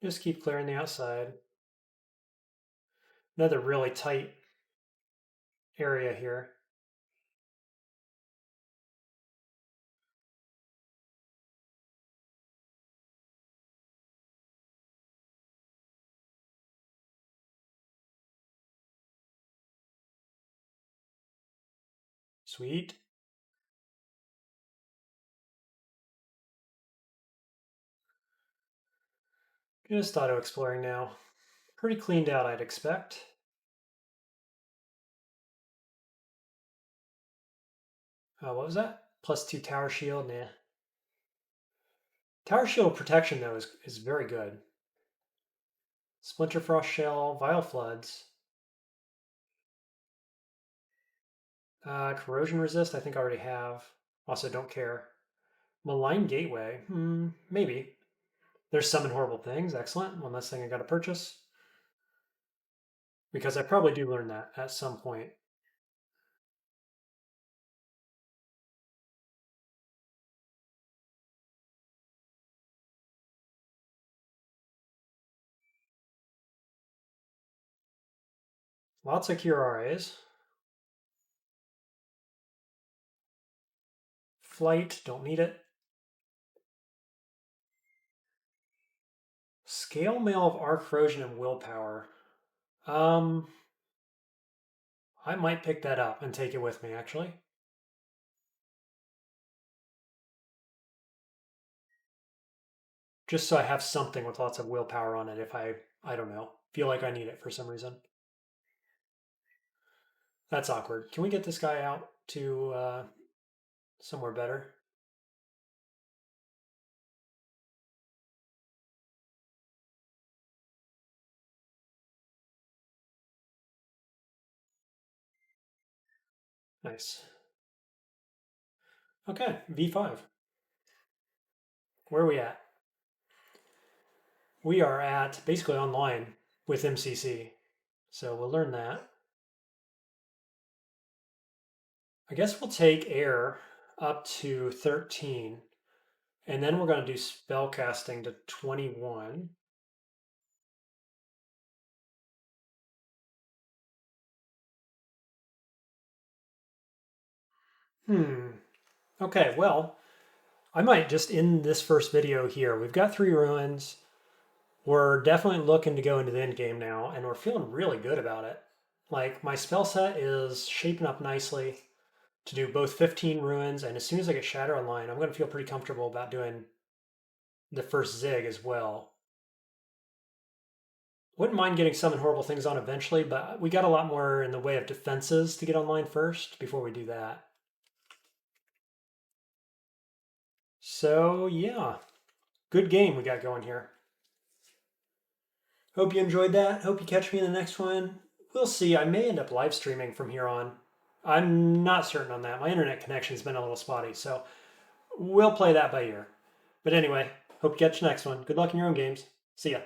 Just keep clearing the outside. Another really tight area here. Sweet. Just auto exploring now. Pretty cleaned out, I'd expect. What was that? +2 tower shield? Nah. Tower shield protection, though, is very good. Splinter Frost Shell, Vile Floods. Corrosion Resist, I think I already have. Also, don't care. Malign Gateway, maybe. There's Summon Horrible Things, excellent. One less thing I got to purchase. Because I probably do learn that at some point. Lots of cure RAs. Flight, don't need it. Scale Mail of Arc Corrosion and Willpower. Um, I might pick that up and take it with me, actually. Just so I have something with lots of willpower on it if I don't know, feel like I need it for some reason. That's awkward. Can we get this guy out to somewhere better? Nice. Okay, V5. Where are we at? we are at basically online with MCC. So we'll learn that. I guess we'll take air up to 13. And then we're going to do spellcasting to 21. Okay, well, I might just end this first video here. We've got 3 ruins. We're definitely looking to go into the end game now, and we're feeling really good about it. Like, my spell set is shaping up nicely to do both 15 ruins, and as soon as I get Shatter online, I'm going to feel pretty comfortable about doing the first Zig as well. Wouldn't mind getting Summon Horrible Things on eventually, but we got a lot more in the way of defenses to get online first before we do that. So, yeah, good game we got going here. Hope you enjoyed that. Hope you catch me in the next one. We'll see. I may end up live streaming from here on. I'm not certain on that. My internet connection's been a little spotty, so we'll play that by ear. But anyway, hope you catch the next one. Good luck in your own games. See ya.